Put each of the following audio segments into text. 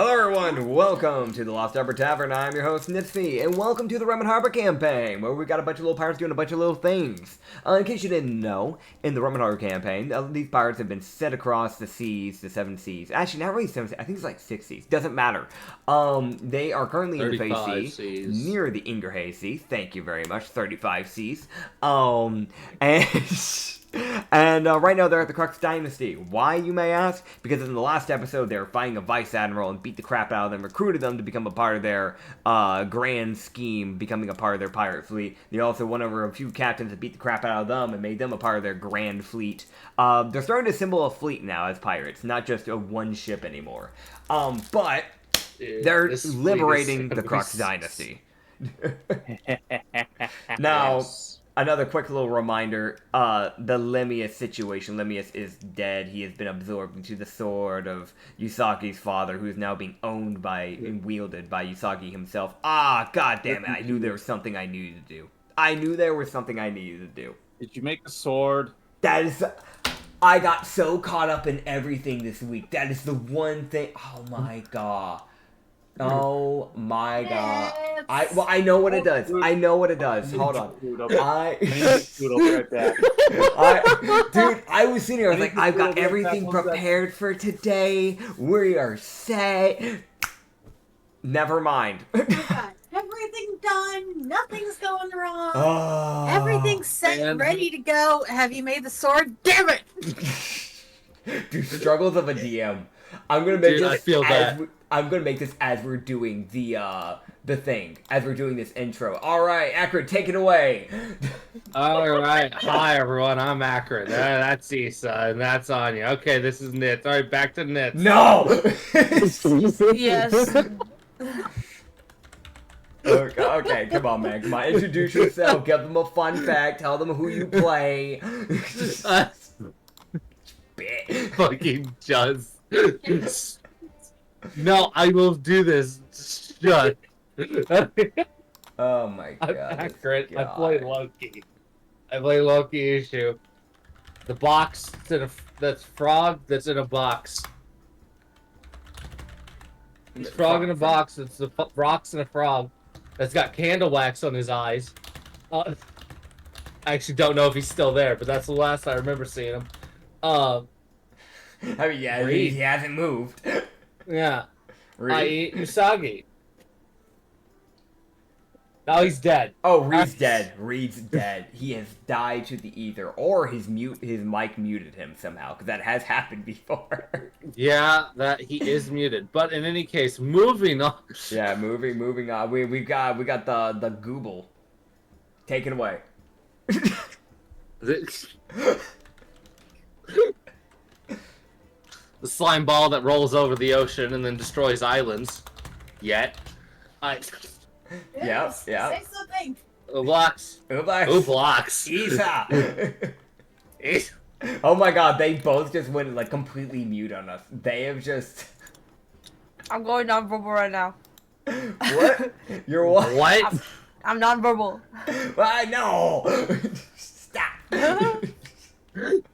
Hello everyone, welcome to the Lost Harbor Tavern. I'm your host, Nitsify, and welcome to the Rum and Harbor campaign, where we got a bunch of little pirates doing a bunch of little things. In case you didn't know, in the Rum and Harbor campaign, these pirates have been set across the seas, the 7 seas. Actually, not really 7 seas, I think it's like 6 seas, doesn't matter. They are currently in the Face Sea, near the Ingerhay Sea, thank you very much, 35 seas. And right now they're at the Crux Dynasty. Why, you may ask? Because in the last episode they were fighting a vice admiral and beat the crap out of them, recruited them to become a part of their grand scheme, becoming a part of their pirate fleet. They also won over a few captains and beat the crap out of them and made them a part of their grand fleet. They're starting to assemble a fleet now as pirates, not just a one ship anymore. But they're liberating the Crux Dynasty. Now... Yes. Another quick little reminder, the Lemmius situation. Lemmius is dead. He has been absorbed into the sword of Usagi's father, who is now being owned by and wielded by Usagi himself. Ah, god damn it. I knew there was something I needed to do. I knew there was something I needed to do. Did you make a sword? That is... I got so caught up in everything this week. That is the one thing... Oh my god. Oh my god. I know what it does. I know what it does. Hold on. Dude, I was sitting here, I was like, I've got everything prepared for today. We are set. Never mind. Everything done. Nothing's going wrong. Everything's set and ready to go. Have you made the sword? Damn it! Dude, struggles of a DM. I'm gonna make this. I'm gonna make this as we're doing the thing, as we're doing this intro. All right, Acrid, take it away. All right, hi everyone, I'm Acrid. That's Issa, and that's Anya. Okay, this is Nits. All right, back to Nits. No. Yes. Okay, come on, man. Come on, introduce yourself. Give them a fun fact. Tell them who you play. Fucking just. No, I will do this. Shut. Oh my god. I'm Acrid. I play Loki. I play Loki issue. The box that's frog that's in a box. It's frog in a box. It's the rocks and a frog that's got candle wax on his eyes. I actually don't know if he's still there, but that's the last I remember seeing him. I mean, yeah, he hasn't moved. Yeah. I eat Usagi. Now he's dead. Oh, Reed's dead. Reed's dead. He has died to the ether, or his mic muted him somehow, because that has happened before. Yeah, that he is muted. But in any case, moving on. Yeah, moving on. We got the Google. Take it away. The slime ball that rolls over the ocean and then destroys islands. Yet. Yeah. Say something. Ublox. Isa. Oh my god, they both just went like completely mute on us. They have just... I'm going nonverbal right now. What? You're what? What? I'm nonverbal. I know. Stop.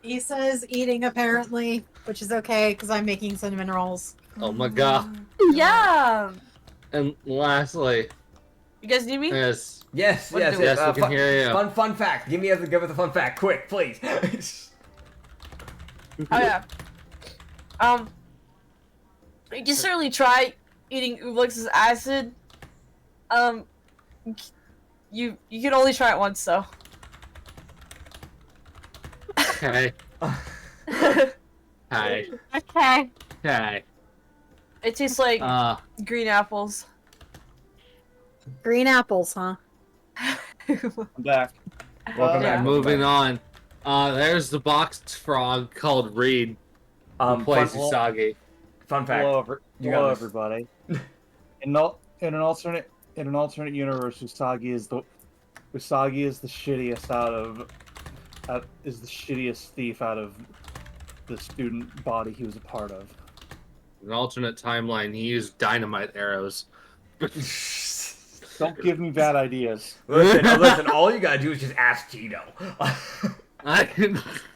Issa is eating apparently, which is okay because I'm making cinnamon rolls. Oh my god. Yeah. And lastly, you guys need me? Yes, we can hear you. Fun fact. Give us a fun fact, quick, please. Oh yeah. You can certainly try eating Ublox's acid. You can only try it once, though. Okay. Hi. Okay. Okay. It tastes like green apples. Green apples, huh? I'm back. Welcome back. Moving on. There's the boxed frog called Reed. Who plays Usagi. Fun fact. Hello everybody. In an alternate universe, Usagi is the shittiest thief out of the student body he was a part of. In an alternate timeline, he used dynamite arrows. Don't give me bad ideas. Listen, all you gotta do is just ask Tito.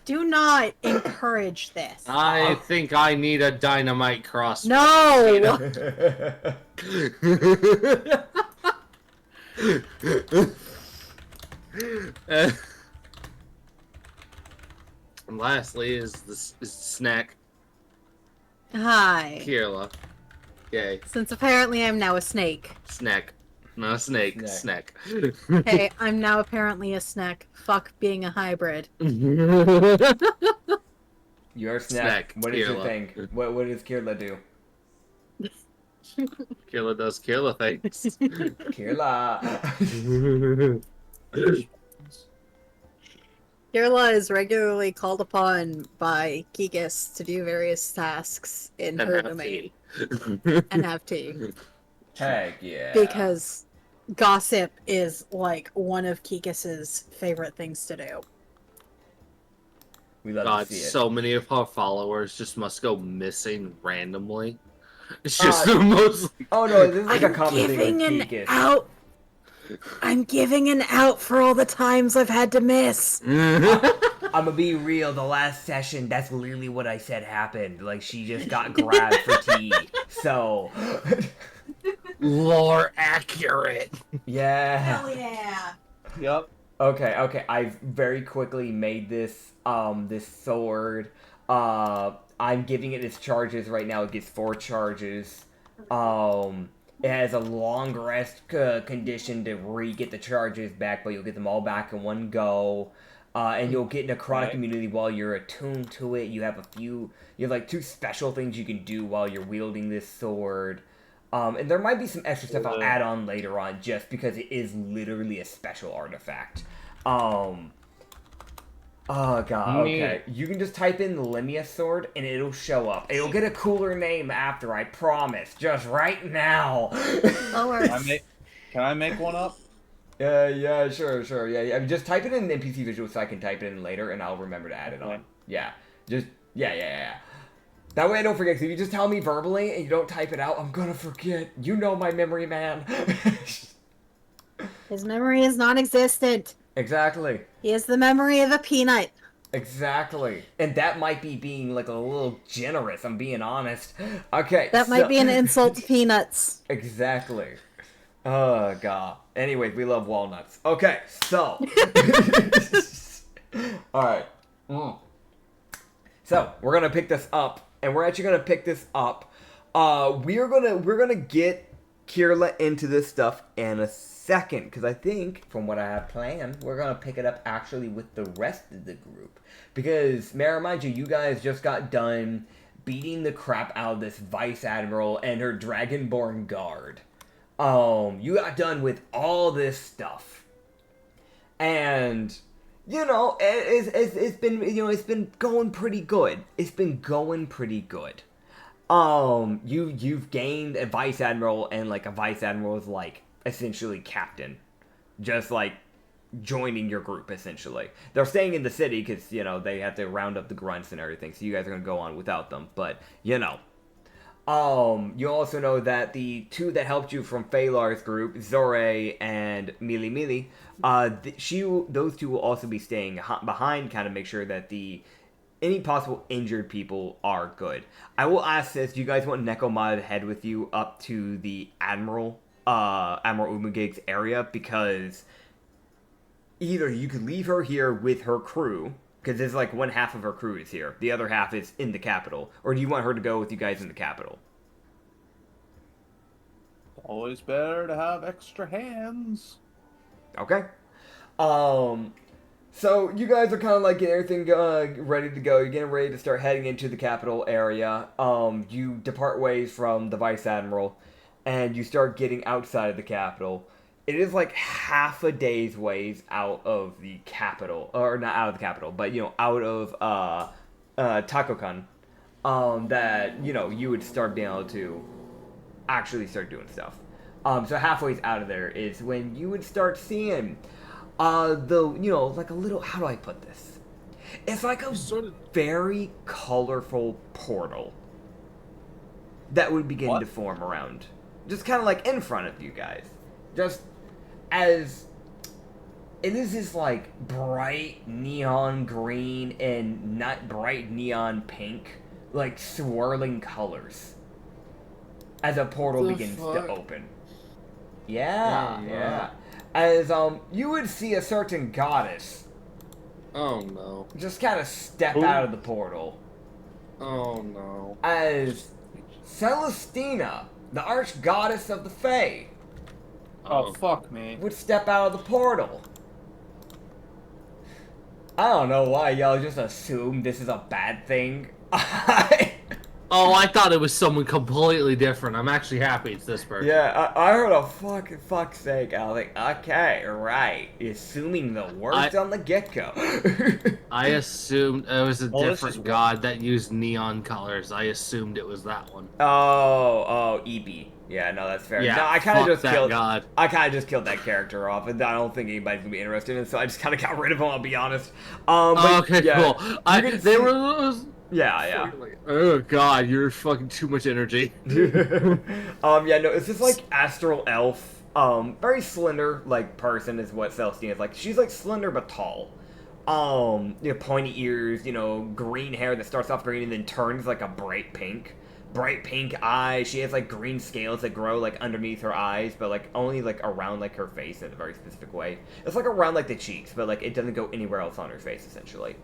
Do not encourage this. I think I need a dynamite cross. No! And lastly is snack. Hi. Kirla. Yay. Since apparently I'm now a snake. Snack. Not a snake. Snack. Hey, I'm now apparently a snack. Fuck being a hybrid. You're a snack. What is your thing? What does Kirla do? Kirla does Kirla things. Kirla. Kirla is regularly called upon by Kikis to do various tasks in her domain. And have tea. Heck yeah. Because gossip is like one of Kikis's favorite things to do. We love God, to see it. so many of our followers just must go missing randomly. It's just the most. Oh no, this is like I'm a common thing giving with an Kikis. out. I'm giving an out for all the times I've had to miss. I'm gonna be real, the last session, that's literally what I said happened. Like, she just got grabbed for tea. So. Lore accurate. Yeah. Hell yeah. Yep. Okay, I've very quickly made this, this sword. I'm giving it its charges right now. It gets 4 charges. It has a long rest condition to re-get the charges back, but you'll get them all back in one go. And you'll get necrotic immunity while you're attuned to it. You have you have like 2 special things you can do while you're wielding this sword. And there might be some extra stuff I'll add on later on, just because it is literally a special artifact. Oh god, okay. You can just type in the Limia sword and it'll show up. It'll get a cooler name after, I promise. Just right now. Can I make one up? Yeah, sure. Yeah. I mean, just type it in NPC visual so I can type it in later and I'll remember to add it on. Yeah. Yeah. That way I don't forget, because if you just tell me verbally and you don't type it out, I'm gonna forget. You know my memory, man. His memory is non-existent. Exactly. He has the memory of a peanut. Exactly. And that might be being, like, a little generous, I'm being honest. Okay, That might be an insult to peanuts. Exactly. Oh, God. Anyways, we love walnuts. Okay, so. Alright. So, we're gonna pick this up. And we're actually gonna pick this up. We're gonna get Kirla into this stuff in a second, because I think, from what I have planned, we're gonna pick it up actually with the rest of the group. Because, may I remind you, you guys just got done beating the crap out of this Vice Admiral and her Dragonborn guard. You got done with all this stuff. And you know, it's been going pretty good. You've gained a Vice Admiral, and like a Vice Admiral is like essentially captain, just like joining your group essentially. They're staying in the city because you know they have to round up the grunts and everything, so you guys are gonna go on without them. But you know, you also know that the 2 that helped you from Phalar's group, Zore and Mili, those 2 will also be staying behind, kind of make sure that any possible injured people are good. I will ask this: do you guys want Nekomai to head with you up to the Admiral Umagig's area? Because either you could leave her here with her crew, because there's like one half of her crew is here, the other half is in the capital, or do you want her to go with you guys in the capital? Always better to have extra hands. Okay. So you guys are kind of like getting everything ready to go. You're getting ready to start heading into the capital area. You depart ways from the Vice Admiral, and you start getting outside of the capital. It is like half a day's ways out of the capital, or not out of the capital, but you know, out of Takokan. That you know you would start being able to actually start doing stuff. So halfway out of there is when you would start seeing like a little, how do I put this? It's like a sort of very colorful portal that would begin to form around. Just kind of like in front of you guys. Just as it is this like bright neon green and not bright neon pink, like swirling colors as a portal begins to open. Yeah. As you would see a certain goddess Oh no. just kind of step out of the portal. Oh no. As Celestina, the arch goddess of the Fae, Oh, fuck me. would step out of the portal. I don't know why y'all just assume this is a bad thing. Oh, I thought it was someone completely different. I'm actually happy it's this person. Yeah, I heard a fuck's sake. I was like, okay, right. Assuming the worst on the get-go. I assumed it was a Oh, this different is god that used neon colors. I assumed it was that one. Oh, EB. Yeah, no, that's fair. Yeah, No, I kind of fuck just that killed. god. I kind of just killed that character off, and I don't think anybody's gonna be interested in it. So I just kind of got rid of him. I'll be honest. But, Okay, yeah, cool. can They see- were. Yeah. Oh god, you're fucking too much energy. Yeah, no, it's just like astral elf. Very slender, like, person is what Celestine is like. She's like slender but tall. Pointy ears, green hair that starts off green and then turns like a bright pink eyes. She has like green scales that grow like underneath her eyes, but like only like around like her face in a very specific way. It's like around like the cheeks, but like it doesn't go anywhere else on her face essentially.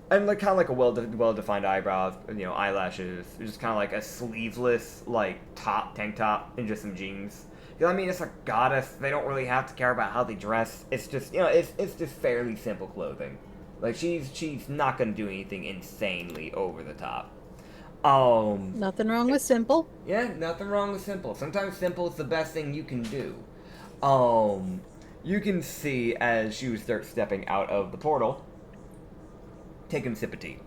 And like kind of like a well-defined eyebrows, eyelashes, just kind of like a sleeveless like tank top and just some jeans. I mean, it's a goddess. They don't really have to care about how they dress. It's just it's just fairly simple clothing. Like she's not gonna do anything insanely over the top. Nothing wrong with simple. Yeah, nothing wrong with simple. Sometimes simple is the best thing you can do. You can see as she would start stepping out of the portal, taking a sip of tea.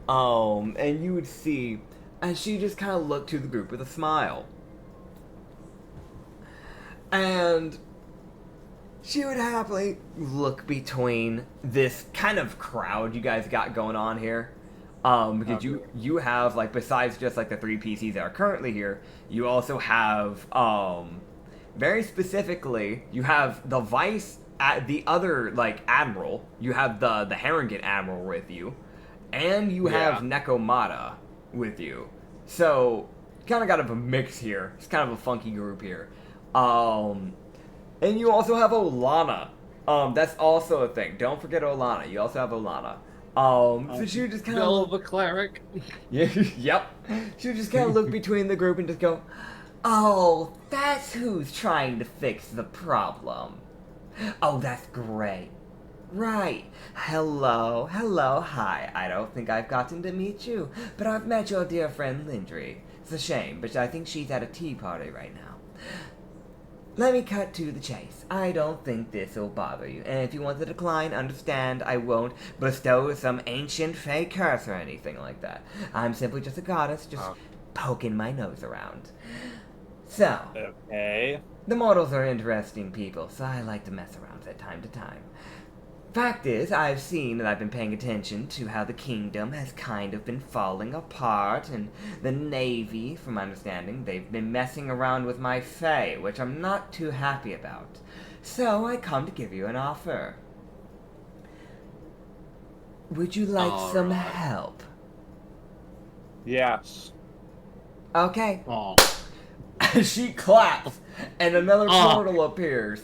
And you would see as she just kind of looked to the group with a smile. And she would happily look between this kind of crowd you guys got going on here. Because you have, like, besides just, like, the 3 PCs that are currently here, you also have, very specifically, you have the Vice, the other, like, Admiral, you have the Harrington Admiral with you, and you have Nekomata with you. So, kind of got a mix here. It's kind of a funky group here. And you also have Olana. That's also a thing. Don't forget Olana. You also have Olana. So she would just kind of a cleric. Yeah, yep. She would just kind of look between the group and just go, "Oh, that's who's trying to fix the problem. Oh, that's great. Right. Hello, hi. I don't think I've gotten to meet you, but I've met your dear friend Lindry. It's a shame, but I think she's at a tea party right now. Let me cut to the chase. I don't think this'll bother you, and if you want to decline, understand I won't bestow some ancient fake curse or anything like that. I'm simply just a goddess, just poking my nose around. So, Okay. the mortals are interesting people, so I like to mess around from time to time. Fact is, I've seen and I've been paying attention to how the kingdom has kind of been falling apart, and the Navy, from my understanding, they've been messing around with my fae, which I'm not too happy about. So I come to give you an offer. Would you like some help? Yes. Okay. Oh. She claps, and another portal appears.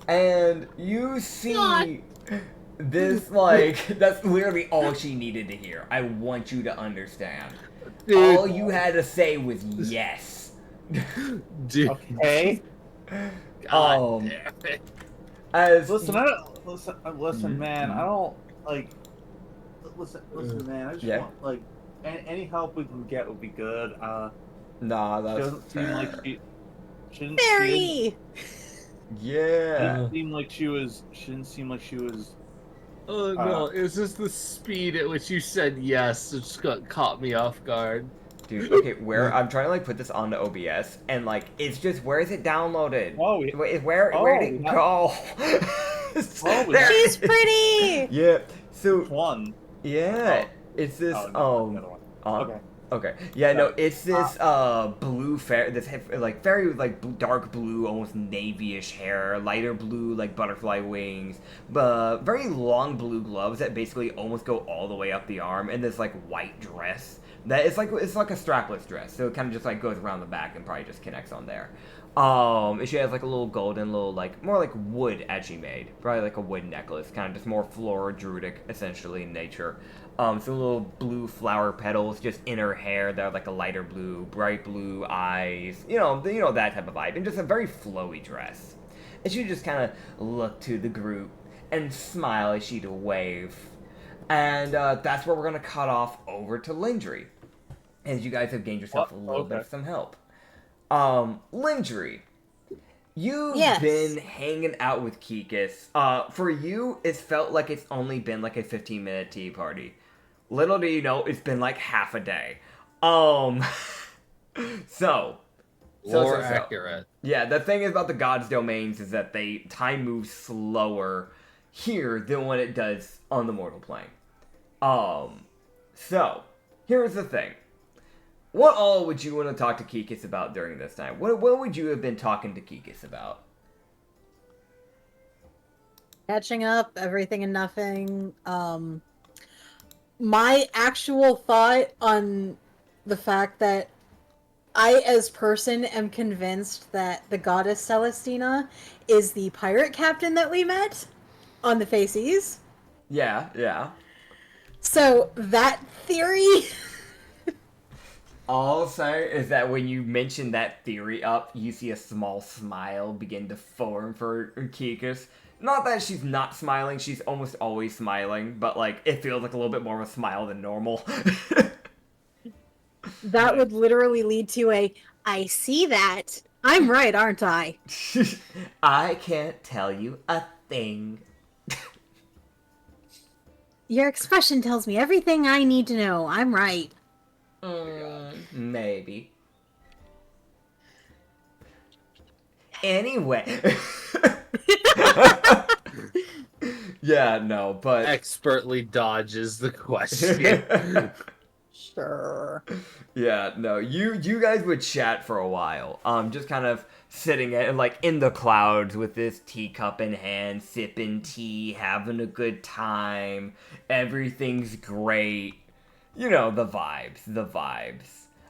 And you see this, like, that's literally all she needed to hear. I want you to understand. Dude. All you had to say was yes. Dude. Okay. God damn it. As Listen, listen, man. I don't like. Listen, man. I just Yeah. want like any help we can get would be good. nah, She that's doesn't seem like she didn't. Mary! yeah. Didn't seem like she was. She didn't seem like she was. Oh no, it's just the speed at which you said yes. It just caught me off guard. Dude, okay, I'm trying to like put this onto OBS, and like it's just where is it downloaded? Oh, Where did it go? There- She's pretty! Yeah. So one. yeah, it's this Oh, no, the other one. Okay. Okay. Yeah, no, it's this blue fairy, this like fairy with like dark blue, almost navy-ish hair, lighter blue like butterfly wings, but very long blue gloves that basically almost go all the way up the arm, and this like white dress that it's like a strapless dress, so it kind of just like goes around the back and probably just connects on there. And she has like a little golden, little like more like wood edgy made, probably like a wood necklace, kind of just more floral druidic essentially in nature. Some little blue flower petals just in her hair that are like a lighter blue, bright blue eyes, you know that type of vibe, and just a very flowy dress. And she just kind of look to the group and smile as she'd wave. And that's where we're gonna cut off over to Lindry, as you guys have gained yourself a little bit of some help. Lindry, you've been hanging out with Kikis. For you, it's felt like it's only been like a 15-minute tea party. Little do you know, it's been like half a day. So Accurate. Yeah, the thing is about the God's Domains is that time moves slower here than what it does on the mortal plane. So, here's the thing. What all would you want to talk to Kikis about during this time? What would you have been talking to Kikis about? Catching up, everything and nothing. My actual thought on the fact that I, as person, am convinced that the goddess Celestina is the pirate captain that we met on the Faces. Yeah. So, that theory... All I'll say is that when you mention that theory up, you see a small smile begin to form for Kikis. Not that she's not smiling, she's almost always smiling, but like it feels like a little bit more of a smile than normal. That would literally lead to I see that. I'm right, aren't I? I can't tell you a thing. Your expression tells me everything I need to know. I'm right. Maybe. Anyway. Yeah, no, but... Expertly dodges the question. Sure. Yeah, no, you guys would chat for a while. Just kind of sitting like in the clouds with this teacup in hand, sipping tea, having a good time. Everything's great. You know, the vibes.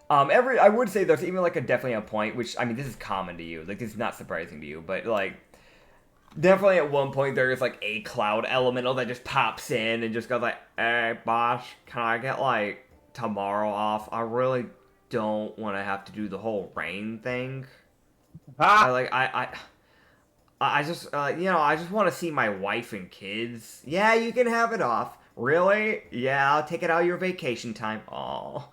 I would say there's even like definitely a point, which, I mean, this is common to you. Like, this is not surprising to you, but like, definitely at one point there is like a cloud elemental that just pops in and just goes like, "Hey, boss, can I get like tomorrow off? I really don't want to have to do the whole rain thing. I just I just want to see my wife and kids. Yeah, you can have it off. Really? Yeah, I'll take it out of your vacation time. Aw."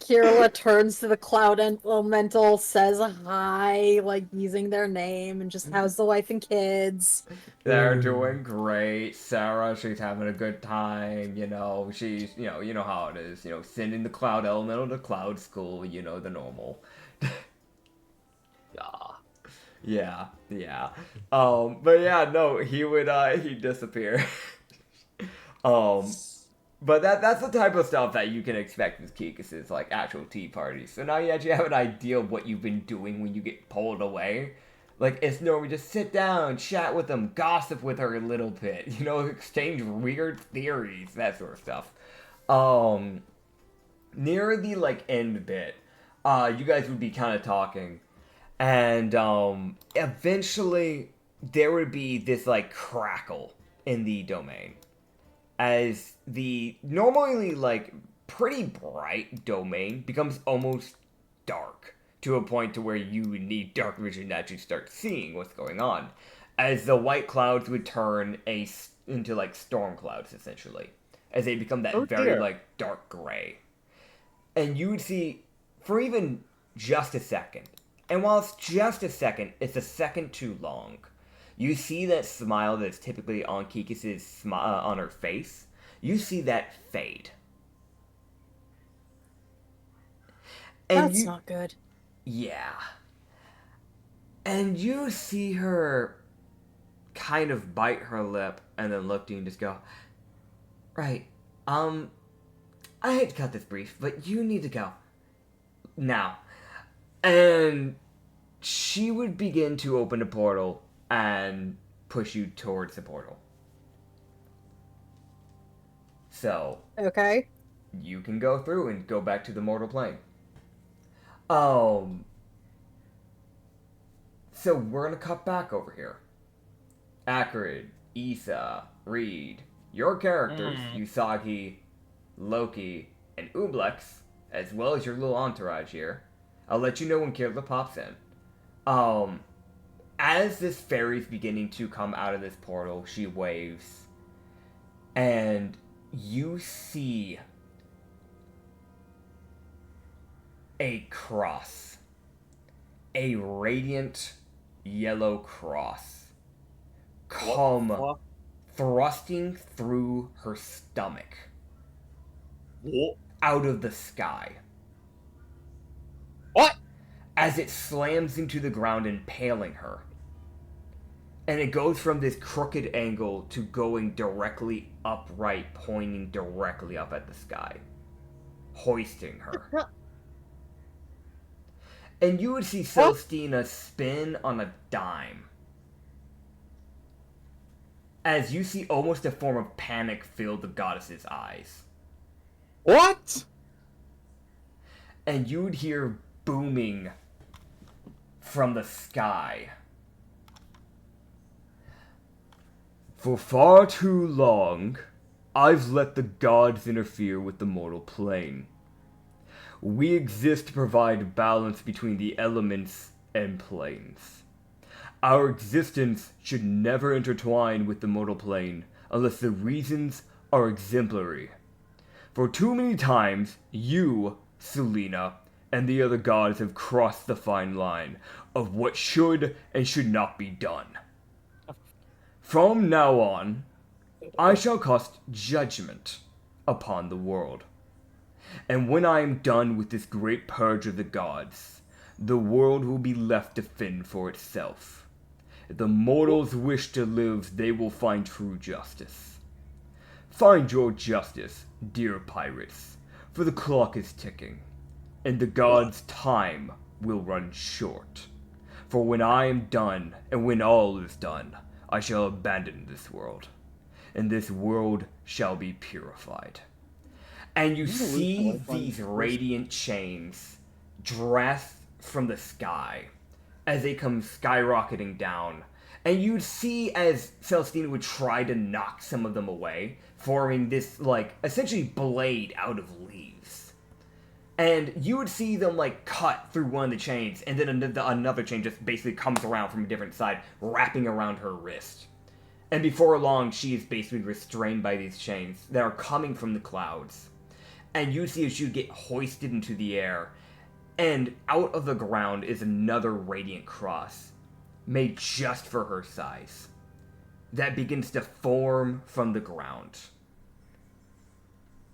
Kirilla turns to the cloud elemental, says hi, like using their name, and just how's the wife and kids? They're doing great. Sarah, she's having a good time. You know, she's you know how it is. You know, sending the cloud elemental to cloud school. You know, the normal. Yeah. But yeah, no, he would he'd disappear. But that's the type of stuff that you can expect with Kikis' like actual tea parties. So now you actually have an idea of what you've been doing when you get pulled away. Like, it's normally just sit down, chat with them, gossip with her a little bit, you know, exchange weird theories, that sort of stuff. Near the like end bit, you guys would be kind of talking. And eventually there would be this like crackle in the domain as the normally like pretty bright domain becomes almost dark to a point to where you would need dark vision to actually start seeing what's going on, as the white clouds would turn into like storm clouds essentially, as they become that very like dark gray. And you would see for even just a second. And while it's just a second, it's a second too long. You see that smile that's typically on Kikis' on her face. You see that fade. And That's not good. Yeah. And you see her kind of bite her lip and then look to you and just go, "Right, I hate to cut this brief, but you need to go. Now. And she would begin to open a portal and push you towards the portal. So, Okay. you can go through and go back to the mortal plane. So we're gonna cut back over here. Acrid, Issa, Reed, your characters, Usagi, Loki, and Ublex, as well as your little entourage here. I'll let you know when Kirla pops in. As this fairy's beginning to come out of this portal, she waves, and you see a cross. A radiant yellow cross come thrusting through her stomach out of the sky. What? As it slams into the ground, impaling her. And it goes from this crooked angle to going directly upright, pointing directly up at the sky, hoisting her. And you would see Celestina spin on a dime. As you see almost a form of panic fill the goddess's eyes. What? And you would hear booming from the sky. For far too long, I've let the gods interfere with the mortal plane. We exist to provide balance between the elements and planes. Our existence should never intertwine with the mortal plane unless the reasons are exemplary. For too many times, you, Selena, and the other gods have crossed the fine line of what should and should not be done. From now on, I shall cast judgment upon the world. And when I am done with this great purge of the gods, the world will be left to fend for itself. If the mortals wish to live, they will find true justice. Find your justice, dear pirates, for the clock is ticking, and the gods' time will run short. For when I am done, and when all is done, I shall abandon this world, and this world shall be purified. And you see these radiant chains dressed from the sky as they come skyrocketing down. And you'd see as Celestina would try to knock some of them away, forming this, like, essentially blade out of leaves. And you would see them, like, cut through one of the chains, and then another chain just basically comes around from a different side, wrapping around her wrist. And before long, she is basically restrained by these chains that are coming from the clouds. And you see as you get hoisted into the air, and out of the ground is another radiant cross, made just for her size, that begins to form from the ground.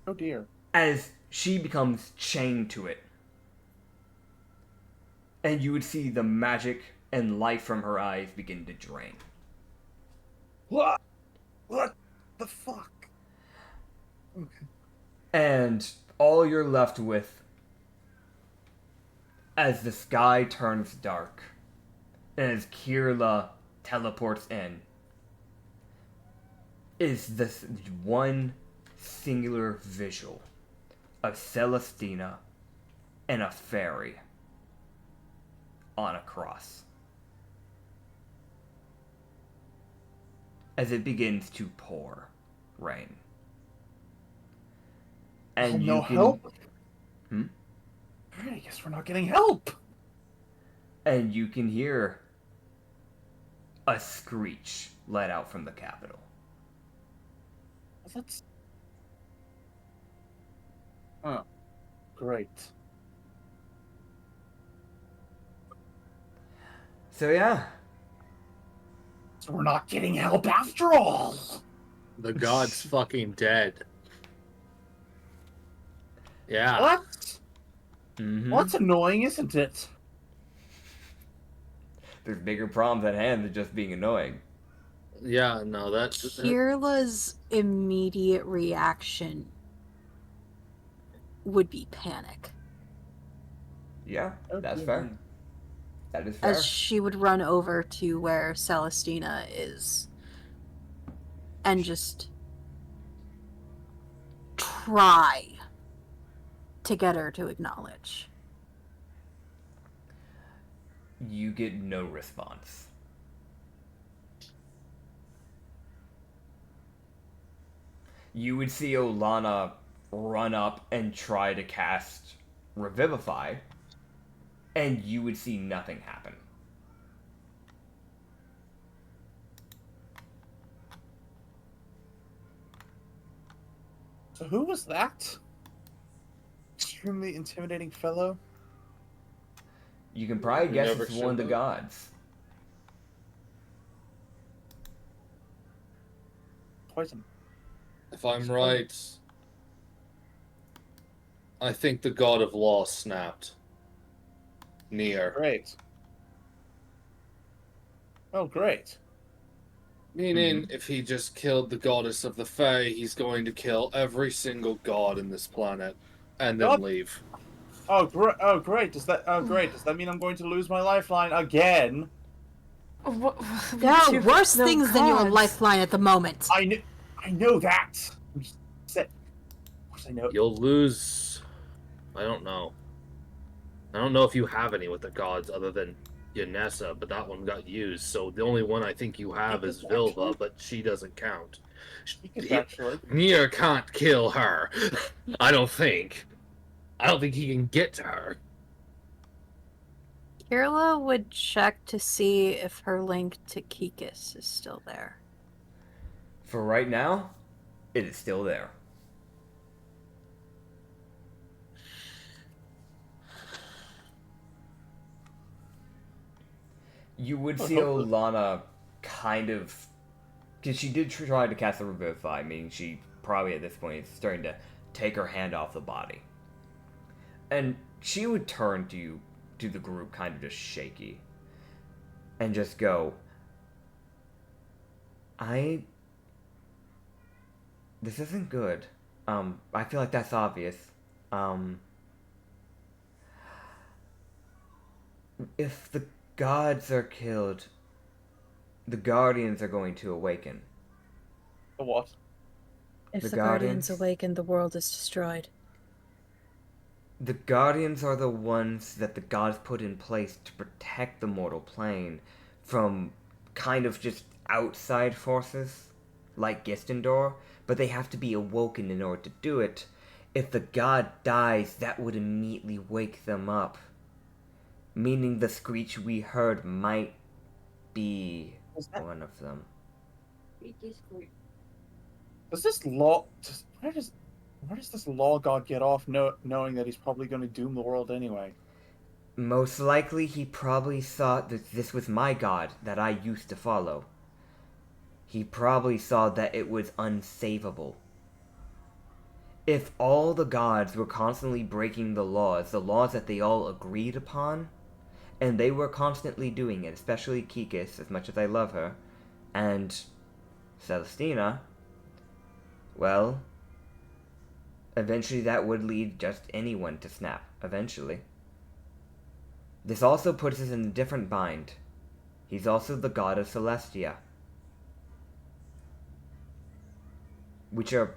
Oh dear. As she becomes chained to it. And you would see the magic and light from her eyes begin to drain. What? What the fuck? Okay. And all you're left with, as the sky turns dark, and as Kirla teleports in, is this one singular visual of Celestina and a fairy on a cross. As it begins to pour rain. And no you can... help? Hmm? Alright, I guess we're not getting help. And you can hear a screech let out from the Capitol. That's... Oh, great. So yeah. So we're not getting help after all. The god's fucking dead. Yeah. What? Mm-hmm. Well, that's annoying, isn't it? There's bigger problems at hand than just being annoying. Yeah, no, that's... Kirla's immediate reaction would be panic. Yeah, that's Okay. fair. That is fair. As she would run over to where Celestina is and just try to get her to acknowledge. You get no response. You would see Olana run up and try to cast Revivify, and you would see nothing happen. So who was that? Extremely intimidating fellow. You can probably You guess never it's one of the showed gods. Poison. If I'm right, I think the god of law snapped. Near. Great. Oh, great. Meaning, if he just killed the goddess of the Fae, he's going to kill every single god in this planet, and then God. leave. Oh, great. Does that mean I'm going to lose my lifeline again? There are worse No things than your gods. lifeline at the moment. I know that. I'm just saying. Of course I know. You'll lose. I don't know. I don't know if you have any with the gods other than Yanessa, but that one got used. So the only one I think you have is Vilva, but she doesn't count. Actually. Nier can't kill her. I don't think. I don't think he can get to her. Kirla would check to see if her link to Kikis is still there. For right now, it is still there. You would see Olana kind of, because she did try to cast a Revivify, meaning she probably at this point is starting to take her hand off the body. And she would turn to the group kind of just shaky and just go, this isn't good. I feel like that's obvious. If the gods are killed, the guardians are going to awaken. The what? If The the Guardians Guardians? awaken, the world is destroyed. The guardians are the ones that the gods put in place to protect the mortal plane from kind of just outside forces, like Gistendor, but they have to be awoken in order to do it. If the god dies, that would immediately wake them up. Meaning the screech we heard might be one of them. Does this law? Where does this law god get off knowing that he's probably going to doom the world anyway? Most likely he probably thought that this was my god that I used to follow. He probably saw that it was unsavable. If all the gods were constantly breaking the laws that they all agreed upon, and they were constantly doing it, especially Kikis, as much as I love her, and Celestina, well, eventually that would lead just anyone to snap, eventually. This also puts us in a different bind. He's also the god of Celestia, which are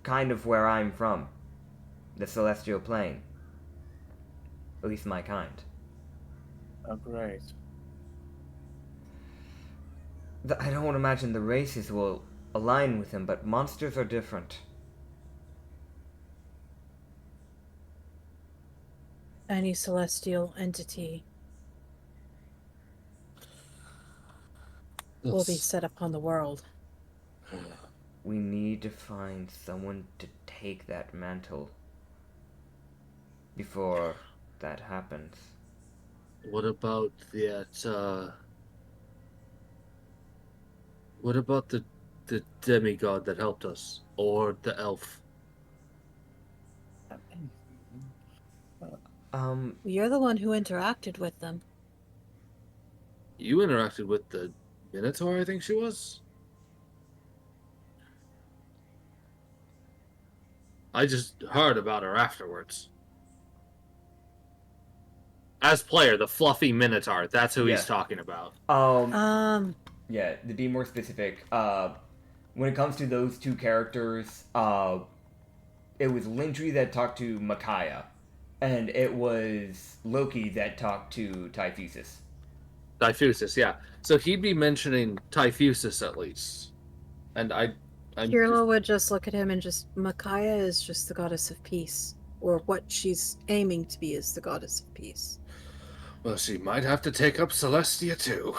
kind of where I'm from, the celestial plane. At least my kind. Oh, great. I don't imagine the races will align with him, but monsters are different. Any celestial entity will be set upon the world. We need to find someone to take that mantle before that happens. What about that, what about the demigod that helped us? Or the elf? You're the one who interacted with them. You interacted with the Minotaur, I think she was? I just heard about her afterwards. As player, the fluffy Minotaur. That's who Yeah. he's talking about. Yeah, to be more specific, when it comes to those two characters, it was Lindry that talked to Micaiah, and it was Loki that talked to Typhusis. Diffusus, yeah. So he'd be mentioning Typhusis at least. And I'm Kirla would just look at him and just, Micaiah is just the goddess of peace. Or what she's aiming to be is the goddess of peace. Well, she might have to take up Celestia too.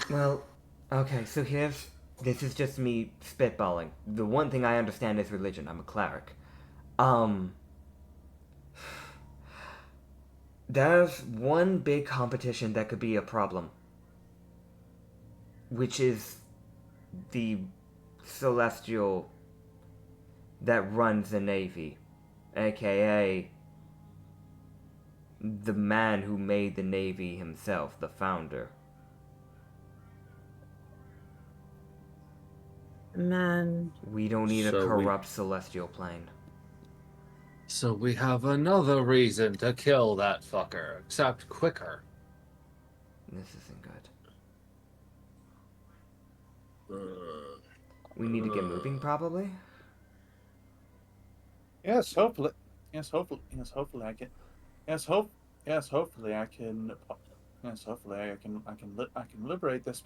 Well, okay, so this is just me spitballing. The one thing I understand is religion. I'm a cleric. There's one big competition that could be a problem, which is the Celestial that runs the Navy, aka the man who made the Navy himself, the founder. Man. We don't need a So corrupt celestial plane. So we have another reason to kill that fucker, except quicker. This isn't good. We need to get moving, probably? Yes, hopefully. Yes, hopefully I can. Yes, hopefully I can. Yes, hopefully I can liberate this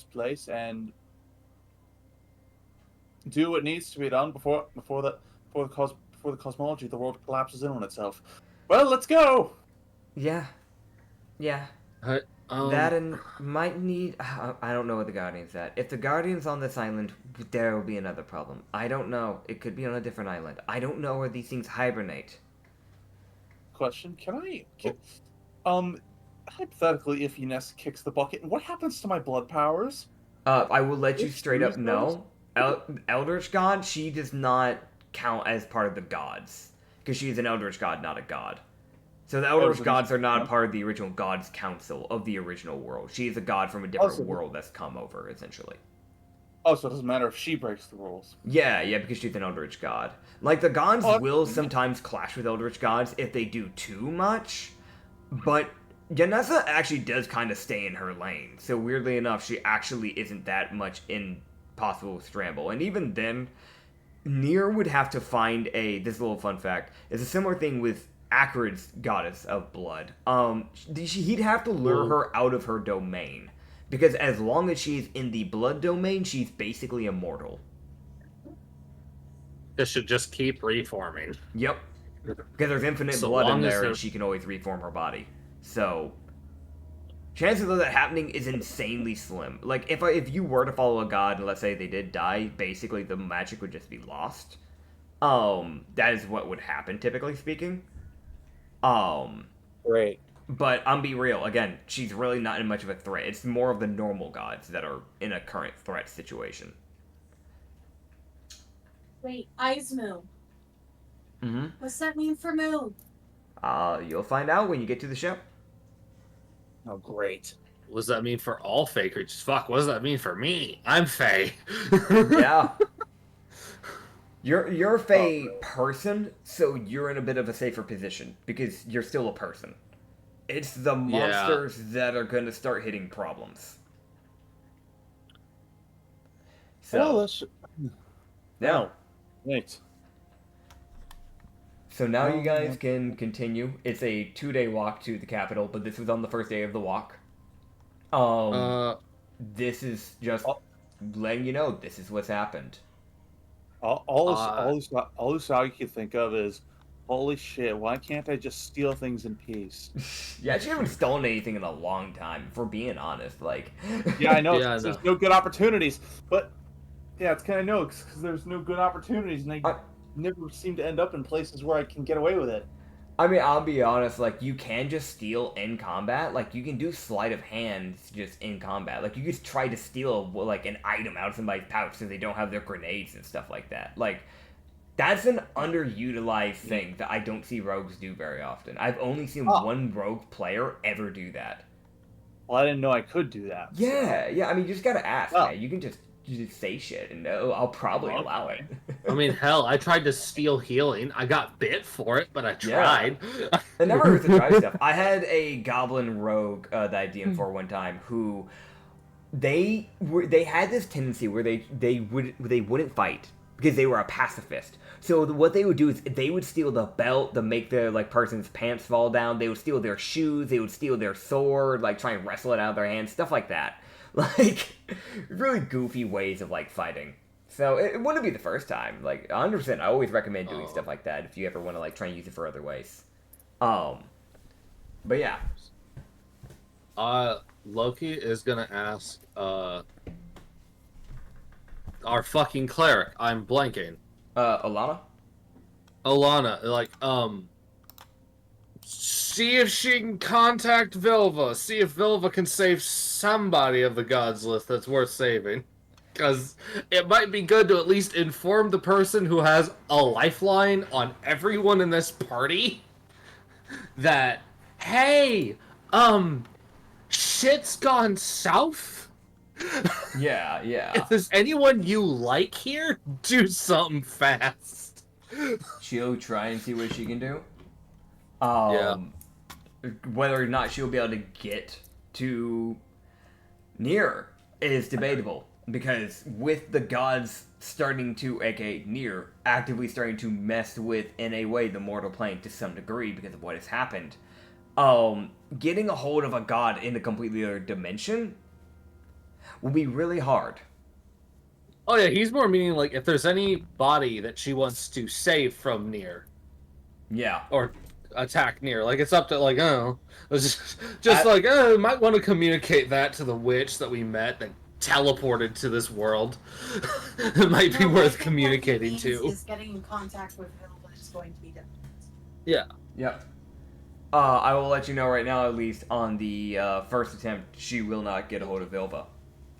place and do what needs to be done before the cosmology of the world collapses in on itself. Well, let's go. Yeah. That and might need... I don't know what the Guardian's at. If the Guardian's on this island, there will be another problem. I don't know. It could be on a different island. I don't know where these things hibernate. Question: hypothetically, if Ines kicks the bucket, what happens to my blood powers? I will let you If straight up she know. Eldritch God, she does not count as part of the gods. Because she's an Eldritch God, not a god. So the Eldritch gods are not part of the original Gods Council of the original world. She is a god from a different world that's come over, essentially. Oh, so it doesn't matter if she breaks the rules. Yeah, because she's an Eldritch God. Like, the gods will sometimes clash with Eldritch gods if they do too much, but Yanessa actually does kind of stay in her lane. So weirdly enough, she actually isn't that much in possible scramble. And even then, Nier would have to find this is a little fun fact, it's a similar thing with Acrid's goddess of blood. He'd have to lure her out of her domain. Because as long as she's in the blood domain, she's basically immortal. This should just keep reforming. Yep. Because there's infinite blood in there, and she can always reform her body. So, chances of that happening is insanely slim. Like, if you were to follow a god, and let's say they did die, basically the magic would just be lost. That is what would happen, typically speaking. Great. But I'm be real, again, she's really not in much of a threat. It's more of the normal gods that are in a current threat situation. Wait, Izmu. Mm-hmm. What's that mean for moon? You'll find out when you get to the ship. Oh, great. What does that mean for all Fey creatures? Fuck, what does that mean for me? I'm Fey. Yeah. You're a Fey person, so you're in a bit of a safer position, because you're still a person. It's the monsters that are going to start hitting problems. So, yeah. Right. So now you guys can continue. It's a 2-day walk to the capital, but this was on the first day of the walk. This is just letting you know this is what's happened. All I can think of is, holy shit, why can't I just steal things in peace? Yeah, she haven't stolen anything in a long time, if we're being honest. Like, Yeah, I know. Yeah, I There's no good opportunities. But, yeah, it's kind of no, because there's no good opportunities, and I never seem to end up in places where I can get away with it. I mean, I'll be honest, like, you can just steal in combat. Like, you can do sleight of hands just in combat. Like, you just try to steal, like, an item out of somebody's pouch so they don't have their grenades and stuff like that. Like, that's an underutilized thing that I don't see rogues do very often. I've only seen one rogue player ever do that. Well, I didn't know I could do that. Yeah, I mean, you just gotta ask, man. You can just you just say shit, and I'll probably allow it. I mean, hell, I tried to steal healing. I got bit for it, but I Yeah. tried. It never hurts to try stuff. I had a goblin rogue that I DM'd for one time who they had this tendency where they wouldn't fight because they were a pacifist. So what they would do is they would steal the belt to make the person's pants fall down. They would steal their shoes. They would steal their sword, try and wrestle it out of their hands, stuff like that. Really goofy ways of fighting. So it wouldn't be the first time. 100%, I always recommend doing stuff like that if you ever want to try and use it for other ways. But yeah. Loki is gonna ask our fucking cleric. I'm blanking. Alana? Alana, see if she can contact Vilva. See if Vilva can save somebody of the gods list that's worth saving. Because it might be good to at least inform the person who has a lifeline on everyone in this party that, hey, shit's gone south. Yeah. If there's anyone you like here, do something fast. She'll try and see what she can do. Whether or not she'll be able to get to Nier is debatable. Because with the gods starting to, aka Nier, actively starting to mess with, in a way, the mortal plane to some degree because of what has happened, getting a hold of a god in a completely other dimension will be really hard. Oh yeah, he's more meaning if there's any body that she wants to save from Nier. Yeah. Or attack Nier. It's up to might want to communicate that to the witch that we met that teleported to this world. It might be worth communicating to. Is getting in contact with Vilva is going to be difficult. Yeah. Yep. I will let you know right now, at least on the first attempt, she will not get a hold of Vilva.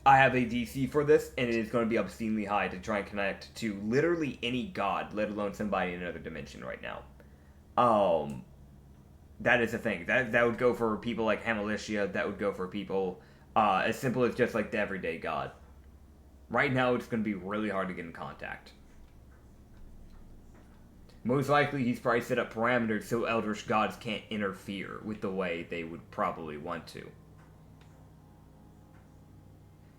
I have a DC for this, and it is going to be obscenely high to try and connect to literally any god, let alone somebody in another dimension right now. That is the thing. That would go for people like Hamalicia, that would go for people as simple as just the everyday god. Right now, it's going to be really hard to get in contact. Most likely, he's probably set up parameters so Eldritch gods can't interfere with the way they would probably want to.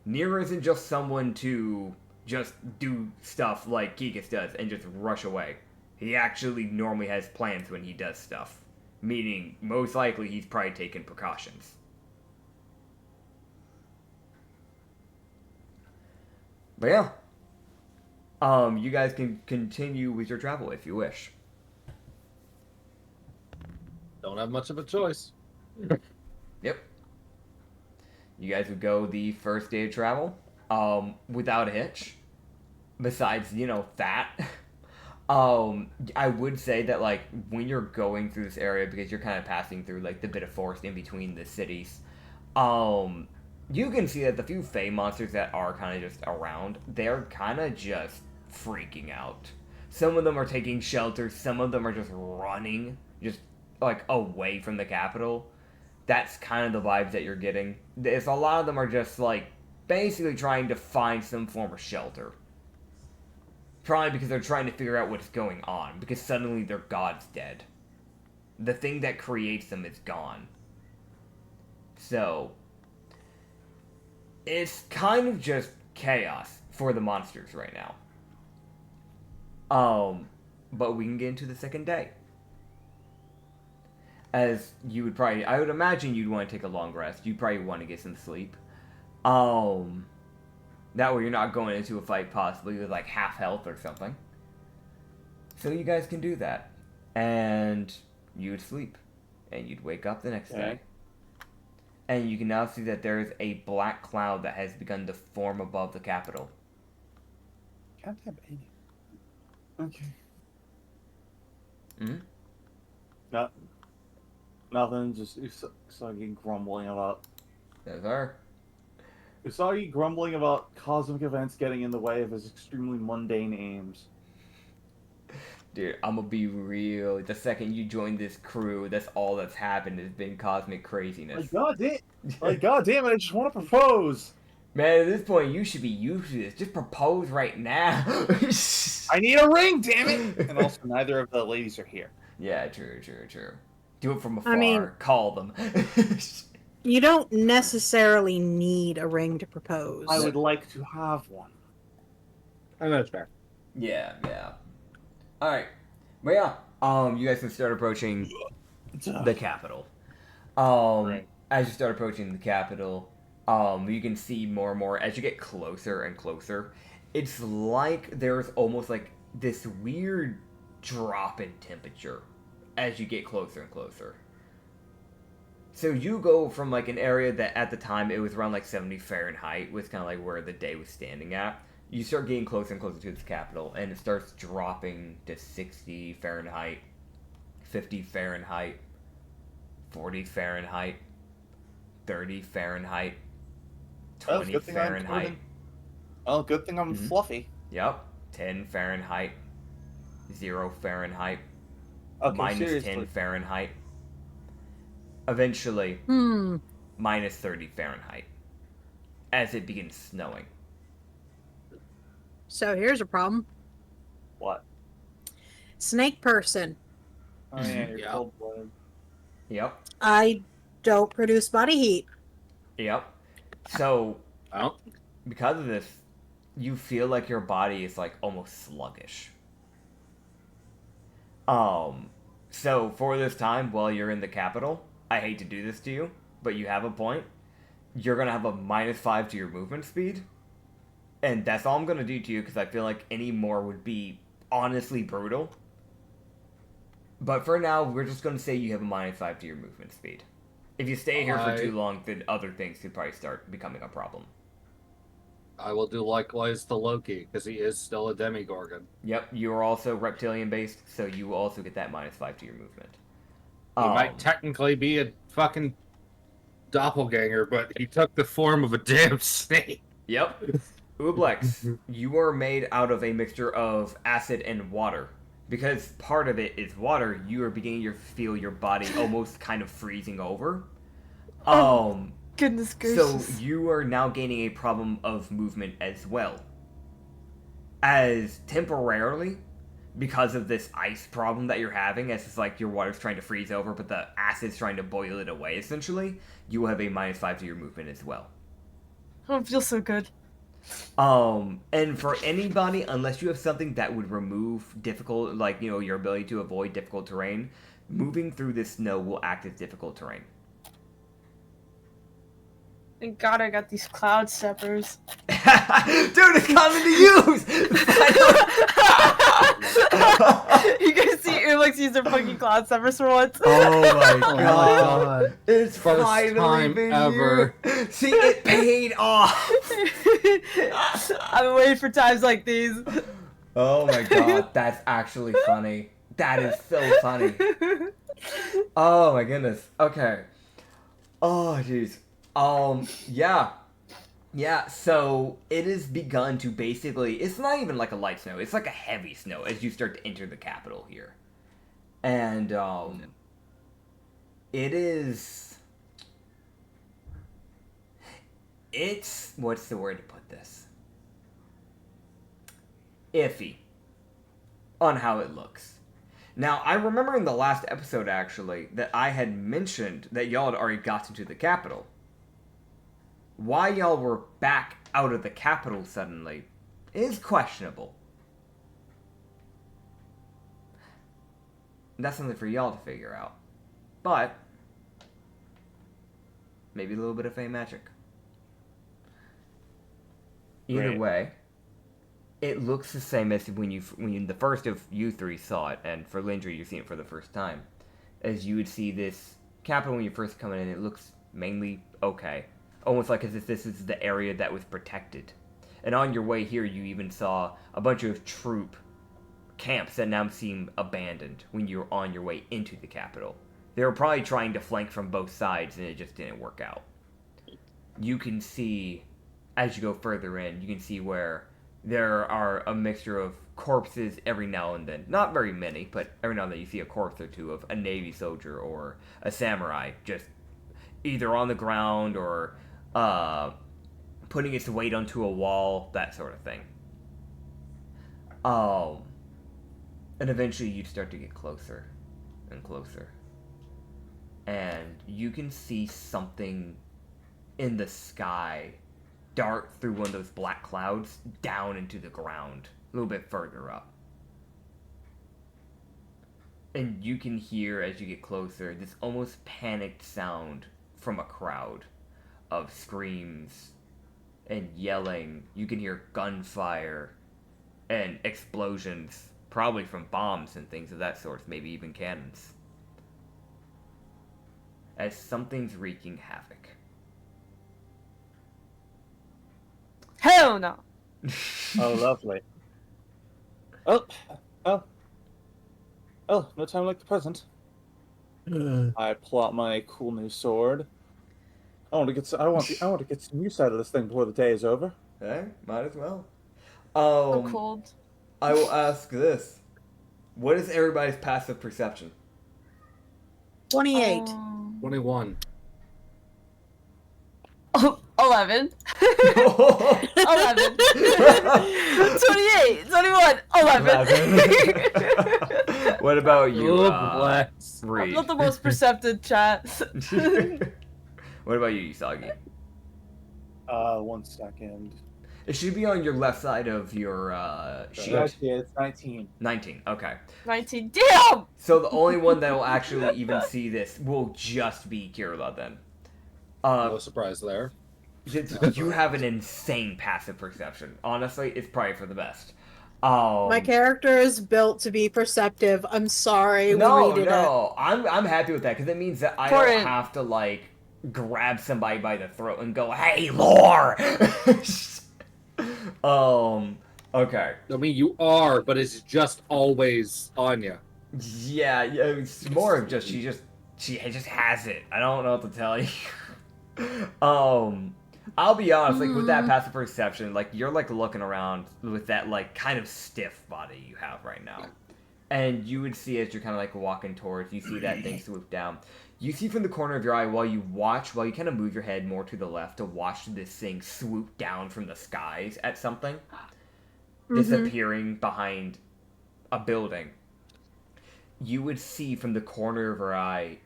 Nier isn't just someone to just do stuff like Kikas does and just rush away. He actually normally has plans when he does stuff. Meaning, most likely, he's probably taken precautions. But yeah. You guys can continue with your travel if you wish. Don't have much of a choice. Yep. You guys would go the first day of travel, without a hitch. Besides, that. I would say that, when you're going through this area, because you're kind of passing through, the bit of forest in between the cities, you can see that the few Fey monsters that are kind of just around, they're kind of just freaking out. Some of them are taking shelter, some of them are just running, just, away from the capital. That's kind of the vibes that you're getting. A lot of them are just, basically trying to find some form of shelter. Probably because they're trying to figure out what's going on, because suddenly their god's dead. The thing that creates them is gone. So, it's kind of just chaos for the monsters right now. But we can get into the second day. As you would probably, I would imagine you'd want to take a long rest. You'd probably want to get some sleep. That way you're not going into a fight possibly with half health or something. So you guys can do that. And you'd sleep. And you'd wake up the next day. And you can now see that there is a black cloud that has begun to form above the capital. Can't have any. Okay. Hmm? Nothing, just Usagi grumbling about. There's her. Usagi grumbling about cosmic events getting in the way of his extremely mundane aims. Dude, I'm gonna be real. The second you join this crew, that's all that's happened has been cosmic craziness. God damn it, I just want to propose! Man, at this point, you should be used to this. Just propose right now. I need a ring, damn it! And also, neither of the ladies are here. Yeah, true. Do it from afar. I mean- Call them. You don't necessarily need a ring to propose. I would like to have one. I know it's fair. Yeah. Alright. But yeah, you guys can start approaching the capital. Right. As you start approaching the capital, you can see more and more as you get closer and closer. It's like there's almost like this weird drop in temperature as you get closer and closer. So you go from like an area that at the time it was around like 70 Fahrenheit was kind of like where the day was standing at. You start getting closer and closer to this capital, and it starts dropping to 60 Fahrenheit, 50 Fahrenheit, 40 Fahrenheit, 30 Fahrenheit, Well, 20 good thing I'm Fahrenheit. Jordan. Well, good thing I'm Mhm. fluffy. Yep. 10 Fahrenheit, 0 Fahrenheit, Okay, minus seriously. 10 Fahrenheit. Eventually, minus 30 Fahrenheit as it begins snowing. So here's a problem. What? Snake person. Oh yeah, you're Yeah. cold-blooded. Yep. I don't produce body heat. Yep. So, Well, because of this, you feel like your body is like almost sluggish. So for this time while you're in the capital, I hate to do this to you, but you have a point. You're gonna have a -5 to your movement speed. And that's all I'm gonna do to you because I feel like any more would be honestly brutal. But for now, we're just gonna say you have a -5 to your movement speed. If you stay here for too long, then other things could probably start becoming a problem. I will do likewise to Loki, because he is still a demigorgon. Yep, you are also reptilian based, so you will also get that -5 to your movement. He might technically be a fucking doppelganger, but he took the form of a damn snake. Yep. Ublex, you are made out of a mixture of acid and water. Because part of it is water, you are beginning to feel your body almost kind of freezing over. Goodness So gracious. you are now gaining a problem of movement as well. As temporarily, because of this ice problem that you're having, as it's like your water's trying to freeze over, but the acid's trying to boil it away, essentially, you will have a -5 to your movement as well. Oh, it feels so good. And for anybody, unless you have something that would remove difficult, like, you know, your ability to avoid difficult terrain, moving through this snow will act as difficult terrain. Thank God I got these cloud steppers. Dude, it's coming to use! You guys see Urlex use their fucking cloud steppers for once? Oh my Oh my god. god. It's First finally time been ever. you. See, it paid off! I've been waiting for times like these. Oh my god, that's actually funny. That is so funny. Oh my goodness. Okay. Oh jeez. Yeah, so it has begun to basically, it's not even like a light snow, it's like a heavy snow as you start to enter the capital here. And, it's, what's the word to put this? Iffy on how it looks. Now, I remember in the last episode, actually, that I had mentioned that y'all had already gotten to the capital. Why y'all were back out of the capital suddenly is questionable. That's something for y'all to figure out. But, maybe a little bit of fey magic. Either Right. way, it looks the same as when the first of you three saw it, and for Lindry, you're seeing it for the first time. As you would see this capital when you first come in, it looks mainly okay. Almost like as if this is the area that was protected. And on your way here, you even saw a bunch of troop camps that now seem abandoned when you were on your way into the capital. They were probably trying to flank from both sides, and it just didn't work out. You can see, as you go further in, you can see where there are a mixture of corpses every now and then. Not very many, but every now and then you see a corpse or two of a Navy soldier or a samurai just either on the ground or putting its weight onto a wall, that sort of thing. And eventually you'd start to get closer and closer. And you can see something in the sky dart through one of those black clouds down into the ground, a little bit further up. And you can hear, as you get closer, this almost panicked sound from a crowd of screams and yelling. You can hear gunfire and explosions, probably from bombs and things of that sort, maybe even cannons. As something's wreaking havoc. Hell no. Oh, lovely. Oh, no time like the present. I pull out my cool new sword. I want to get some use out of this thing before the day is over. Hey, might as well. So cold. I will ask this. What is everybody's passive perception? 28. 21. 11. 11. 28. 21. 11. What about you, bless. I'm Reed? not the most perceptive chat. What about you, Usagi? 1 second. It should be on your left side of your sheet. Actually, it's 19. 19, okay. 19. Damn! So the only one that will actually even see this will just be Kirla then. No surprise there. You have an insane passive perception. Honestly, it's probably for the best. My character is built to be perceptive. I'm sorry. No, we redid no, I'm happy with that because it means that I Important. don't have to like grab somebody by the throat and go, "Hey, lore." Okay. I mean, you are, but it's just always on you. Yeah, it's more of just she just has it. I don't know what to tell you. I'll be honest, like with that passive perception, like you're like looking around with that like kind of stiff body you have right now. And you would see as you're kind of like walking towards, you see that thing swoop down. You see from the corner of your eye while you kind of move your head more to the left to watch this thing swoop down from the skies at something, disappearing behind a building. You would see from the corner of her eye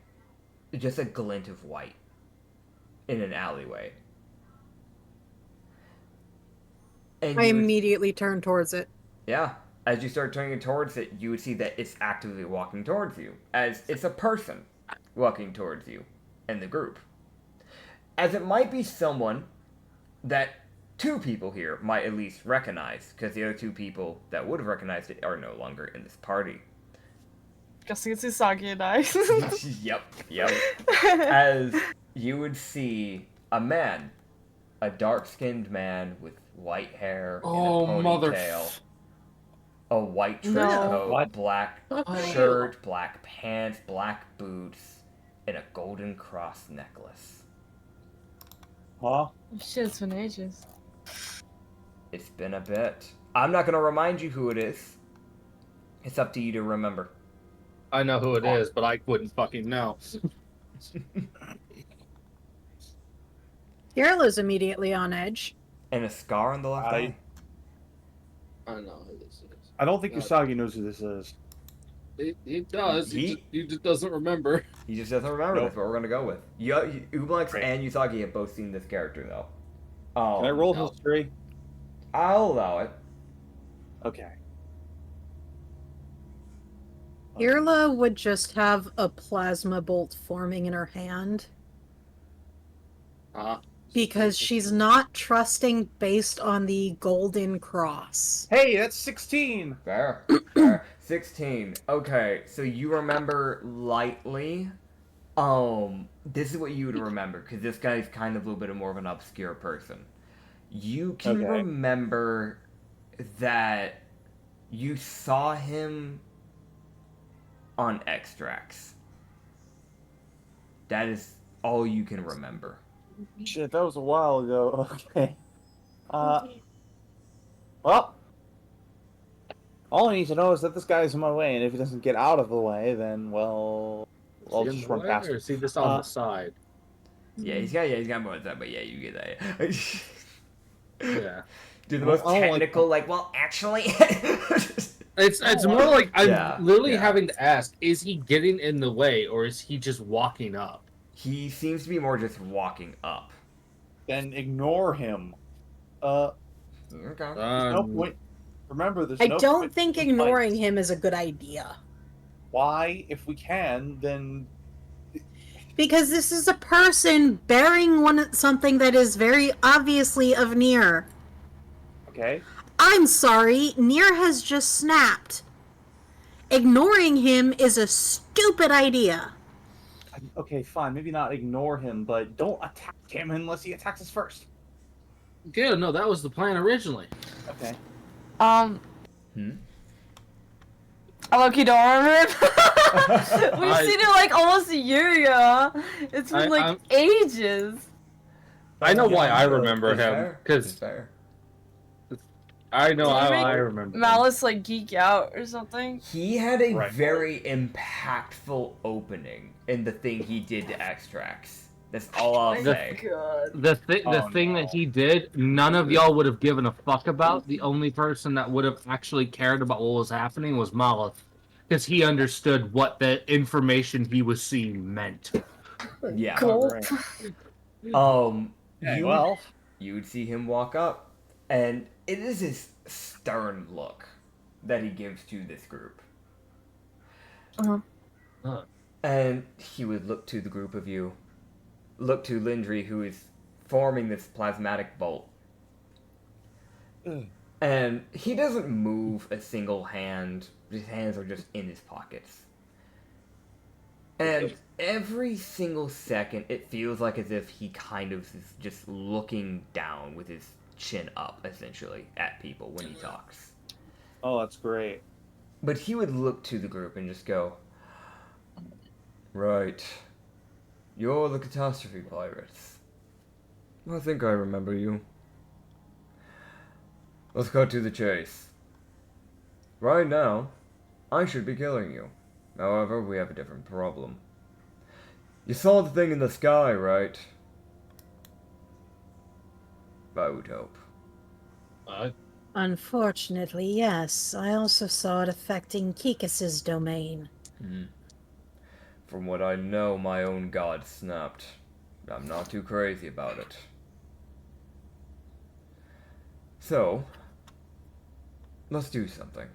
just a glint of white in an alleyway. And I you would- immediately turned towards it. Yeah. As you start turning towards it, you would see that it's actively walking towards you. As it's a person walking towards you in the group. As it might be someone that 2 people here might at least recognize, because the other 2 people that would have recognized it are no longer in this party. Guessing it's Usagi and I. Yep. As you would see a man, a dark-skinned man with white hair and a ponytail, a white trench coat, What? black shirt, black pants, black boots, and a golden cross necklace. Huh? Shit, it's been ages. It's been a bit. I'm not gonna remind you who it is. It's up to you to remember. I know who it is, but I wouldn't fucking know. Kirla's immediately on edge. And a scar on the left eye. I know who this is. I don't think Usagi knows who this is. He does. He just doesn't remember. He just doesn't remember. Nope. That's what we're gonna go with. Ublex Right. and Usagi have both seen this character though. Can I roll no. history? I'll allow it. Okay. Kirla would just have a plasma bolt forming in her hand because she's not trusting based on the golden cross. Hey, that's 16. Fair. 16. Okay, so you remember lightly. This is what you would remember, because this guy's kind of a little bit more of an obscure person. You can Okay. remember that you saw him on extracts. That is all you can remember. Shit, that was a while ago. Okay. Well, all I need to know is that this guy's in my way, and if he doesn't get out of the way, then, well, I'll just run past Or him. see this on the side. Yeah, he's got more than that, but yeah, you get that. Yeah. Do the most I don't like- technical, well, actually. It's more like I'm Yeah, literally yeah. having to ask: is he getting in the way, or is he just walking up? He seems to be more just walking up. Then ignore him. Okay. There's no point. Remember, there's I no don't point think in ignoring fights. him is a good idea. Why, if we can, then Because this is a person bearing something that is very obviously of Nier. okay. I'm sorry, Nier has just snapped. Ignoring him is a stupid idea. Okay, fine. Maybe not ignore him, but don't attack him unless he attacks us first. Yeah, no, that was the plan originally. Okay. I low-key don't remember him. We've seen it like almost a year ago. It's been like ages. I know why I That's remember him fair. because That's fair. I know Did you how make I remember. him. Malice like geek out or something? He had a Right. very impactful opening in the thing he did to Extracts. That's all I'll My say. God. The Oh, thing no. that he did, none of y'all would have given a fuck about. The only person that would have actually cared about what was happening was Malith, because he understood what the information he was seeing meant. Yeah. Cool. Okay, you well, you would see him walk up, and it is his stern look that he gives to this group. Uh-huh. And he would look to the group of you, look to Lindry, who is forming this plasmatic bolt. And he doesn't move a single hand. His hands are just in his pockets. And every single second, it feels like as if he kind of is just looking down with his chin up, essentially, at people when he talks. oh, that's great. But he would look to the group and just go, "Right. You're the Catastrophe Pirates. I think I remember you. Let's cut to the chase. Right now, I should be killing you. However, we have a different problem. You saw the thing in the sky, right? I would hope. Unfortunately, yes. I also saw it affecting Kikis's domain. From what I know, my own god snapped. I'm not too crazy about it. So, let's do something.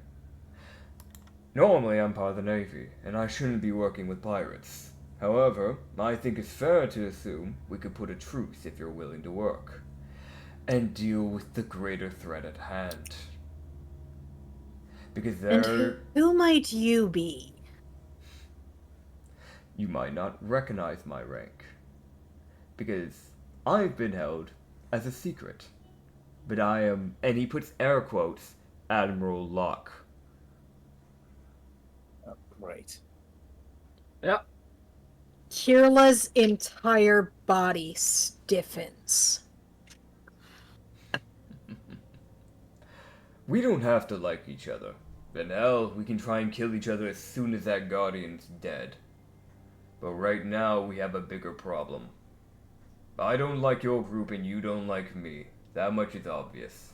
Normally, I'm part of the Navy, and I shouldn't be working with pirates. However, I think it's fair to assume we could put a truce if you're willing to work, and deal with the greater threat at hand. Because And there, who might you be? you might not recognize my rank. Because I've been held as a secret. But I am, and he puts air quotes, Admiral Locke. Oh, great. Yep. Kirla's entire body stiffens. We don't have to like each other. And hell, we can try and kill each other as soon as that Guardian's dead. But right now, we have a bigger problem. I don't like your group and you don't like me. That much is obvious.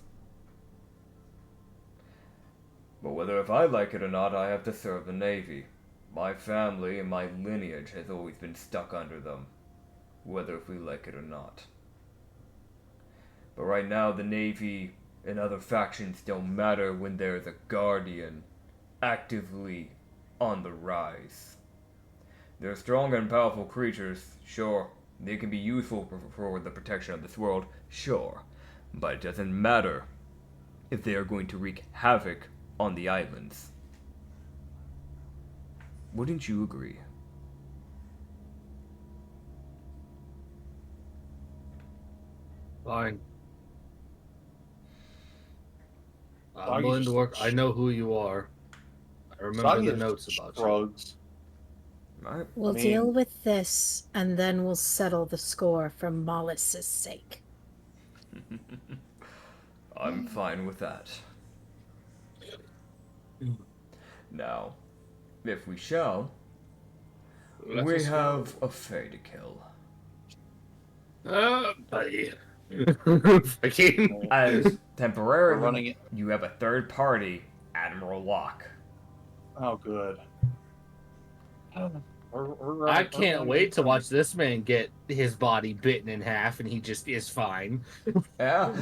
But whether if I like it or not, I have to serve the Navy. My family and my lineage has always been stuck under them. Whether if we like it or not. But right now, the Navy and other factions don't matter when there's a Guardian actively on the rise. They're strong and powerful creatures, sure. They can be useful for the protection of this world, sure. But it doesn't matter if they are going to wreak havoc on the islands. Wouldn't you agree? Fine. I'm Soggy willing to just- work. I know who you are. I remember the notes about you. Shrugs. Right? We'll mean- deal with this, and then we'll settle the score for Mollus's sake. I'm fine with that. Now, if we shall, we have a fay to kill. Buddy. Fucking. As We're temporarily, running it. you have a third party, Admiral Locke. Oh, good. I can't wait to watch this man get his body bitten in half and he just is fine. Yeah.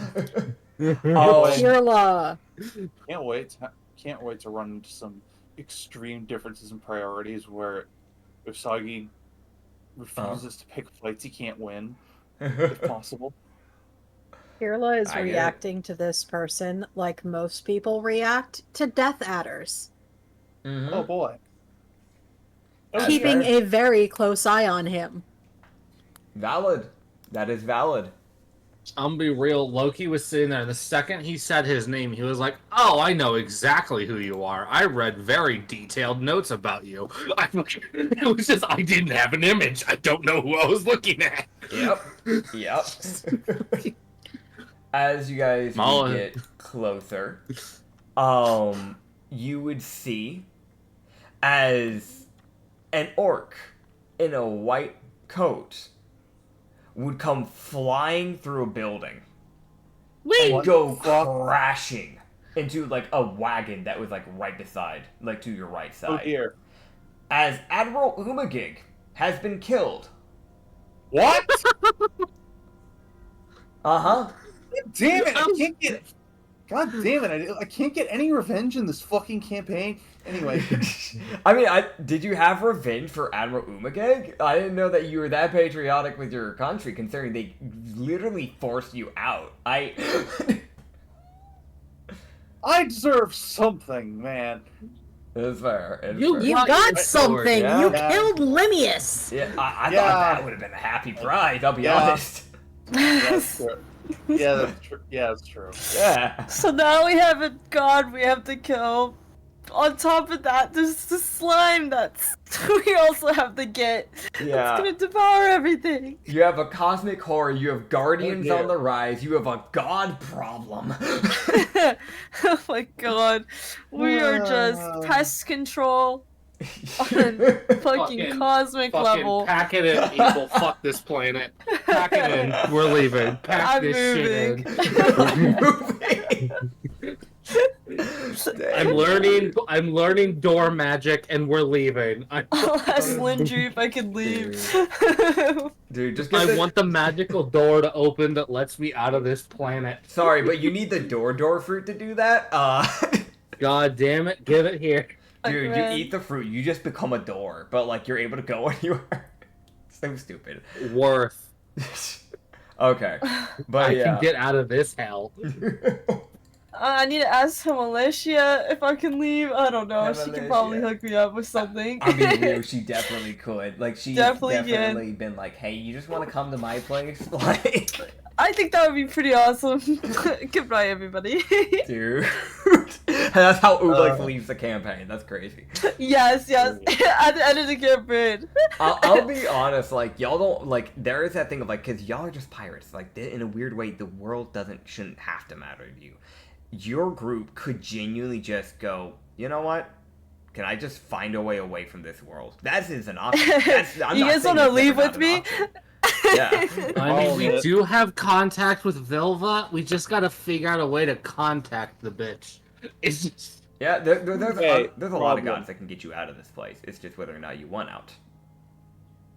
Oh, Kirla. Can't wait to run into some extreme differences in priorities where if Sagi refuses to pick fights he can't win, if possible. Kirla is I get it. reacting to this person like most people react to death adders. Mhm. Oh boy. That's Keeping fair. a very close eye on him. Valid. That is valid. I'm gonna be real. Loki was sitting there, and the second he said his name, he was like, "Oh, I know exactly who you are. I read very detailed notes about you." It was just I didn't have an image. I don't know who I was looking at. Yep. Yep. As you guys Mala- get closer, you would see as an orc in a white coat would come flying through a building and go crashing into like a wagon that was like right beside, like to your right Oh side. dear. As Admiral Umagig has been killed. What? Uh-huh. Damn it! I can't get. God damn it! I can't get any revenge in this fucking campaign. Anyway, I mean, did you have revenge for Admiral Umagig? I didn't know that you were that patriotic with your country, considering they literally forced you out. I deserve something, man. It's fair. It's You- fair. You Not got your something! yeah. You Yeah. killed Limius! Yeah, I Yeah. thought that would have been a happy prize, I'll be Yeah. honest. That's true. Yeah, that's true. Yeah, that's true. Yeah. So now we have a god we have to kill. On top of that, there's the slime that's we also have to get. Yeah. It's gonna devour everything. You have a cosmic horror, you have guardians Oh, on dear. the rise, you have a god problem. Oh my god. We are just pest control on fucking cosmic Fucking level. pack it in, people. Fuck this planet. Pack it in. We're leaving. Pack I'm this moving. shit in. I'm learning door magic, and we're leaving. I'll ask Lindry if I can leave. Dude, just get I the... want the magical door to open that lets me out of this planet. Sorry, but you need the door fruit to do that? God damn it, give it here. Dude, you Man. eat the fruit, you just become a door, but like you're able to go anywhere. So stupid. Worth. Okay, but I yeah. can get out of this hell. I need to ask Alicia if I can leave. I don't know. She can probably Alicia. hook me up with something. I mean, Leo, she definitely could. Like, she's Definitely definitely been like, hey, you just want to come to my place? Like, I think that would be pretty awesome. Goodbye, everybody. dude. That's how Ublex leaves the campaign. That's crazy. Yes. At the end of the campaign. I'll be honest, like, y'all don't, like, there is that thing of, like, because y'all are just pirates. Like, in a weird way, the world shouldn't have to matter to you. Your group could genuinely just go, you know what? Can I just find a way away from this world? That is an option. You guys want to leave with me? Yeah. I mean, we do have contact with Vilva. We just gotta figure out a way to contact the bitch. It's just... Yeah, there's a lot of problem. gods that can get you out of this place. It's just whether or not you want out.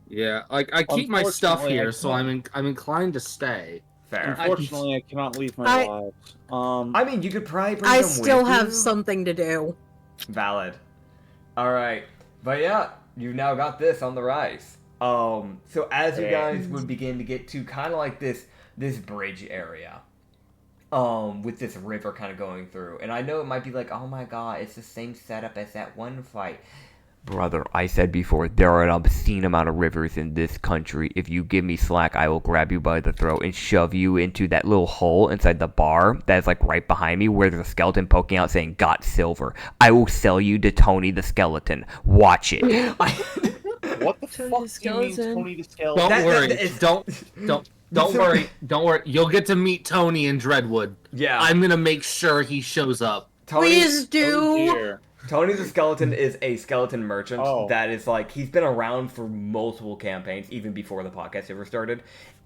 Yeah, like I keep my stuff Unfortunately, here, I so I'm inclined to stay. Fair. Unfortunately, I cannot leave my lives. I mean, you could probably bring I them still with have you. something to do. Valid. Alright. But yeah, you've now got this on the rise. So as you guys would begin to get to kind of like this bridge area, with this river kind of going through, and I know it might be like, oh my god, it's the same setup as that one fight. Brother, I said before, there are an obscene amount of rivers in this country. If you give me slack, I will grab you by the throat and shove you into that little hole inside the bar that is like right behind me where there's a skeleton poking out saying, got silver. I will sell you to Tony the Skeleton. Watch it. What the Tony fuck the do you mean, Skeleton. Tony the Skeleton? Don't worry. it's- Don't worry. You'll get to meet Tony in Dreadwood. Yeah. I'm gonna make sure he shows up. Please do! Oh, dear. Tony the Skeleton is a skeleton merchant Oh. that is like, he's been around for multiple campaigns, even before the podcast ever started.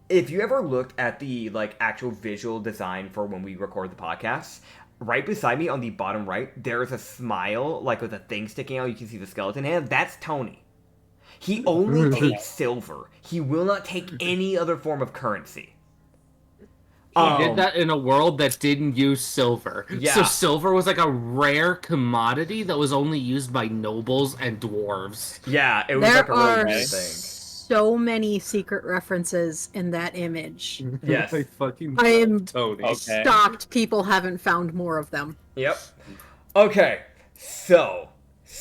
if you ever looked at the like actual visual design for when we record the podcast, right beside me on the bottom right, there's a smile like with a thing sticking out. You can see the skeleton hand. That's Tony. He only takes silver. He will not take any other form of currency. He did that in a world that didn't use silver. Yeah. So silver was like a rare commodity that was only used by nobles and dwarves. Yeah, it was There like a really are weird thing. so many secret references in that image. Yes. I fucking I am Tony. Okay. shocked people haven't found more of them. Yep. Okay. So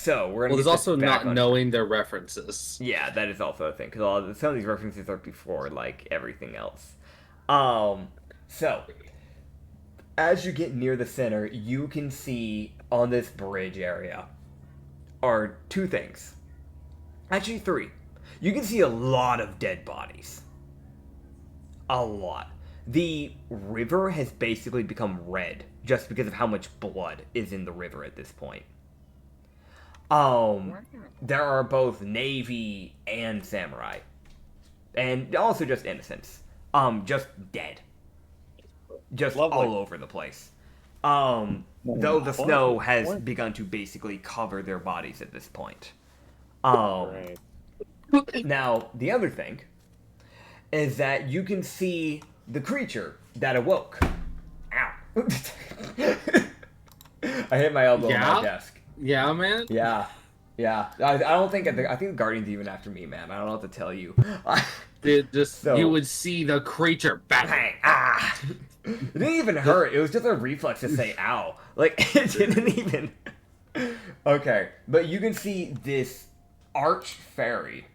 we're gonna. Well, get there's this also back not on- knowing their references. Yeah, that is also a thing because some of these references are before like everything else. So as you get near the center, you can see on this bridge area are two things. Actually, three. You can see a lot of dead bodies. A lot. The river has basically become red just because of how much blood is in the river at this point. There are both navy and samurai, and also just innocents. Just dead, just Lovely. all over the place. Though the snow has begun to basically cover their bodies at this point. Right. Now the other thing is that you can see the creature that awoke. Ow! I hit my elbow on Yeah? my desk. Yeah, man. Yeah. I don't think I think the Guardian's even after me, man. I don't know what to tell you. So- You would see the creature bang. Bang! Ah! It didn't even hurt. It was just a reflex to say "ow." Like it didn't even. Okay, but you can see this arch fairy.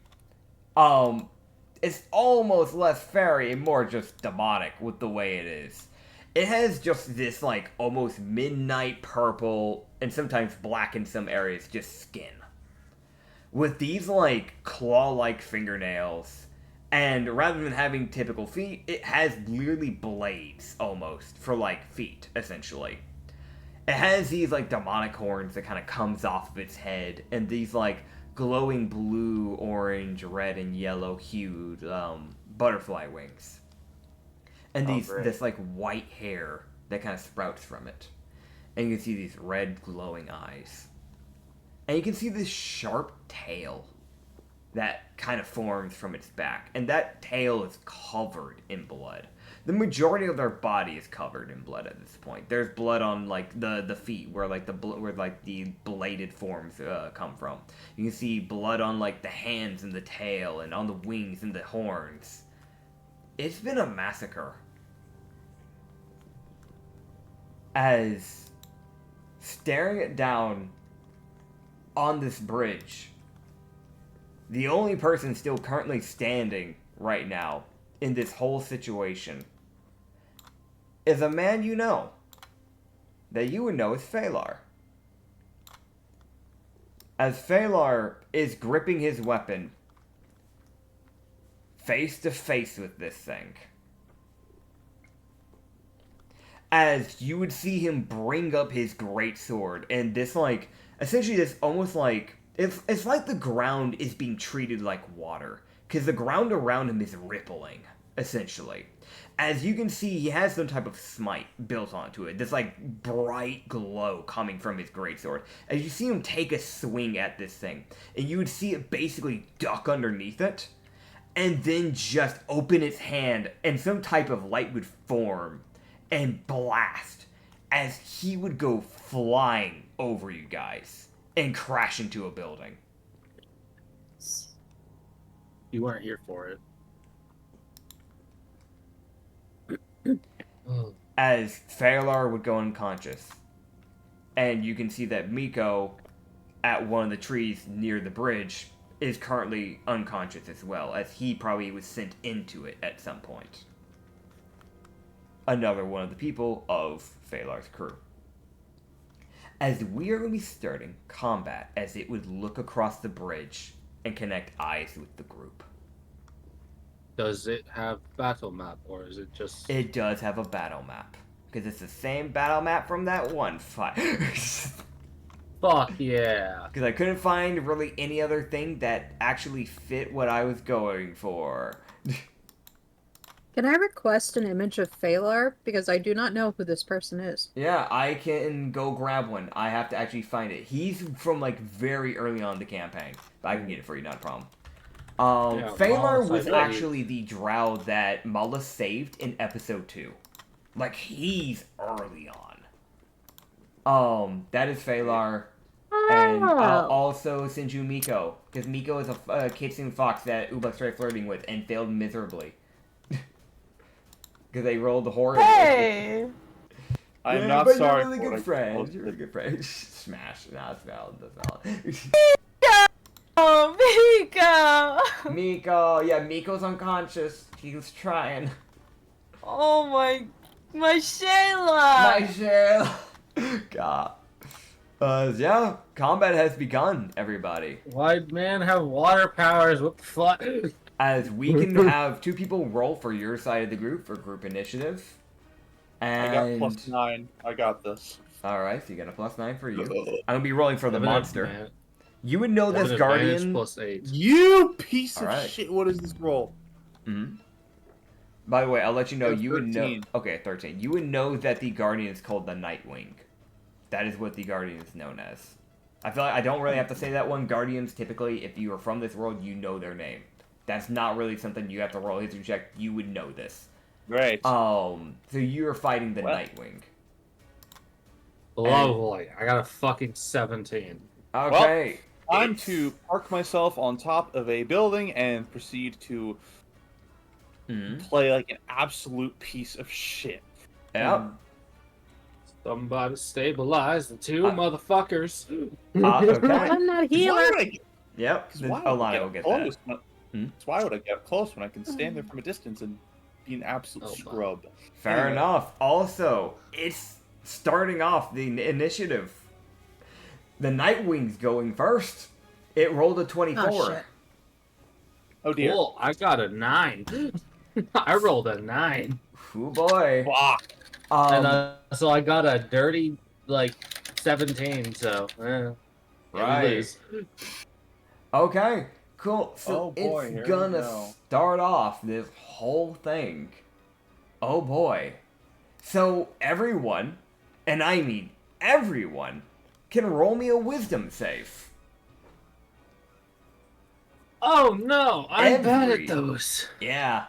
It's almost less fairy and more just demonic with the way it is. It has just this like almost midnight purple and sometimes black in some areas, just skin. With these like claw-like fingernails, and rather than having typical feet, it has literally blades almost for like feet, essentially. It has these like demonic horns that kind of comes off of its head, and these like glowing blue, orange, red, and yellow hued butterfly wings. And this like white hair that kind of sprouts from it. And you can see these red glowing eyes. And you can see this sharp tail that kind of forms from its back. And that tail is covered in blood. The majority of their body is covered in blood at this point. There's blood on like the feet where like the bladed forms come from. You can see blood on like the hands and the tail and on the wings and the horns. It's been a massacre. As staring it down on this bridge, the only person still currently standing right now in this whole situation is a man you know, that you would know as Phalar. As Phalar is gripping his weapon face to face with this thing. As you would see him bring up his greatsword, and this like, essentially this almost like, it's like the ground is being treated like water, because the ground around him is rippling, essentially. As you can see, he has some type of smite built onto it, this like bright glow coming from his greatsword. As you see him take a swing at this thing, and you would see it basically duck underneath it, and then just open its hand, and some type of light would form and blast as he would go flying over you guys and crash into a building. You weren't here for it. As Phalar would go unconscious. And you can see that Miko, at one of the trees near the bridge, is currently unconscious as well, as he probably was sent into it at some point. Another one of the people of Phalar's crew. As we are going to be starting combat, as it would look across the bridge and connect eyes with the group. Does it have battle map, or is it just... It does have a battle map. Because it's the same battle map from that one fight. Fuck yeah. Because I couldn't find really any other thing that actually fit what I was going for. Can I request an image of Phalar? Because I do not know who this person is. Yeah, I can go grab one. I have to actually find it. He's from like very early on in the campaign. But I can get it for you, not a problem. Yeah, Phalar Mullis, I was believe. actually the drow that Mullis saved in episode 2. Like, he's early on. That is Phalar. And I'll also send you Miko. Because Miko is a kitsune fox that Ubuk started flirting with and failed miserably. Because they rolled the horror. Hey! I am Yeah, not but sorry. You're really for good what I friends. posted. You're really good friends. Smash. Nah, that's valid. That's valid. Oh, Mika! Miko. Yeah, Miko's unconscious. He was trying. Oh my Shayla! My shell. God. Yeah, combat has begun, everybody. White man have water powers. What the fuck? As we can have 2 people roll for your side of the group for group initiative. I got And +9. I got this. alright, so you got a +9 for you. I'm gonna be rolling for the Have an monster. advan- You would know have this an guardian. advantage +8. You piece of Alright. shit! What is this roll? Mhm. By the way, I'll let you know. That's You would know. 13. Okay, 13. You would know that the guardian is called the Nightwing. That is what the guardian is known as. I feel like I don't really have to say that one. Guardians typically, if you are from this world, you know their name. That's not really something you have to roll a history check. You would know this. Great. So you're fighting the Well. Nightwing. Lovely. I got a fucking 17. Okay. Time it's- to park myself on top of a building and proceed to Mhm. play like an absolute piece of shit. Yep. Somebody stabilize the 2 Uh, motherfuckers. Okay. I'm not a Why healer. would I get, Yep. 'cause why would Alana I will get close that. when- Hmm? That's why would I get close when I can stand there from a distance and be an absolute Oh, my. scrub? Fair Anyway. enough. Also, it's starting off the initiative. The Nightwing's going first. It rolled a 24. Oh, shit. Oh dear. Cool. I got a 9. I rolled a 9. Oh boy. Fuck. And so I got a dirty, like, 17, so, yeah, we Right. lose. Okay. Cool. So Oh, boy, here it's we gonna go. start off this whole thing. Oh boy. So everyone, and I mean everyone, can roll me a wisdom save. Oh no, I'm bad Every- at those. Yeah.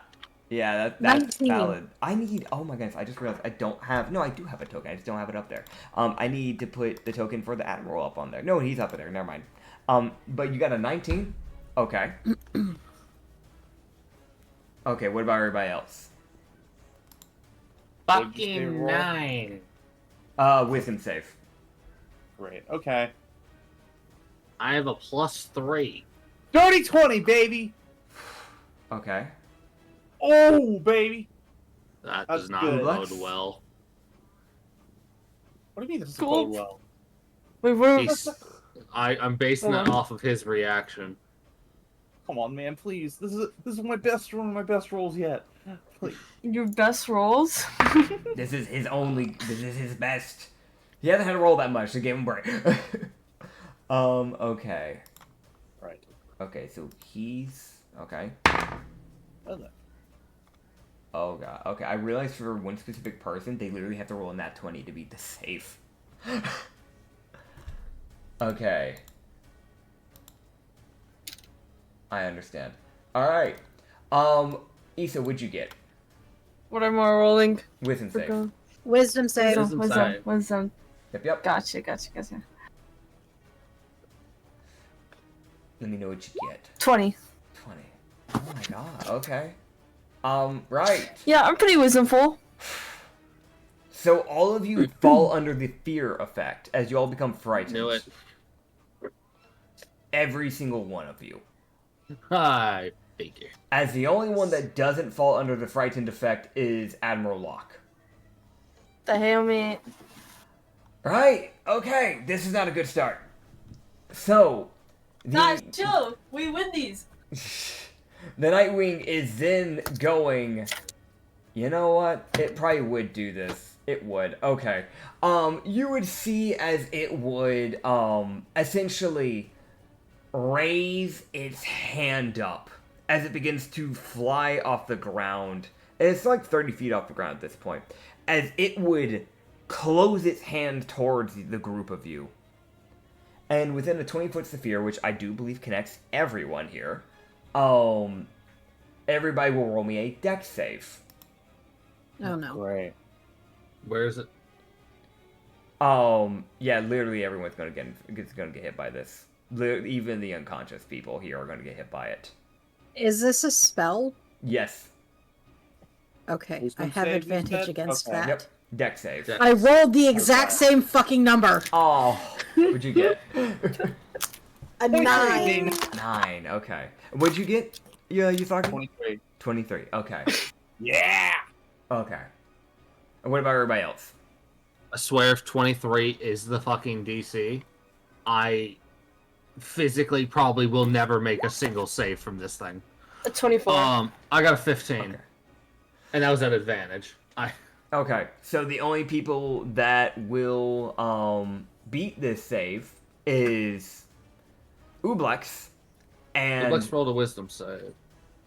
Yeah, that's 19. valid. I need. Oh my goodness! I just realized I don't have. No, I do have a token. I just don't have it up there. I need to put the token for the admiral up on there. No, he's up there. Never mind. But you got a 19. Okay. Okay. What about everybody else? What'd you say, Fucking roll? 9. Wisdom save. Great. Okay. I have a +3. Dirty 20, baby. Okay. Oh, baby. That That's does not good. bode well. What do you mean this is Cool. going well? Wait, what? I'm basing Hold that on. off of his reaction. Come on, man, please. This is one of my best rolls yet. Please. Your best rolls? This is his only. This is his best. He hasn't had to roll that much, so give him a break. Okay. Right. Okay. So he's okay. Well then. Oh god. Okay, I realized for one specific person, they literally have to roll a nat 20 to beat the save. Okay. I understand. Alright. Issa, what'd you get? What am I rolling? Wisdom save. Wisdom, Wisdom save. Wisdom wisdom, save. wisdom. Yep. Gotcha. Let me know what you get. 20. 20. Oh my god, okay. Right. Yeah, I'm pretty wisdomful. So all of you fall under the fear effect as you all become frightened. Knew it. Every single one of you. I figure. As the only one that doesn't fall under the frightened effect is Admiral Locke. The hell, man. Right, okay, this is not a good start. So, chill. We win these. the Nightwing is then going, you know what, it probably would do this. It would, okay. You would see as it would, essentially raise its hand up as it begins to fly off the ground It's like 30 feet off the ground at this point. As it would close its hand towards the group of you. And within a 20-foot sphere, which I do believe connects everyone here, everybody will roll me a dex save. Oh no. Great. Where is it? Yeah, literally everyone's gonna get hit by this. Even the unconscious people here are gonna get hit by it. Is this a spell? Yes. Okay, Wisdom I have save, you advantage said? against Okay. that. Yep. Dex save. Dex. I rolled the exact same fucking number. Oh, what'd you get? A 9. 9. Okay. What'd you get? Yeah, you thought 23. 23. Okay. Yeah! Okay. And what about everybody else? I swear if 23 is the fucking DC, I physically probably will never make a single save from this thing. A 24. I got a 15. Okay. And that was at advantage. Okay, so the only people that will beat this save is Ublex and Let's roll the wisdom save.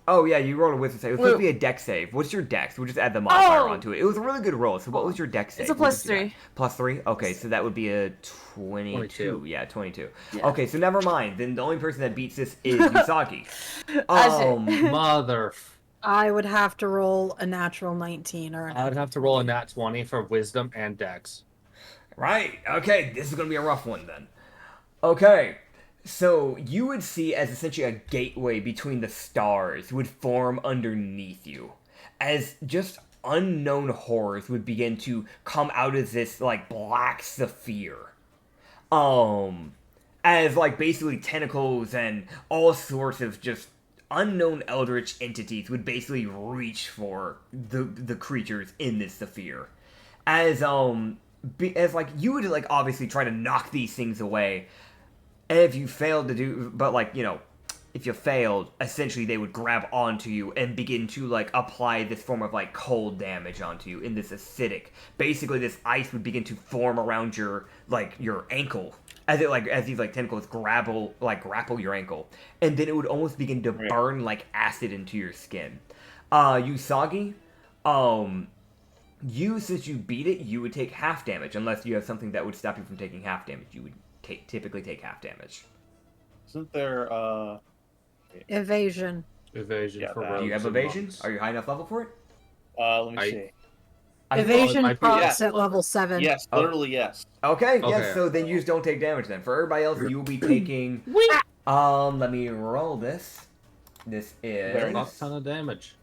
oh yeah, you rolled a wisdom save. It was supposed to be a dex save. What's your dex? We'll just add the modifier onto it. It was a really good roll. So what was your dex save? It's a +3. +3? Okay, so that would be a 22. 22. Yeah, 22. Yeah. Okay, so never mind. Then the only person that beats this is Usagi. Mother. I would have to roll a natural 19 or I would have to roll a nat 20 for wisdom and dex. Right. Okay, this is going to be a rough one then. Okay. So you would see as essentially a gateway between the stars would form underneath you. As just unknown horrors would begin to come out of this like black sphere. As like basically tentacles and all sorts of just unknown eldritch entities would basically reach for the creatures in this sphere. As like you would like obviously try to knock these things away, and if you failed to do, but like if you failed, essentially they would grab onto you and begin to like apply this form of like cold damage onto you in this acidic. Basically, this ice would begin to form around your ankle. As these like tentacles grapple your ankle, and then it would almost begin to burn like acid into your skin. Usagi, since you beat it, you would take half damage unless you have something that would stop you from taking half damage. You would typically take half damage. Isn't there, evasion. Evasion Yeah, for that- rogues. Do you have and evasion? monks. Are you high enough level for it? let me see. I thought it Evasion might be- procs at level 7. Yes, literally yes. Okay, yes. Okay. So then you just don't take damage. Then for everybody else, you will be taking. Let me roll this. This Very is. nice. Fuck ton of damage.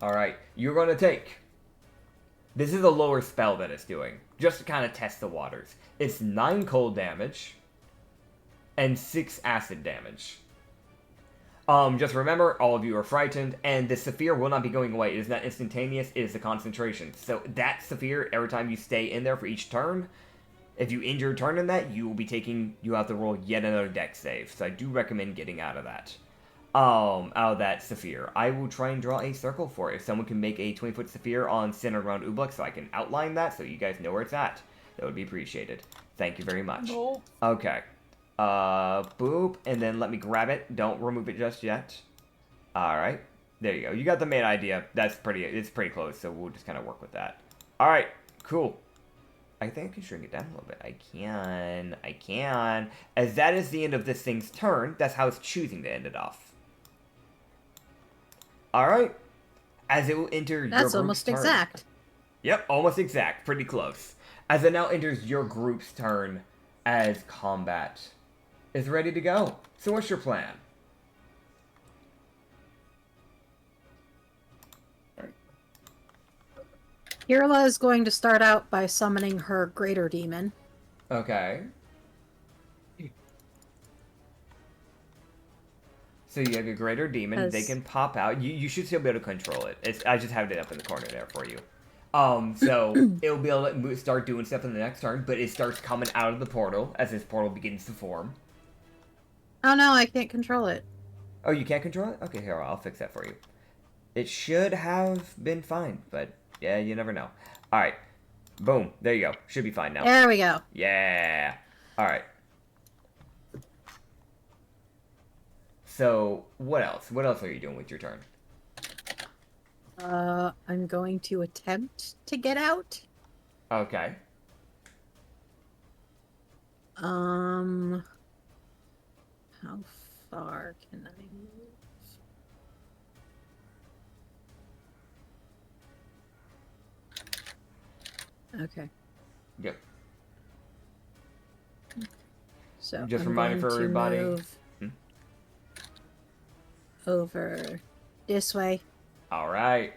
All right, you're going to take. This is a lower spell that it's doing, just to kind of test the waters. It's 9 cold damage and 6 acid damage. Just remember, all of you are frightened, and the sphere will not be going away. It is not instantaneous, it is a concentration. So that sphere, every time you stay in there for each turn, if you end your turn in that, you have to roll yet another dex save. So I do recommend getting out of that. Out of that sphere. I will try and draw a circle for it. If someone can make a 20-foot sphere on center around Ublex so I can outline that so you guys know where it's at, that would be appreciated. Thank you very much. No. Okay. Boop, and then let me grab it. Don't remove it just yet. Alright. There you go. You got the main idea. It's pretty close, so we'll just kind of work with that. Alright, cool. I think I can shrink it down a little bit. I can. As that is the end of this thing's turn, that's how it's choosing to end it off. Alright. As it will enter your That's group's almost turn. exact. Yep, almost exact. Pretty close. As it now enters your group's turn as combat is ready to go. So what's your plan? Kirla is going to start out by summoning her greater demon. Okay. So you have your greater demon. They can pop out. You should still be able to control it. I just have it up in the corner there for you. So it'll be able to start doing stuff in the next turn, but it starts coming out of the portal as this portal begins to form. Oh no, I can't control it. Oh, you can't control it? Okay, here, I'll fix that for you. It should have been fine, but yeah, you never know. Alright. Boom. There you go. Should be fine now. There we go. Yeah. Alright. So, what else? What else are you doing with your turn? I'm going to attempt to get out. Okay. How far can I move? Okay. Yep. So Just I'm reminder going for to everybody. move Hmm? over this way. All right.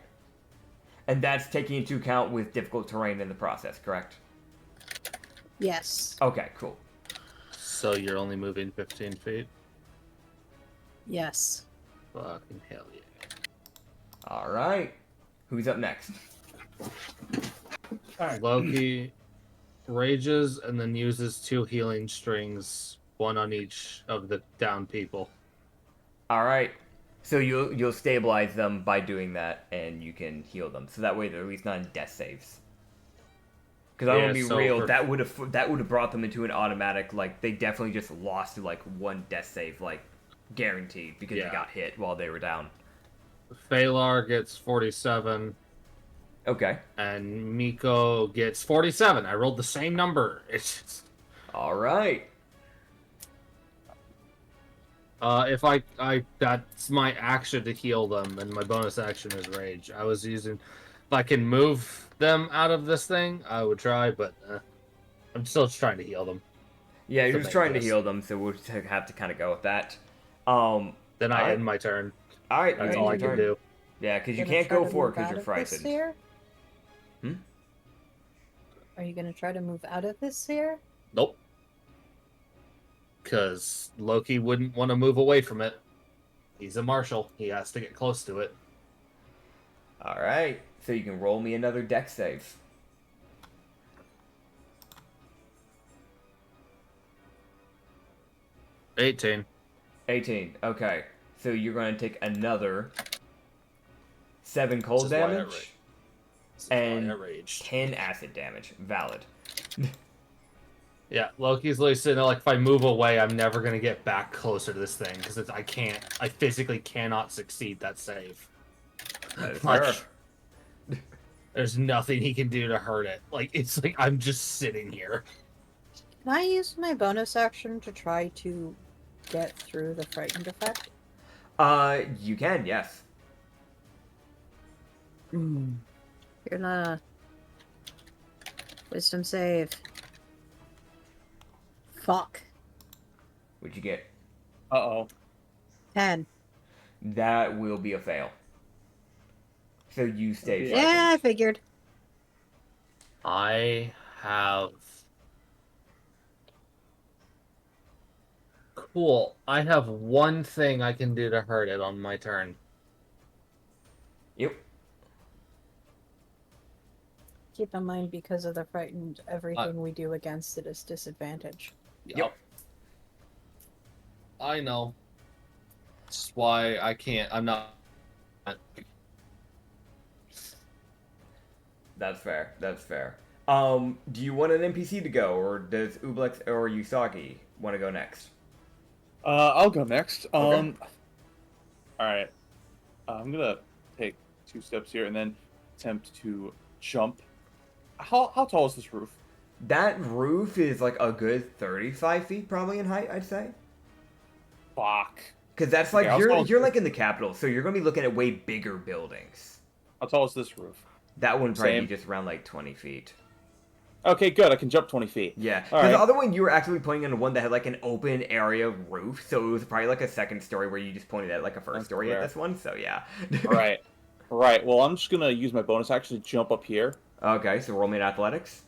And that's taking into account with difficult terrain in the process, correct? Yes. Okay, cool. So you're only moving 15 feet? Yes. Fucking hell yeah. All right. Who's up next? Alright. Loki rages and then uses 2 healing strings, 1 on each of the down people. All right. So you'll stabilize them by doing that, and you can heal them. So that way they're at least not in death saves. Because I'm Yeah, gonna be so real, for- that would have brought them into an automatic, like they definitely just lost to like 1 death save, like guaranteed, because they Yeah. got hit while they were down. Phalar gets 47, Okay. and Miko gets 47. I rolled the same number. It's just... All right. if I that's my action to heal them, and my bonus action is rage. I was using, if I can move them out of this thing, I would try, but I'm still just trying to heal them. Yeah, The you're just main trying to quest. heal them, so we'll just have to kind of go with that. Then I Alright. end my turn. All right, That's you all I end your can turn. do. Yeah, because you Gonna can't try go to for it move because out you're of this frightened. sphere? Hmm? Are you gonna try to move out of this sphere? Nope. Because Loki wouldn't want to move away from it. He's a marshal. He has to get close to it. All right, so you can roll me another dex save. – 18. 18. Okay, so you're going to take another 7 cold This is why I damage rage. This is why I and raged. 10 acid damage. Valid. Yeah, Loki's literally sitting there like, if I move away, I'm never gonna get back closer to this thing because I physically cannot succeed that save. That is Like, fair. there's nothing he can do to hurt it. Like, it's like I'm just sitting here. Can I use my bonus action to try to get through the frightened effect? You can, yes. You're not. Wisdom save. Fuck. What'd you get? Uh-oh. 10. That will be a fail. So you stay Yeah, Yeah, I frightened. figured. I have. Cool. I have one thing I can do to hurt it on my turn. Yep. Keep in mind, because of the frightened, everything we do against it is disadvantage. Yep. I know. That's why I can't. I'm not. That's fair. That's fair. Do you want an NPC to go, or does Ublex or Usagi want to go next? I'll go next. Okay. Alright. I'm gonna take 2 steps here and then attempt to jump. How tall is this roof? That roof is like a good 35 feet probably in height, I'd say. Fuck. Because that's like, Okay, I'll stall- you're like in the capital, so you're going to be looking at way bigger buildings. How tall is this roof? That one probably Same. be just around like 20 feet. Okay, good. I can jump 20 feet. Yeah. All Because right. the other one, you were actually pointing at one that had like an open area roof, so it was probably like a second story where you just pointed at like a first That's story fair. at this one, so yeah. Right. Right. Well, I'm just gonna use my bonus action to jump up here. Okay, so roll me in athletics.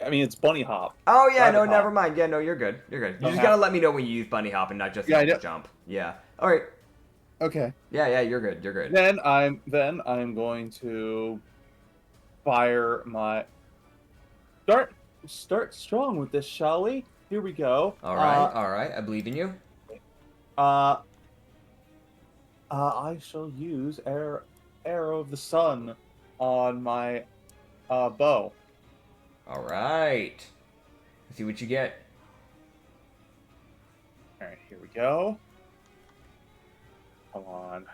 I mean, it's bunny hop. Oh yeah, no, Rabbit never hop. mind. Yeah, no, you're good. You're good. You Don't just have- gotta let me know when you use bunny hop and not just Yeah, I know. jump. Yeah. All right. Okay. Yeah, you're good. You're good. Then I'm going to fire my start strong with this, shall we? Here we go. All right. All right. I believe in you. I shall use arrow of the sun on my bow. All right. Let's see what you get. All right, here we go. Come on.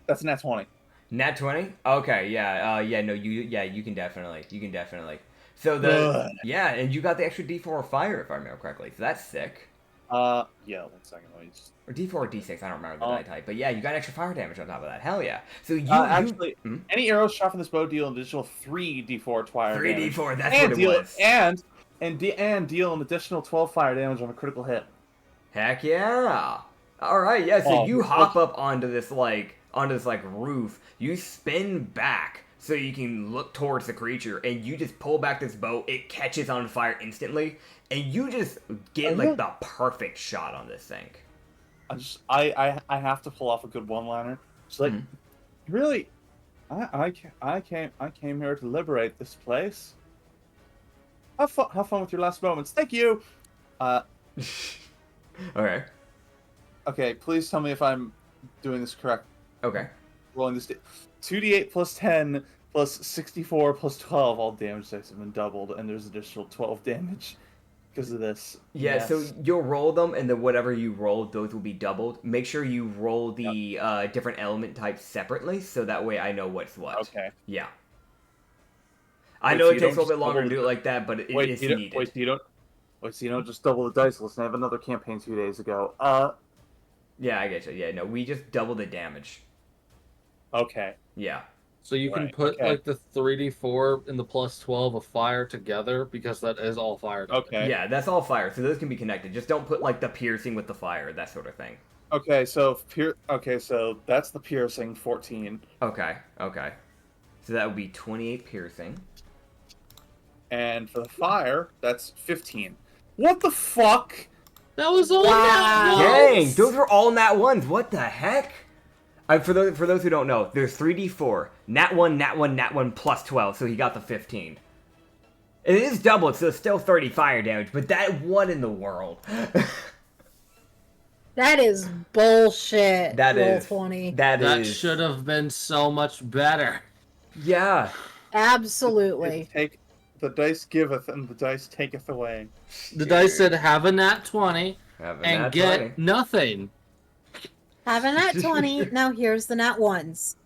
That's a nat 20. Nat 20? Okay, yeah, no, you can definitely. So Ugh. and you got the extra D4 of fire, if I remember correctly, so that's sick. Yeah, 1 second, let me just... Or D4 or D6, I don't remember the die type, but yeah, you got extra fire damage on top of that, hell yeah. So actually, any arrows shot from this bow deal an additional 3d4 fire 3d4, damage. that's what it was. And deal an additional 12 fire damage on a critical hit. Heck yeah! Alright, yeah, so you hop up onto this roof, you spin back so you can look towards the creature, and you just pull back this bow, it catches on fire instantly, and you just get the perfect shot on this thing. I have to pull off a good one-liner. It's like, really, I came here to liberate this place. Have fun with your last moments. Thank you. Okay. Okay, please tell me if I'm doing this correct. Okay. Rolling this 2d8 plus 10 plus 64 plus 12. All damage dice have been doubled, and there's additional 12 damage because of this. Yeah, Yes. so you'll roll them, and then whatever you roll, those will be doubled. Make sure you roll the different element types separately, so that way I know what's what. Okay. Yeah. I Wait, know so it you takes a don't little bit just longer to double do it the- like that, but it's needed. So you don't just double the dice. Listen, I have another campaign 2 days ago. Yeah, I get you. Yeah, no, we just double the damage. Okay. Yeah. So you can put like the 3d4 and the plus 12 of fire together because that is all fire damage. Okay. Yeah, that's all fire, so those can be connected. Just don't put like the piercing with the fire, that sort of thing. Okay, so so that's the piercing 14. Okay. So that would be 28 piercing. And for the fire, that's 15. What the fuck? That was all nat Dang, ones! those were all nat ones. What the heck? For those who don't know, there's 3d4, nat 1, plus 12, so he got the 15. It is doubled, so it's still 30 fire damage, but that one in the world. That is bullshit. That Roll is 20. That should have been so much better. Yeah. Absolutely. The dice giveth and the dice taketh away. The dice said have a nat 20 and get 20. nothing. Have a nat 20. Now here's the nat ones.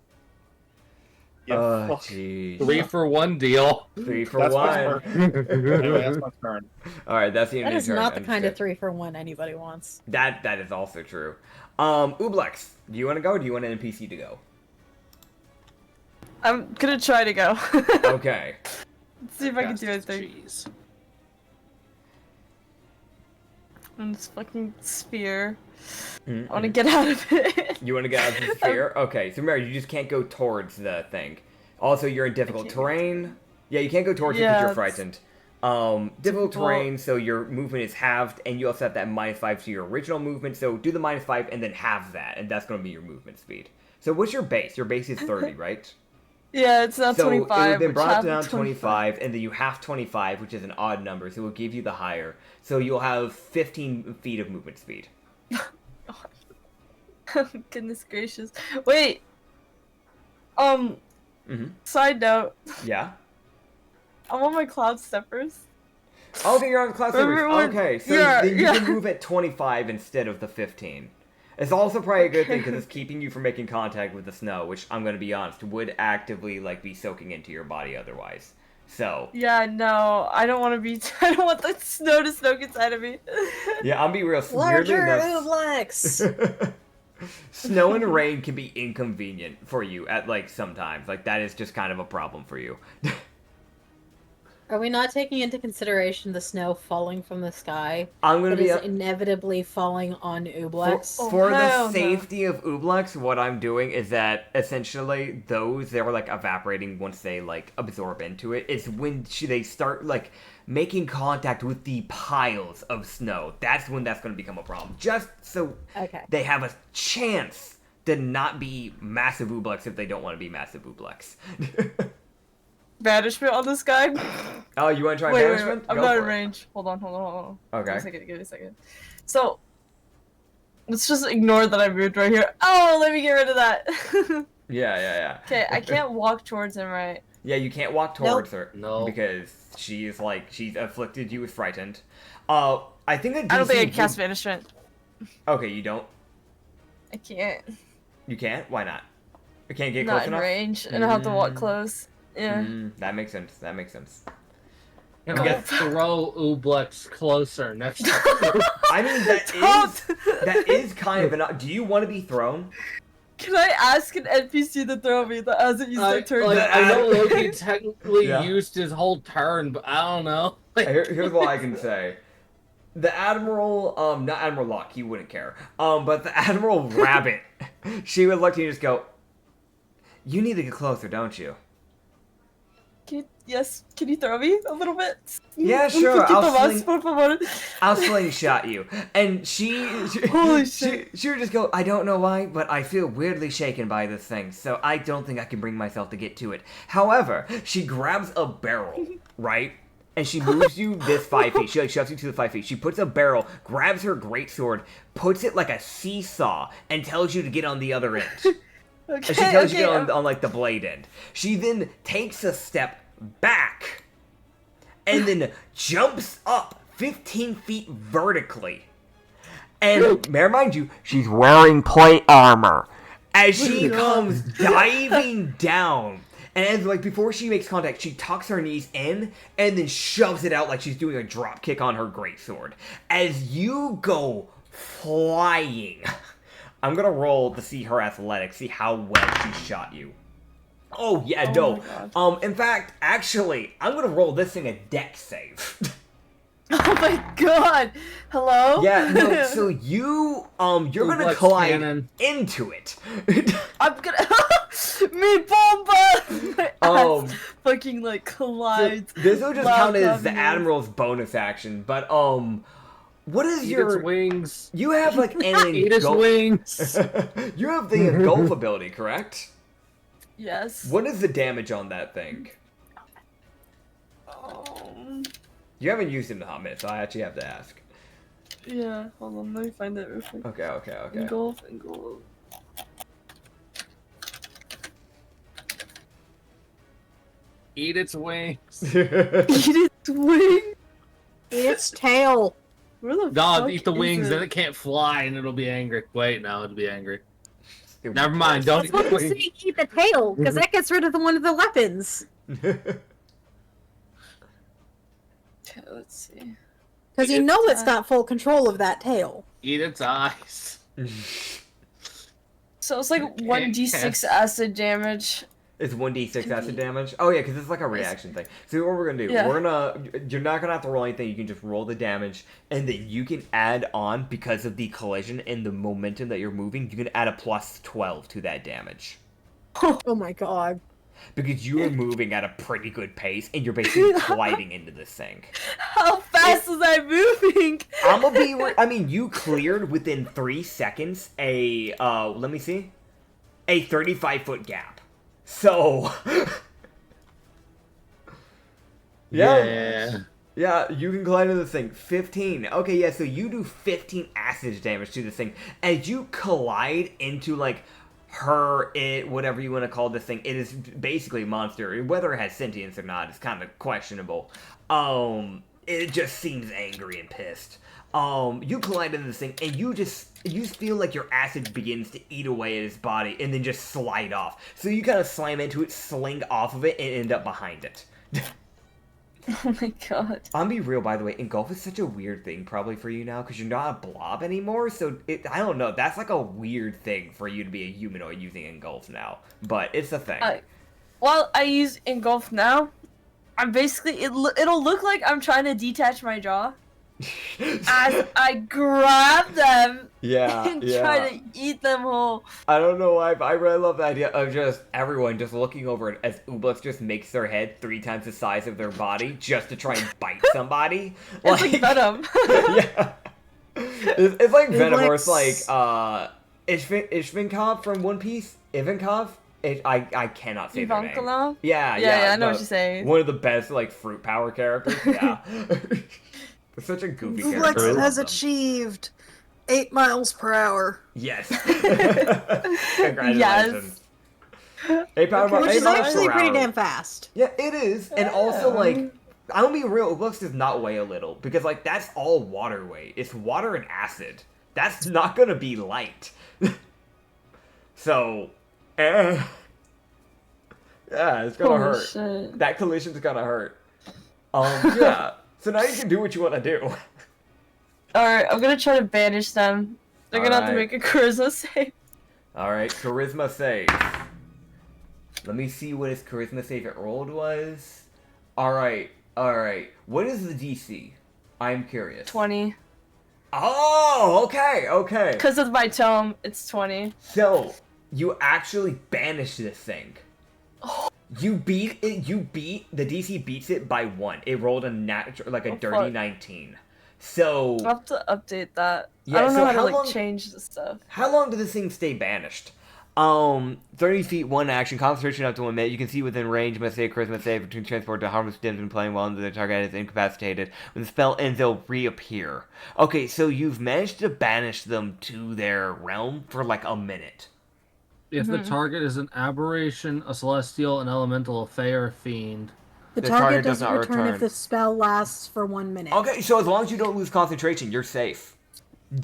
Yeah, jeez. 3 for 1 deal. 3 for That's 1. my turn. Anyway, that's my turn. Alright, that's the end That of is your turn. not the kind of Understood. 3 for 1 anybody wants. That is also true. Ublex, do you want to go or do you want an NPC to go? I'm gonna try to go. Okay. Let's see if I can do anything. Jeez. And this fucking sphere. Mm-hmm. I wanna get out of it. You want to get out of the sphere? Okay, so remember, you just can't go towards the thing. Also, you're in difficult terrain. Yeah, you can't go towards it because you're frightened. Difficult terrain, so your movement is halved, and you also have that -5 to your original movement, so do the -5 and then halve that, and that's going to be your movement speed. So what's your base? Your base is 30, right? Yeah, it's not So 25. it would then which brought half down of 25, and then you have 25, which is an odd number, so it will give you the higher. So you'll have 15 feet of movement speed. Goodness gracious. Wait. Side note. Yeah? I'm on my cloud steppers. Okay, you're on Cloud Servers. Okay, so yeah, then you can move at 25 instead of the 15. It's also probably a good thing because it's keeping you from making contact with the snow, which I'm going to be honest, would actively be soaking into your body otherwise. So. Yeah, no, I don't want to be. I don't want the snow to soak inside of me. Yeah, I'll be real. Larger Ublex! Snow and rain can be inconvenient for you at sometimes. That is just kind of a problem for you. Are we not taking into consideration the snow falling from the sky? I'm gonna that be is inevitably falling on Ublex. For the safety of Ublex, what I'm doing is that essentially they're evaporating once they absorb into it. It's when they start making contact with the piles of snow. That's when that's going to become a problem. Just so they have a chance to not be massive Ublex if they don't want to be massive Ublex. Banishment on this guy? Oh, you want to try banishment? I'm Go not for in it. range. Hold on. Okay. Give me a second. So, let's just ignore that I moved right here. Oh, let me get rid of that. Yeah. Okay, I can't walk towards him, right? Yeah, you can't walk towards her. No. Because she's afflicted you with frightened. I think that I don't think I DC can cast banishment. Okay, you don't? I can't. You can't? Why not? I can't get not close in enough? range, and I have to walk close. Yeah. That makes sense. That makes sense. And I'll throw Ublex closer next time. I mean, that is kind of enough. Do you want to be thrown? Can I ask an NPC to throw me that hasn't used their turn? Like, yet? I know Loki technically Yeah. used his whole turn, but I don't know. Like, Here's what I can say. The Admiral, not Admiral Locke, he wouldn't care. But the Admiral Rabbit, she would look at you and just go, "You need to get closer, don't you?" Yes, can you throw me a little bit? Yeah, sure. Un poquito I'll más, por favor. I'll slingshot you. And she Holy shit. she would just go, "I don't know why, but I feel weirdly shaken by this thing, so I don't think I can bring myself to get to it." However, she grabs a barrel, right? And she moves you this 5 feet. She like shoves you to the 5 feet. She puts a barrel, grabs her greatsword, puts it like a seesaw, and tells you to get on the other end. Okay, And she tells you to okay, get on like the blade end. She then takes a step back and then jumps up 15 feet vertically. And may I remind you, she's wearing plate armor as she comes diving down. And as, like, before she makes contact, she tucks her knees in and then shoves it out like she's doing a drop kick on her greatsword. As you go flying, I'm gonna roll to see her athletics, see how well she shot you. Oh, yeah, Oh no. my In fact, actually, I'm gonna roll this thing a dex save. Oh my god! Hello? Yeah, no, so you're gonna Ublex collide cannon. into it. I'm gonna. Me bomba! My Um, ass fucking like collides. This will just while count as the coming in. Admiral's bonus action, but, what is eat your... its wings. You have, like, an Eat its engulf... wings. You have the engulf ability, correct? Yes. What is the damage on that thing? You haven't used it in a hot minute, so I actually have to ask. Yeah, hold on, let me find it real quick. Okay. Engulf. Eat its wings. Eat its wing! Eat its tail. Where the God, fuck eat the is wings, it? then it can't fly and it'll be angry. Wait, no, it'll be angry. Never mind, don't eat That's the what I'm wings. saying, eat the tail, because that gets rid of one of the weapons. Okay, let's see. Because you know it's got full control of that tail. Eat its eyes. So it's like 1d6 acid damage. It's 1d6 acid damage? Oh, yeah, because it's like a reaction thing. So what we're going to do, Yeah. you're not going to have to roll anything, you can just roll the damage, and then you can add on, because of the collision and the momentum that you're moving, you can add a plus 12 to that damage. Oh my god. Because you are moving at a pretty good pace, and you're basically gliding into this thing. How fast was I moving? I'm gonna be. I mean, you cleared within 3 seconds a. Let me see. A 35-foot gap. So. Yeah, you can collide into this thing. 15. Okay, yeah, so you do 15 acid damage to this thing. As you collide into, like, her, it, whatever you want to call this thing, it is basically a monster. Whether it has sentience or not is kind of questionable. It just seems angry and pissed. You collide into this thing, and you feel like your acid begins to eat away at his body, and then just slide off. So you kind of slam into it, sling off of it, and end up behind it. Oh my god. I'm be real, by the way, engulf is such a weird thing probably for you now, because you're not a blob anymore, so I don't know, that's like a weird thing for you to be a humanoid using engulf now, but it's a thing. While I use engulf now, I'm basically, it'll look like I'm trying to detach my jaw as I grab them and try to eat them whole. I don't know why, but I really love the idea of just everyone just looking over it as Ublex just makes their head 3 times the size of their body just to try and bite somebody. It's like Venom. Yeah. It's like Venom, where it's like, Ishvinkov from One Piece? Ivankov? I cannot say their name. Ivankov? Yeah, I know what you're saying. One of the best, like, fruit power characters. Yeah. It's such a goofy character. I Ublex love has them. achieved 8 miles per hour. Yes. Congratulations. 8 power Which is miles actually per pretty hour. damn fast. Yeah, it is. And also, like, I'm gonna be real, Ublex does not weigh a little. Because, like, that's all water weight. It's water and acid. That's not gonna be light. So, Yeah, it's gonna Holy hurt. shit. That collision's gonna hurt. Yeah. So now you can do what you want to do. Alright, I'm gonna try to banish them. They're gonna have to Alright. make a charisma save. Alright, charisma save. Let me see what his charisma save it rolled was. Alright. What is the DC? I'm curious. 20. Oh, okay. Because of my tome, it's 20. So, you actually banish this thing. You beat it. The DC beats it by 1. It rolled a dirty fuck. 19. So I'll have to update that. Yeah, I don't so know how to how like long- change the stuff. how long does this thing stay banished? 30 feet, 1 action, concentration up to 1 minute. You can see within range, must say a charisma save between transport to harmless items when playing while the target is incapacitated. When the spell ends, they'll reappear. Okay, so you've managed to banish them to their realm for like a minute. If the target is an aberration, a celestial, an elemental, a fae, or a fiend. The The target target does doesn't not return return. if the spell lasts for 1 minute. Okay, so as long as you don't lose concentration, you're safe.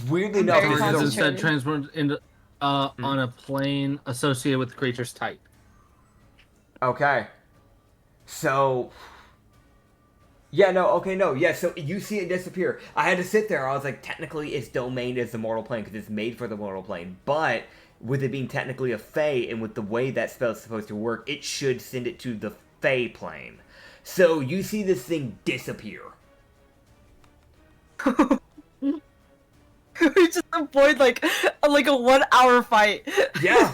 Weirdly enough, very this Target is is a... instead transformed into on a plane associated with the creature's type. Okay. So... Yeah, so you see it disappear. I had to sit there, I was like, technically its domain is the mortal plane, because it's made for the mortal plane, but with it being technically a fae, and with the way that spell's supposed to work, it should send it to the fae plane. So you see this thing disappear. We just avoid like a 1 hour fight. Yeah,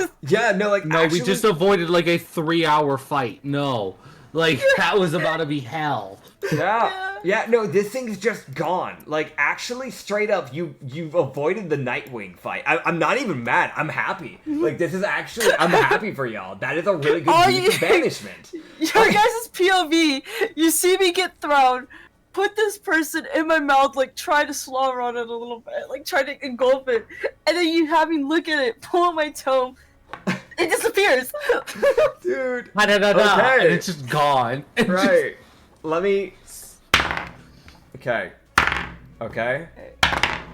no, like, No, actually, we just avoided like a 3-hour fight. No. Like, that was about to be hell. Yeah, no, this thing's just gone. Like, actually, straight up, you've avoided the Nightwing fight. I'm not even mad. I'm happy. Like, this is actually, I'm happy for y'all. That is a really good use of banishment. Your guys' POV, you see me get thrown, put this person in my mouth, like try to slaughter on it a little bit, like try to engulf it, and then you have me look at it, pull my tome, it disappears. Dude. Okay. And it's just gone. Right. Let me... Okay.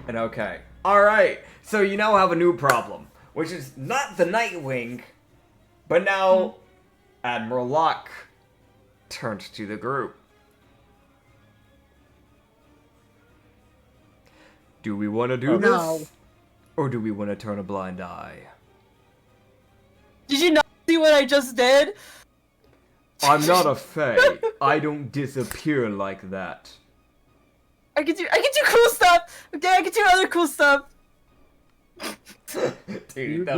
And okay. Alright, so you now have a new problem, which is not the Nightwing, but now Admiral Locke turned to the group. Do we want to do this? No. Or do we want to turn a blind eye? Did you not see what I just did? I'm not a fae. I don't disappear like that. I can do cool stuff. Okay, I can do other cool stuff. Dude,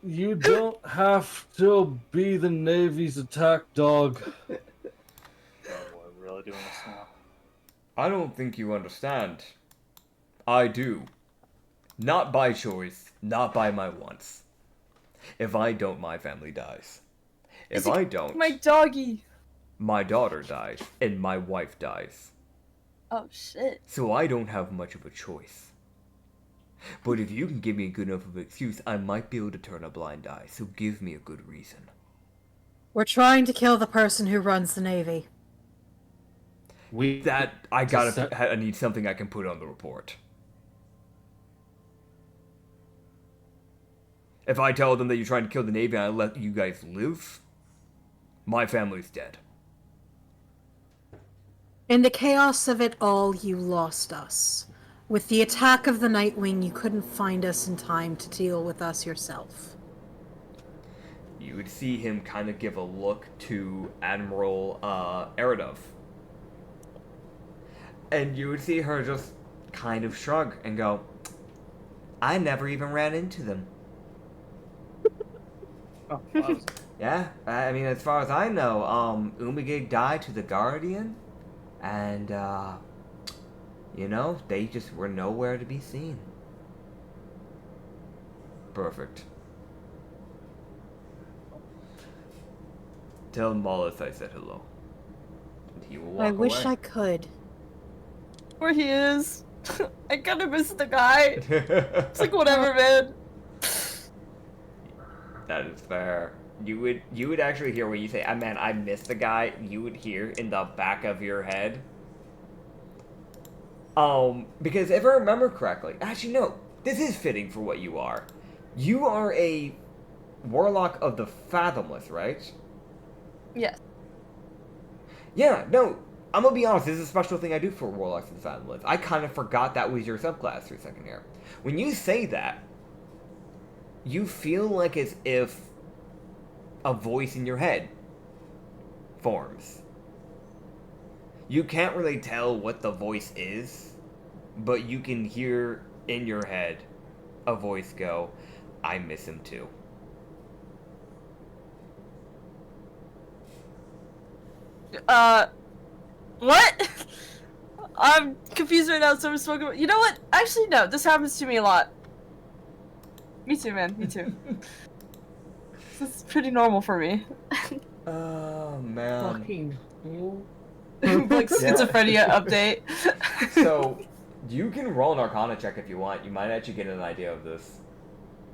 You don't have to be the Navy's attack dog. Oh, we're really doing this now. I don't think you understand. I do. Not by choice, not by my wants. If I don't, my family dies. If I don't, My doggy. my daughter dies, and my wife dies. Oh shit. So I don't have much of a choice. But if you can give me a good enough of an excuse, I might be able to turn a blind eye, so give me a good reason. We're trying to kill the person who runs the Navy. I need something I can put on the report. If I tell them that you're trying to kill the Navy and I let you guys live, my family's dead. In the chaos of it all, you lost us. With the attack of the Nightwing, you couldn't find us in time to deal with us yourself. You would see him kind of give a look to Admiral Eridov. And you would see her just kind of shrug and go, I never even ran into them. Oh, wow. Yeah, I mean, as far as I know, Umagig died to the Guardian, and, they just were nowhere to be seen. Perfect. Tell Mollis I said hello. And he will walk I wish away. I could. Where he is. I kind of miss the guy. It's like, whatever, man. That is fair. You would actually hear when you say, man, I miss the guy, you would hear in the back of your head. Because if I remember correctly, actually no, this is fitting for what you are. You are a Warlock of the Fathomless, right? Yes. Yeah, no, I'm gonna be honest, this is a special thing I do for Warlocks of the Fathomless. I kind of forgot that was your subclass for a second here. When you say that, you feel like as if a voice in your head forms. You can't really tell what the voice is, but you can hear in your head a voice go, I miss him too. What? I'm confused right now, so I'm spoken about. You know what? Actually, no, this happens to me a lot. Me too, man, me too. This is pretty normal for me. Oh, man. Fucking. Like schizophrenia update. So, you can roll an Arcana check if you want. You might actually get an idea of this.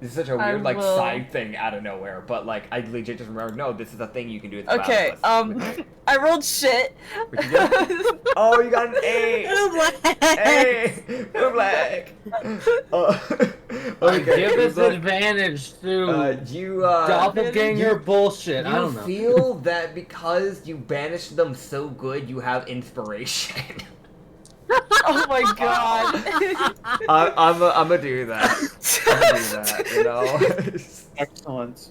This is such a weird, like, will. side thing out of nowhere, but, like, I legit just remember, no, this is a thing you can do at the Okay, Fathomless. I rolled shit. What'd you get? Oh, you got an A! A! Blue black! Okay. Give us Blue black. advantage through You, doppelganger bullshit. I You don't know. feel that because you banished them so good, you have inspiration. Oh my god. I'm gonna do that. I'm gonna do that, you know? Excellent.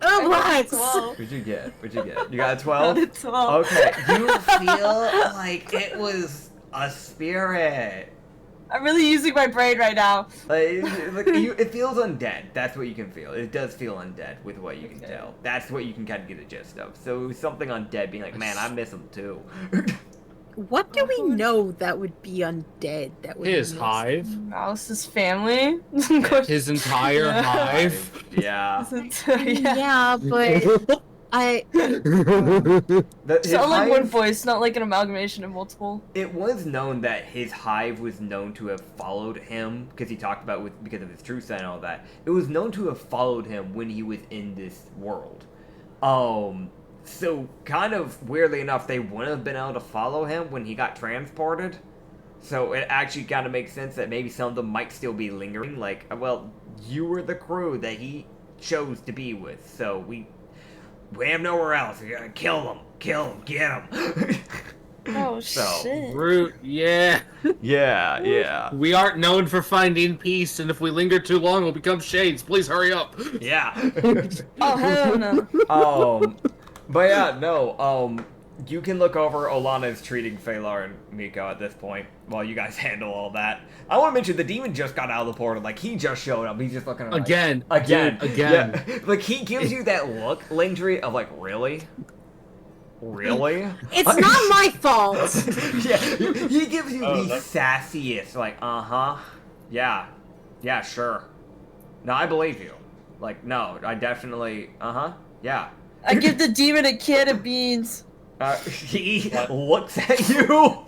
Oh, what? What'd you get? What'd you get? You got a 12? 12. Okay, you feel like it was a spirit. I'm really using my brain right now. It feels undead. That's what you can feel. It does feel undead with what you can tell. That's what you can kind of get a gist of. So it was something undead being like, man, I miss him too. What do we know that would be undead? That would His miss? hive. Mouse's family. His entire Yeah. hive. Yeah. Yeah, but I. His Sound like one hive- voice, not like an amalgamation of multiple. It was known that his hive was known to have followed him because he talked about because of his true sign and all that. It was known to have followed him when he was in this world. So kind of weirdly enough, they wouldn't have been able to follow him when he got transported. So it actually kind of makes sense that maybe some of them might still be lingering. Like, well, you were the crew that he chose to be with, so we have nowhere else. We gotta kill them, get them. Oh So, shit. Root, yeah. Yeah. We aren't known for finding peace, and if we linger too long, we'll become shades. Please hurry up. Yeah. Oh hell no. But yeah, no, you can look over. Olana is treating Phalar and Miko at this point while you guys handle all that. I want to mention the demon just got out of the portal. Like, he just showed up. He's just looking like, Again. Again. Dude, again. Yeah. Like, he gives you that look, Lingdry, of like, really? Really? It's not my fault. Yeah, he gives you the that's- sassiest, like, uh-huh. Yeah, sure. No, I believe you. Like, no, I definitely, uh-huh. Yeah. I give the demon a can of beans. He looks at you.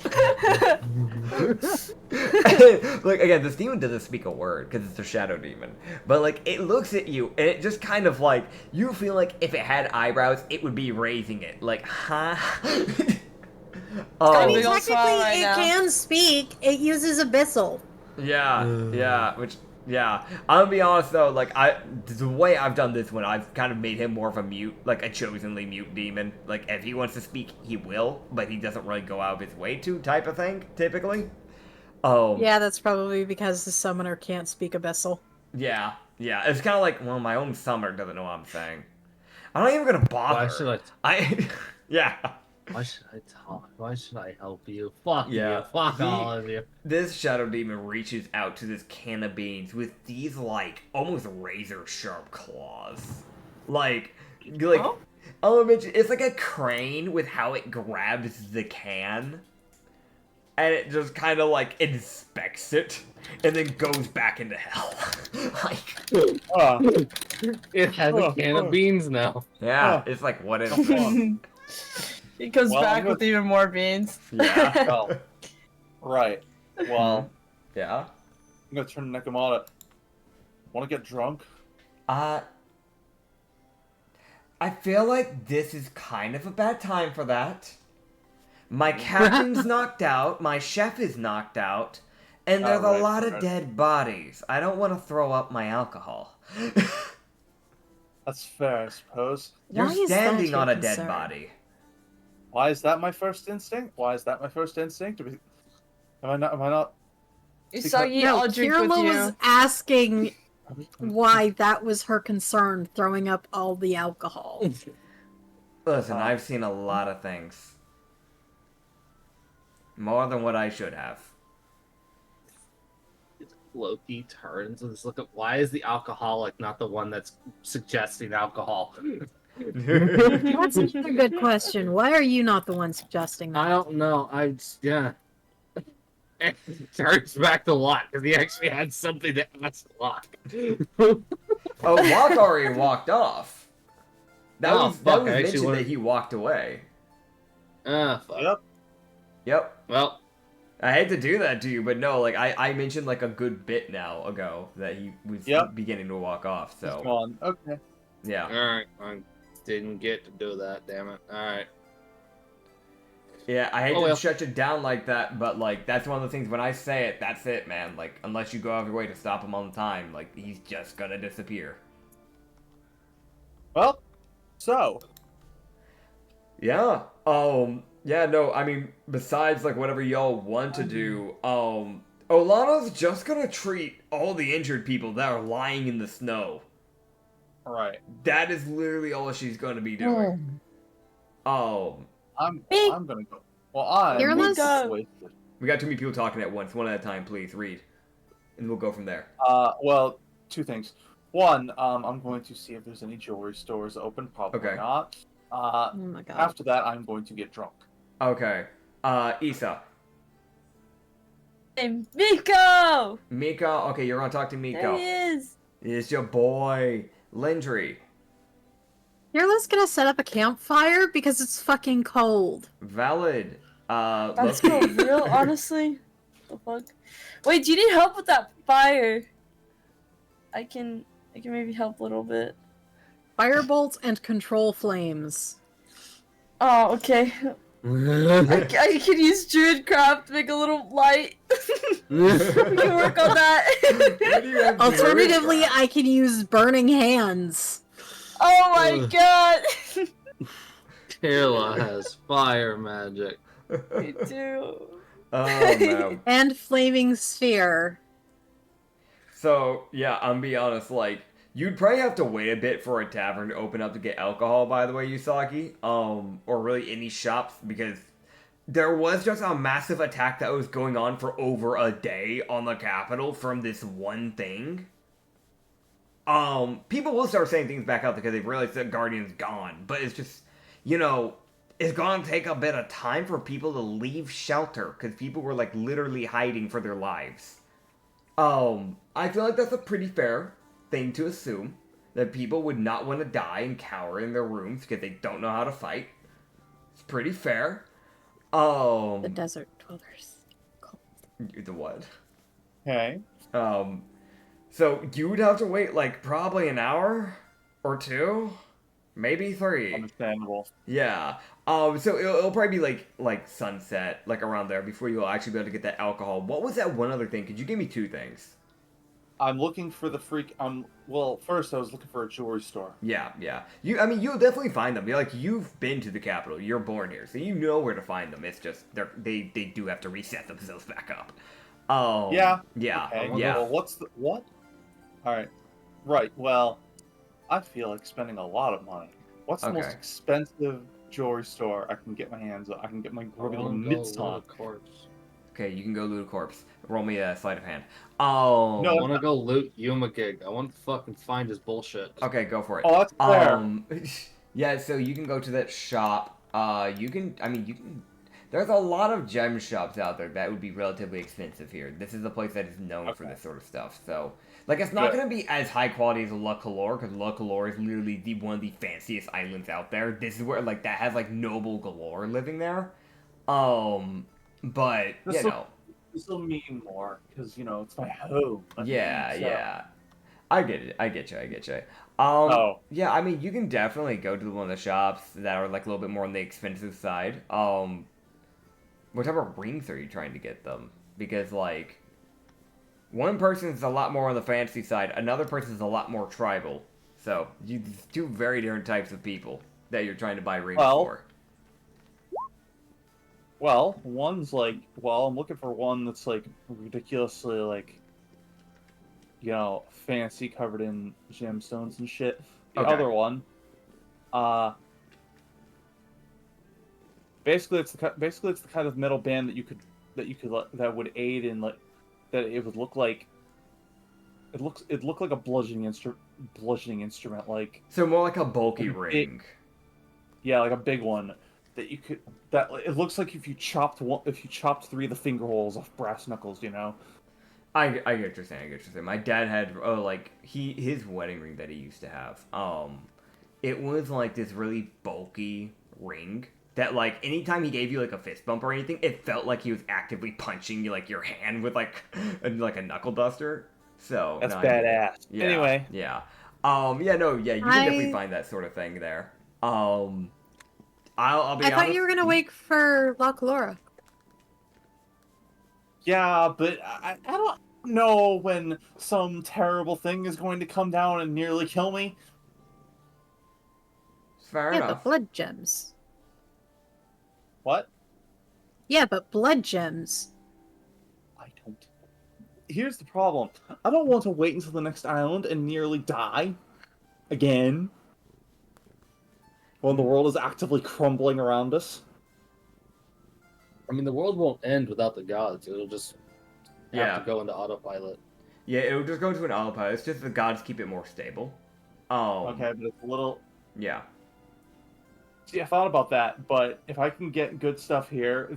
Like, again, this demon doesn't speak a word because it's a shadow demon. But, like, it looks at you and it just kind of like, you feel like if it had eyebrows, it would be raising it. Like, huh? I mean, big old technically, smile right it now. can speak. It uses abyssal. Yeah, I'm gonna be honest though, like, the way I've done this one, I've kind of made him more of a mute, like a chosenly mute demon. Like, if he wants to speak, he will, but he doesn't really go out of his way to, type of thing, typically. Yeah, that's probably because the summoner can't speak abyssal. Yeah, it's kind of like, well, my own summoner doesn't know what I'm saying. I'm not even gonna bother. Why should I? Yeah. Why should I talk? Why should I help you? Fuck Yeah. you. Fuck all of you. This shadow demon reaches out to this can of beans with these, like, almost razor sharp claws. Like, Oh? I'll mention, it's like a crane with how it grabs the can. And it just kind of, like, inspects it. And then goes back into hell. Like, Ah, It has a can of beans now. yeah, it's like, what is this? He comes Well, back I'm with even more beans. Yeah. well, right. Well, Yeah. I'm gonna turn to Nekomata. Want to get drunk? I feel like this is kind of a bad time for that. My captain's knocked out, my chef is knocked out, and there's Right, a lot of right. dead bodies. I don't want to throw up my alcohol. That's fair, I suppose. You're Why is that standing your on a concern? dead body. Why is that my first instinct? Why is that my first instinct? Am I not? Am I not? Usagi, No, I'll drink with Kirla you. was asking why that was her concern, throwing up all the alcohol. Listen, I've seen a lot of things. More than what I should have. Loki turns and look at why is the alcoholic not the one that's suggesting alcohol? That's a good question. Why are you not the one suggesting that? I don't know. Yeah. And turns back to Locke because he actually had something to ask Locke. Oh, Locke already walked off. That Oh, was fuck, I actually mentioned wanted- that he walked away. Fuck. Yep. Yep. Well, I hate to do that to you, but no, like I mentioned like a good bit now ago that he was beginning to walk off. He's So gone. Okay. yeah. alright. I didn't get to do that, damn it. Alright. Yeah, I hate Oh, to well. shut you down like that, but like that's one of the things when I say it, that's it, man. Like unless you go out of your way to stop him on the time, like he's just gonna disappear. Well, so Yeah. Yeah, no, I mean, besides like whatever y'all want to do, Olana's just gonna treat all the injured people that are lying in the snow. right. That is literally all she's gonna be doing. I'm gonna go. Well, I'm Fearless? wasted. We got too many people talking at once. One at a time, please. Read. And we'll go from there. Well, two things. One, I'm going to see if there's any jewelry stores open. Probably Okay. not. Oh my god. After that, I'm going to get drunk. Okay. Issa. Hey, Miko! Mika. Okay, you're gonna talk to There Miko. he is. It's your boy, Lindry. Fearless gonna set up a campfire because it's fucking cold. Valid. That's Loki. so real, honestly. The fuck? Wait, do you need help with that fire? I can maybe help a little bit. Firebolts and control flames. Oh, okay. I could use Druidcraft to make a little light. We can work on that. What do you have Alternatively, Druid I can use burning hands. Oh my Ugh. god. Kayla has fire magic. Me too. Oh no. And flaming sphere. So yeah, I'm be honest. Like you'd probably have to wait a bit for a tavern to open up to get alcohol. By the way, Usagi, or really any shops, because there was just a massive attack that was going on for over a day on the capital from this one thing. People will start saying things back up because they realize that Guardian's gone, but it's just, it's gonna take a bit of time for people to leave shelter because people were like literally hiding for their lives. I feel like that's a pretty fair thing to assume, that people would not want to die and cower in their rooms because they don't know how to fight. It's pretty fair. The desert dwellers. The what? Okay. So you would have to wait like probably an hour or two, maybe 3. Understandable. Yeah. So it'll probably be like sunset, like around there, before you'll actually be able to get that alcohol. What was that one other thing? Could you give me 2 things? I'm looking for the freak. Well, first I was looking for a jewelry store. Yeah. You'll definitely find them. You've been to the capital. You're born here, so you know where to find them. It's just they do have to reset themselves back up. Yeah. Yeah. Okay. Yeah. Well, what's the what? All right. Right. Well, I feel like spending a lot of money. What's the most Okay. expensive jewelry store I can get my hands on? I can get my grubby little mitts on. Okay, you can go loot a corpse. Roll me a sleight of hand. No. I want to go loot Yumagig. I want to fucking find his bullshit. Okay, go for it. Oh, that's fair. Yeah, so you can go to that shop. You can. There's a lot of gem shops out there that would be relatively expensive here. This is a place that is known for this sort of stuff. So, it's not going to be as high quality as La Calor, because La Calor is literally one of the fanciest islands out there. This is where, that has, noble galore living there. But, This will mean more, because, it's my home. Yeah. I get it. I get you. Yeah, you can definitely go to one of the shops that are, a little bit more on the expensive side. What type of rings are you trying to get them? Because, one person's a lot more on the fancy side, another person's a lot more tribal. So, two very different types of people that you're trying to buy rings Well, for. Well, one's like, well, I'm looking for one that's like ridiculously like, fancy, covered in gemstones and shit. The Okay. other one, basically it's the kind of metal band that would aid in like that it would look like. It looked like a bludgeoning instrument, like. So more like a bulky ring. Yeah, like a big one that it looks like if you chopped 3 of the finger holes off brass knuckles, I get what you're saying. My dad had his wedding ring that he used to have. It was like this really bulky ring that like anytime he gave you like a fist bump or anything, it felt like he was actively punching you like your hand with like a knuckle duster. So that's badass. Yeah, anyway. Yeah. You can definitely find that sort of thing there. I'll be honest. I thought you were gonna wait for La Calora. Yeah, but I don't know when some terrible thing is going to come down and nearly kill me. Fair Yeah, enough. but blood gems. What? Yeah, but blood gems. I don't. Here's the problem. I don't want to wait until the next island and nearly die. Again. When the world is actively crumbling around us. I mean, the world won't end without the gods. It'll just have to go into autopilot. Yeah, it'll just go into an autopilot. It's just the gods keep it more stable. Okay, but it's a little... Yeah. See, I thought about that, but if I can get good stuff here...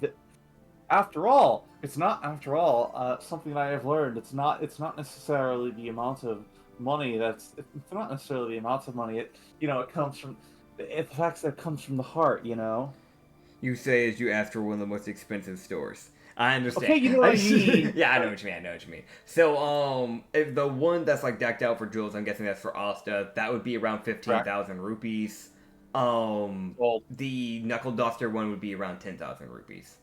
After all, something that I have learned. It's not necessarily the amount of money It's not necessarily the amount of money. It comes from... The fact that it comes from the heart, You say as you ask for one of the most expensive stores. I understand. Okay, you know what I mean. Yeah, I know what you mean. So, if the one that's like decked out for jewels, I'm guessing that's for Asta. That would be around 15,000 rupees. The knuckle duster one would be around 10,000 rupees.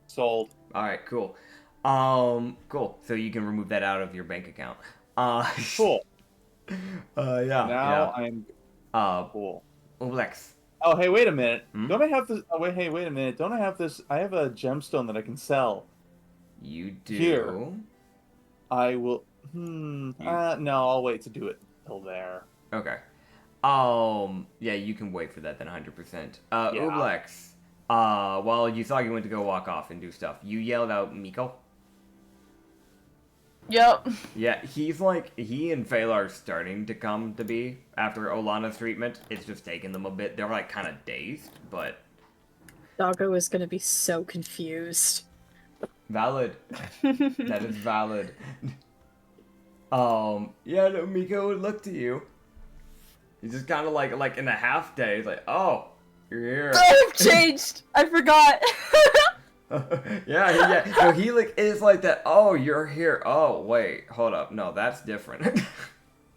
Sold. All right, cool. Cool. So you can remove that out of your bank account. Cool. Yeah. Now I'm. Cool. Lex. Oh, hey, wait a minute. Hmm? Don't I have this? Oh, wait, hey, wait a minute. Don't I have this? I have a gemstone that I can sell. You do. Here. I will. No, I'll wait to do it till there. Okay. Yeah, you can wait for that then, 100%. Ublex. While Usagi went to go walk off and do stuff, you yelled out Miko. Yep. Yeah, he and Phalar are starting to come to be after Olana's treatment. It's just taking them a bit. They're like kind of dazed, but... Doggo is gonna be so confused. Valid. That is valid. Yeah, no, Miko would look to you. He's just kind of like in a half day. He's like, oh, you're here. I've changed. I forgot. Yeah. So he is like that. Oh, you're here. Oh, wait, hold up. No, that's different.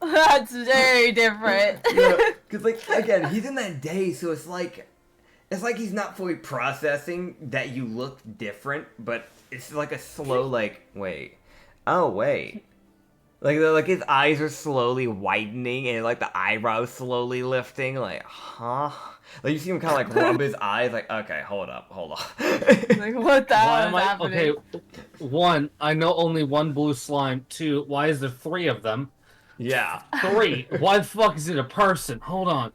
That's very different. Yeah, because again, he's in that day, so it's like he's not fully processing that you look different, but it's like a slow wait. Oh wait. Like his eyes are slowly widening and like the eyebrows slowly lifting. Like, huh? Like you see him kind of rub his eyes. Like, okay, hold up. Like, what the hell is happening? Okay, 1, I know only one blue slime. 2, why is there 3 of them? Yeah. 3, why the fuck is it a person? Hold on.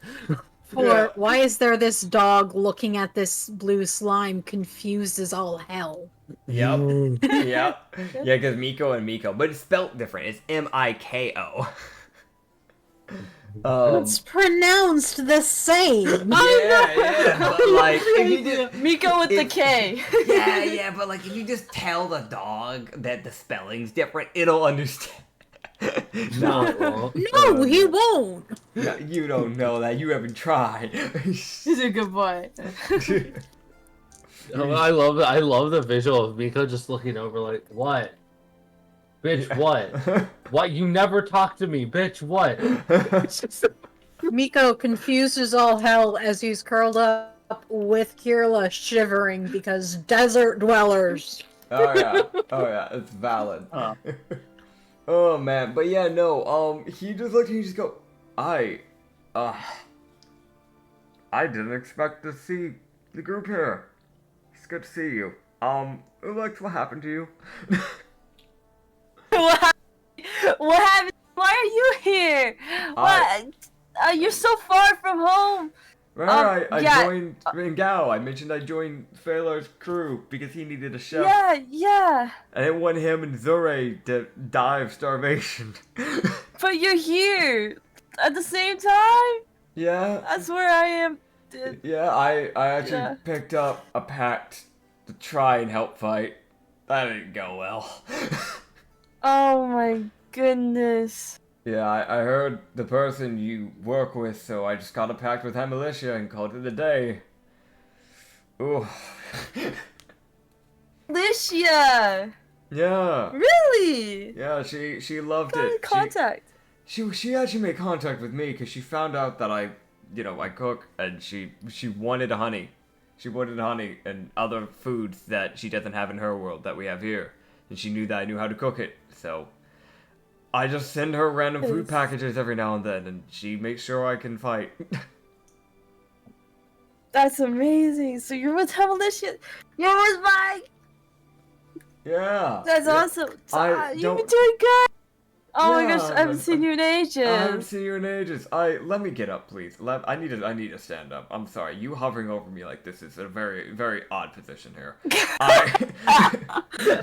4, why is there this dog looking at this blue slime confused as all hell? Yep. Yeah, because Miko and Miko, but it's spelt different. It's Miko. It's pronounced the same. Yeah, but if you just Miko with the K. yeah, but if you just tell the dog that the spelling's different, it'll understand. No, he won't. No, you don't know that. You haven't tried. He's a good boy. I love the visual of Miko just looking over like, what? Bitch, what? What? You never talk to me, bitch, what? Miko confused as all hell as he's curled up with Kirla shivering because desert dwellers. Oh yeah, it's valid. Oh man, but yeah, no. He just looked and he just go, I didn't expect to see the group here. It's good to see you. Alex, what happened to you? What happened? Why are you here? What? You're so far from home. Right, I yeah. joined Mingao. I mentioned I joined Phalar's crew because he needed a chef. Yeah. I didn't want him and Zure to die of starvation. But you're here at the same time? Yeah. That's where I am. Yeah, I actually picked up a pact to try and help fight. That didn't go well. Oh my goodness. Yeah, I heard the person you work with, so I just got a pact with Militia and called it a day. Ooh. Licia! Yeah. Really? Yeah, she loved Got it. in contact. She actually made contact with me because she found out that I cook, and she wanted honey. She wanted honey and other foods that she doesn't have in her world that we have here. And she knew that I knew how to cook it, so I just send her random food packages every now and then, and she makes sure I can fight. That's amazing. So you're with Militia. You're with Mike. Yeah. That's awesome. You've been doing good. Oh my gosh, I haven't seen you in ages. I haven't seen you in ages. Let me get up, please. I need to stand up. I'm sorry. You hovering over me like this is a very, very odd position here.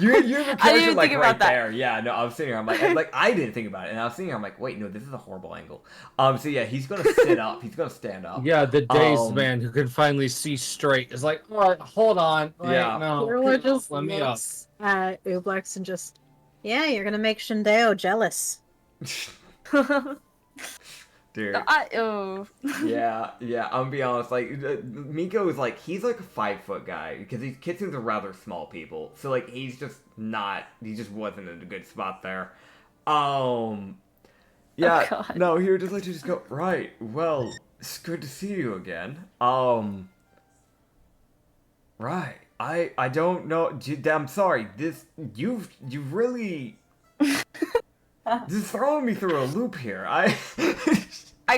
You have a character like right there. Yeah, no, I was sitting here. I'm like I didn't think about it, and I was sitting here. I'm like, wait, no, this is a horrible angle. So yeah, he's gonna sit up. He's gonna stand up. Yeah, the dazed man who can finally see straight is like, oh, hold on. Wait, yeah. No. Kirla just let me up. looks at Ublex and just, yeah, you're gonna make Shindeo jealous. Dude. Yeah, I'm gonna be honest, like, Miko is like, he's like a 5-foot guy, because these Kitsunes are rather small people, so like, he just wasn't in a good spot there. Yeah, no, he would just let you just go, right, well, it's good to see you again. Right, I don't know, I'm sorry, you've really... Just throwing me through a loop here. I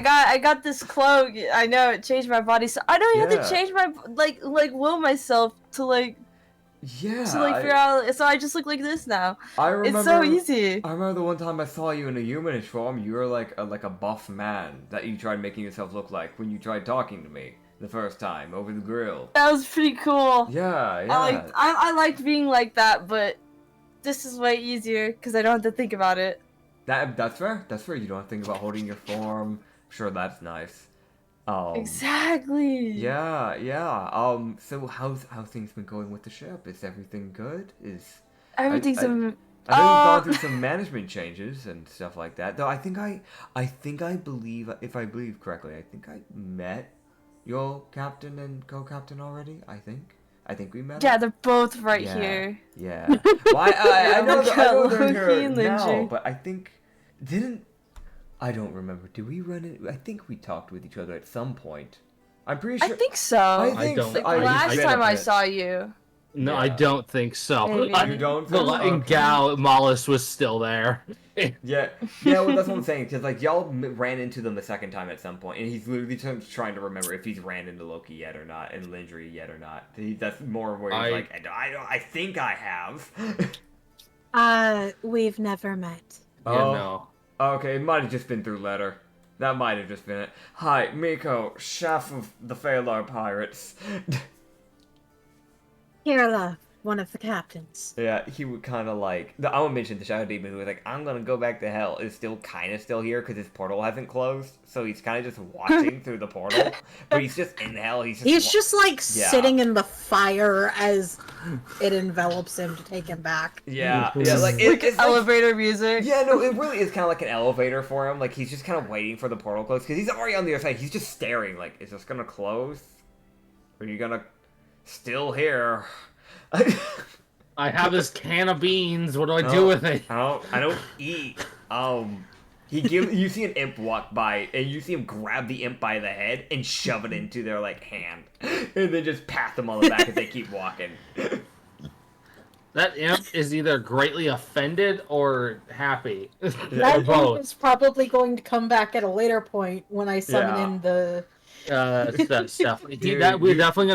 got this cloak. I know it changed my body, so I don't have to change my will myself to figure out. So I just look like this now. I remember, it's so easy. I remember the one time I saw you in a humanish form. You were like a buff man that you tried making yourself look like when you tried talking to me the first time over the grill. That was pretty cool. Yeah. I liked being like that, but this is way easier because I don't have to think about it. That's fair. That's fair. You don't have to think about holding your form. Sure, that's nice. Exactly. Yeah. So how's things been going with the ship? Is everything good? Everything's I know you've gone through some management changes and stuff like that. Though I believe, if I believe correctly, I think I met your captain and co-captain already. I think we met. Yeah, they're both right here. Yeah. Well, I know they're here now, but I think I don't remember. Did we run it? I think we talked with each other at some point. I'm pretty sure. I think so. I don't. Last time I saw you. No, I don't think so. Maybe. You don't think so? And Gal Mollis was still there. Yeah, well, that's what I'm saying, because, like, y'all ran into them the second time at some point, and he's literally trying to remember if he's ran into Loki yet or not, and Lindry yet or not. That's more where he's like, I think I have. We've never met. Yeah, no. Okay, it might have just been through letter. That might have just been it. Hi, Miko, chef of the Phalar Pirates. Kirla, one of the captains. Yeah, he would kind of like... I won't mention the Shadow Demon who was like, I'm gonna go back to hell. Is still kind of still here because his portal hasn't closed. So he's kind of just watching through the portal. But he's just in hell. He's just like sitting in the fire as it envelops him to take him back. Yeah, like it's elevator like, music. Yeah, no, it really is kind of like an elevator for him. Like, he's just kind of waiting for the portal to close because he's already on the other side. He's just staring like, is this gonna close? Or are you gonna... Still here? I have this can of beans. What do I do with it? I don't eat. You see an imp walk by, and you see him grab the imp by the head and shove it into their like hand, and then just pat them on the back as they keep walking. That imp is either greatly offended or happy. Or That both. is probably going to come back at a later point when I summon Yeah. in the. That's definitely. Dude, You're definitely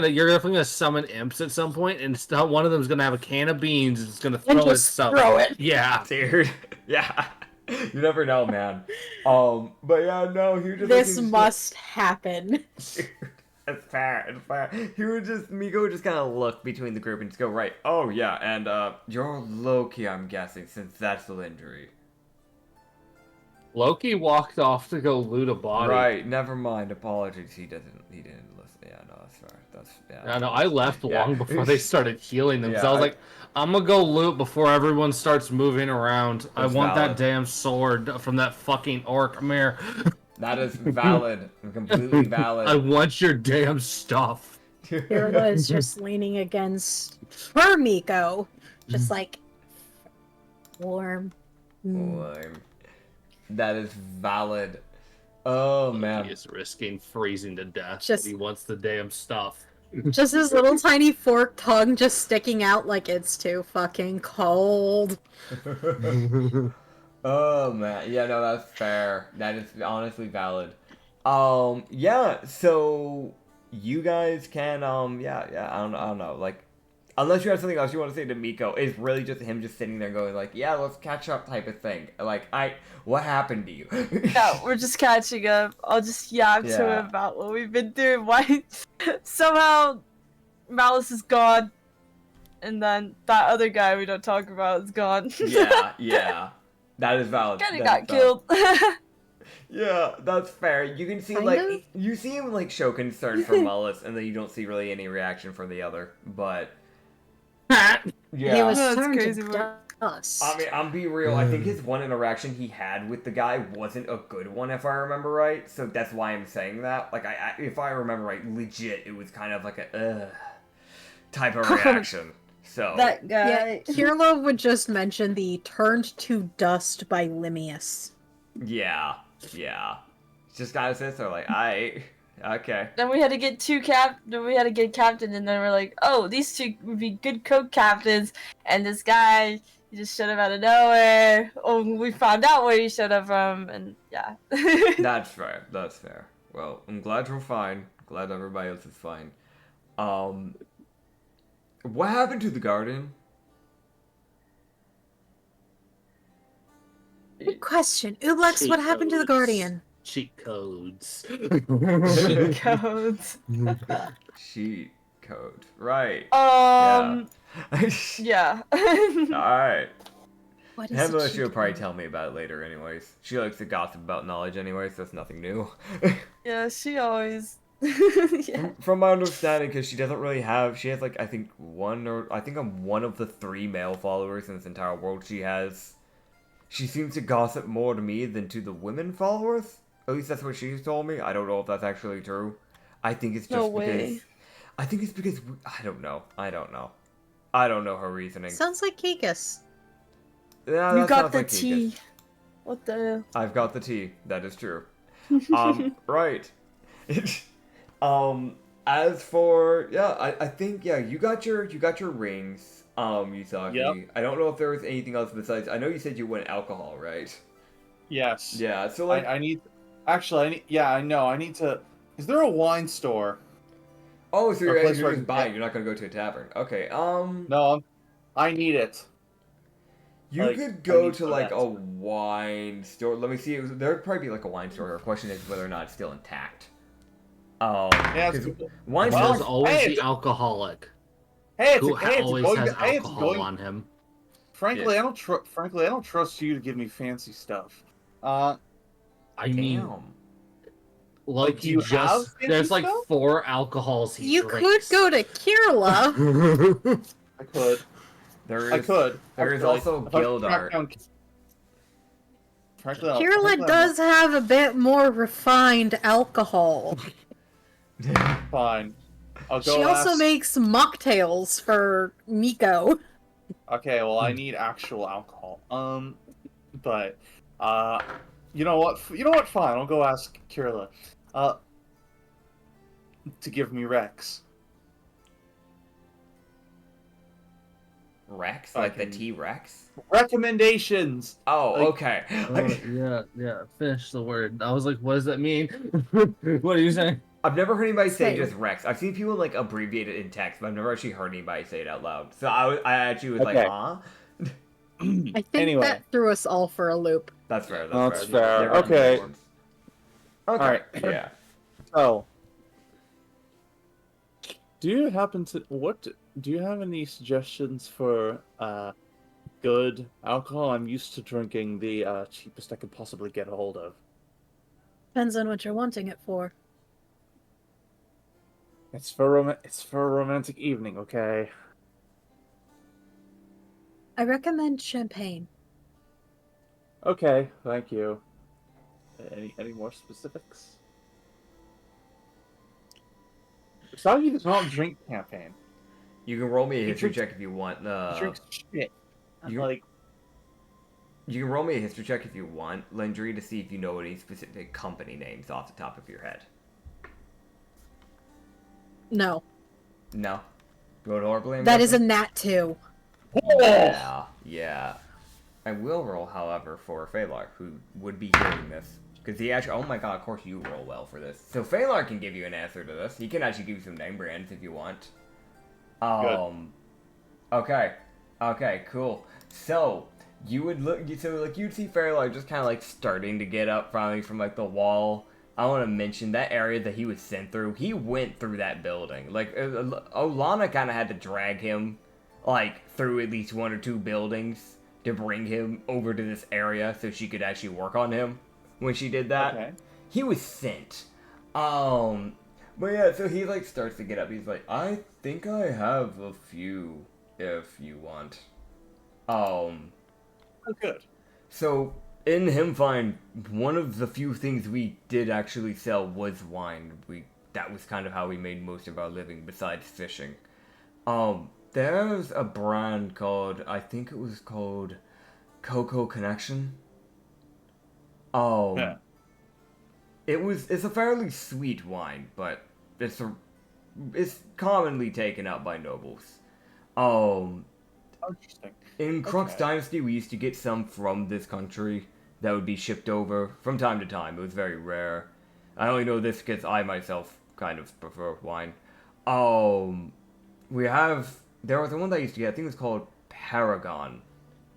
gonna summon imps at some point, and one of them's gonna have a can of beans. And it's gonna And throw just itself. throw it. Yeah. Dude, yeah. You never know, man. But yeah, no, he was just This like, must happen. Dude, it's fair, it's fair. Miko would just kind of look between the group and just go, right, oh yeah, and you're Loki, I'm guessing, since that's the injury. Loki walked off to go loot a body. Right, never mind, apologies, he didn't listen. Yeah, no, that's fair, I know, I left long before they started healing them, because I was like, I'm gonna go loot before everyone starts moving around. I want that damn sword from that fucking orc. Come here. That is valid, completely valid. I want your damn stuff. Kirla is just leaning against her Miko, just like warm. Warm. That is valid. Oh man. He is risking freezing to death. Just- But he wants the damn stuff. Just his little tiny forked tongue just sticking out like it's too fucking cold. Oh man, yeah, no, that's fair. That is honestly valid. Yeah. So you guys can, yeah. I don't know. Like, unless you have something else you want to say to Miko, it's really just him just sitting there going like, yeah, let's catch up type of thing. Like, what happened to you? Yeah, we're just catching up. I'll just yap to Yeah. him about what we've been through. Why somehow Malice is gone, and then that other guy we don't talk about is gone. yeah. That is valid. Kinda That got is valid. killed. Yeah, that's fair. You can see, Kind like, of. you see him, like, show concern for Mullis, and then you don't see really any reaction from the other, but... Yeah. He was That's turned crazy to work. dust. I mean, I'm being real, I think his one interaction he had with the guy wasn't a good one, if I remember right, so that's why I'm saying that. Like, if I remember right, legit, it was kind of like a, type of reaction. So... That guy. Yeah, Kirlo would just mention the turned to dust by Limius. Yeah. Just kind of sits there like, okay. Then we had to get captain, and then we're like, oh, these two would be good co-captains, and this guy, he just showed up out of nowhere. Oh, we found out where he showed up from, and yeah. That's fair. Well, I'm glad you're fine. Glad everybody else is fine. What happened to the garden? Good question. Ublex, what happened to the Guardian? Cheat codes. Codes. Cheat code. Right. Yeah. Alright. What is Hemla, a she'll cheat probably code? tell me about it later anyways. She likes to gossip about knowledge anyways, so that's nothing new. Yeah, she always. Yeah. From my understanding, because she doesn't really have... She has, like, I think I'm one of the 3 male followers in this entire world she has. She seems to gossip more to me than to the women followers. At least that's what she's told me. I don't know if that's actually true. I think it's just No because... way. I think it's because... I don't know. I don't know her reasoning. Sounds like Kikas. Yeah, You that got sounds the like Kikas. tea. What the? I've got the tea. That is true. Right. As for... Yeah, I think, yeah, you got your rings. Yusaki. Yep. I don't know if there was anything else besides... I know you said you went alcohol, right? Yes. Yeah, so like... I need. Actually, I need. Yeah, I know. I need to. Is there a wine store? Oh, so A you're place where I just can buying. get- You're not going to go to a tavern. Okay, No, I need it. You like, could I go need to, for like, that. a wine store. Let me see. There'd probably be, like, a wine store. The question is whether or not it's still intact. Yeah, 'cause it's- wine Well, There's stores... always hey, the it's- alcoholic Hey, it's who hey, it's always going. has Hey, it's alcohol going. on him. Frankly, Yeah. I don't trust you to give me fancy stuff. I mean, Damn. like do you he have just fancy there's like stuff? 4 alcohols he You drinks. could go to Kirla. I could. There I is... could. There is Actually, also if I guild track art. down- Frankly, Kirla does have a bit more refined alcohol. Fine. I'll go She also ask- makes mocktails for Miko. Okay, well, I need actual alcohol. But, you know what? Fine, I'll go ask Kirla. To give me Rex. Rex? Like the T-Rex? Recommendations! Oh, Like- okay. Yeah. Finish the word. I was like, what does that mean? What are you saying? I've never heard anybody say Same. just Rex. I've seen people like abbreviate it in text, but I've never actually heard anybody say it out loud. So I actually was like, Okay. huh? I think Anyway. that threw us all for a loop. That's fair. That's fair. fair. They're Okay. recommendations. Okay. Alright. Yeah. So, do you have any suggestions for good alcohol? I'm used to drinking the cheapest I could possibly get a hold of. Depends on what you're wanting it for. It's for a romantic evening, okay? I recommend champagne. Okay, thank you. Any more specifics? Soggy does not drink champagne. You can roll me a He history drinks- check if you want. He drinks shit. you- Like, You can roll me a history check if you want, Landry, to see if you know any specific company names off the top of your head. No. No? Rolled horribly? I'm That is a guessing? nat 2. Yeah. I will roll, however, for Phalar, who would be hearing this. Because he actually, oh my god, of course you roll well for this. So Phalar can give you an answer to this. He can actually give you some name brands if you want. Okay. Okay, cool. So, you would look, so like you'd see Phalar just kind of like starting to get up finally from like the wall. I want to mention that area that he was sent through. He went through that building. Like, Olana kind of had to drag him, like, through at least 1 or 2 buildings to bring him over to this area so she could actually work on him when she did that. okay. He was sent. But yeah, so he, like, starts to get up. He's like, I think I have a few, if you want. Oh, good. So, in Himfind, one of the few things we did actually sell was wine. That was kind of how we made most of our living, besides fishing. There's a brand called, I think it was called Cocoa Connection. Yeah. It's a fairly sweet wine, but it's commonly taken up by nobles. Interesting. In Crux Okay. Dynasty, we used to get some from this country that would be shipped over from time to time. It was very rare. I only know this because I myself kind of prefer wine. There was the one that I used to get, I think it was called Paragon.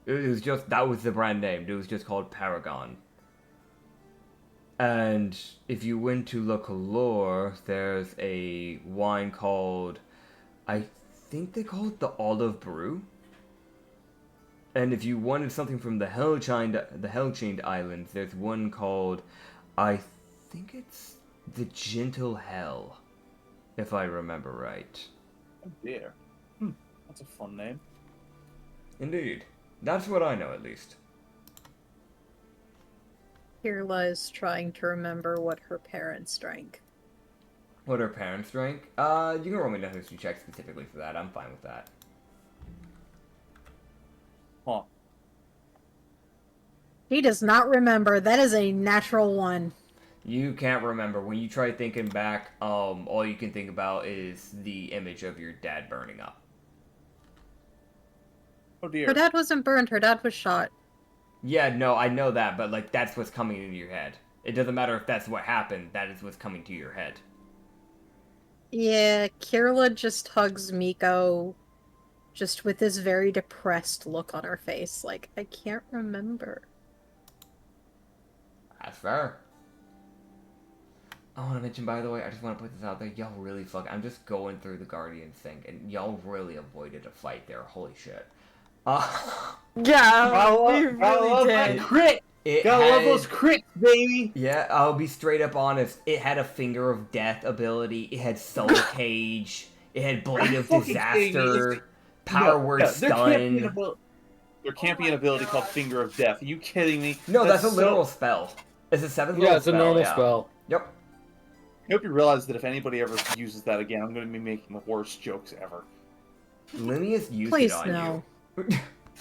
That was the brand name. It was just called Paragon. And if you went to Le Color, there's a wine called, I think they call it the Olive Brew. And if you wanted something from the Hell-Chained Islands, there's one called, I think it's the Gentle Hell, if I remember right. Oh dear. That's a fun name. Indeed. That's what I know, at least. Kirla is trying to remember what her parents drank. What her parents drank? You can roll me a history check specifically for that. I'm fine with that. Huh. He does not remember. That is a natural 1. You can't remember. When you try thinking back, all you can think about is the image of your dad burning up. Oh dear. Her dad wasn't burned. Her dad was shot. Yeah, no, I know that, but, like, that's what's coming into your head. It doesn't matter if that's what happened, that is what's coming to your head. Yeah, Kirla just hugs Miko, just with this very depressed look on her face. Like, I can't remember. That's fair. I want to mention, by the way, I just want to put this out there, y'all really I'm just going through the Guardians thing, and y'all really avoided a fight there, holy shit. Yeah, we I really love that did. crit! It Gotta love had- those crits, baby! Yeah, I'll be straight up honest. It had a Finger of Death ability. It had Soul Cage. It had Blade of Fucking kidding me. Disaster. Power Word Stun. There can't be an ability called Finger of Death. Are you kidding me? No, that's a so- literal spell. It's a 7th level Yeah, it's a normal yeah. spell. Yep. I hope you realize that if anybody ever uses that again, I'm going to be making the worst jokes ever. Linneus used Please it on no. you.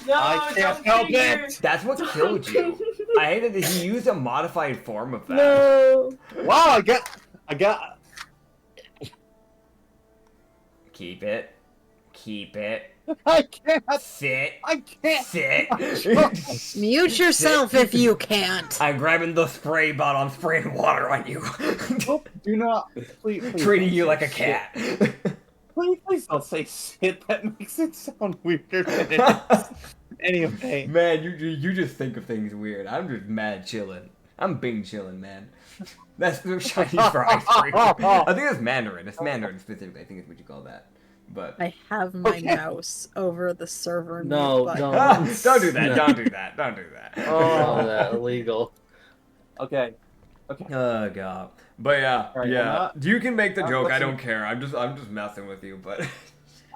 No, I can't don't help finger. it. That's what killed you. I hated that he used a modified form of that. No. Wow, I got. Keep it. Keep it. I can't. Sit. I can't. Sit. Mute yourself if you can't. I'm grabbing the spray bottle. I'm spraying water on you. Nope, do not. Please, Treating don't you say like a sit. cat. Please don't say sit. That makes it sound weirder than it is. Anyway. Man, you just think of things weird. I'm just mad chilling. I'm Bing chilling, man. That's the Chinese for ice cream. I think that's Mandarin. It's Mandarin specifically. I think it's what you call that. But I have my mouse over the server. No, mute don't. button. don't do that. Don't do that. Don't do that. Oh, that illegal. Okay. Oh god. But yeah, Alright, yeah. well, You can make the joke. I let's don't care. I'm just messing with you, but I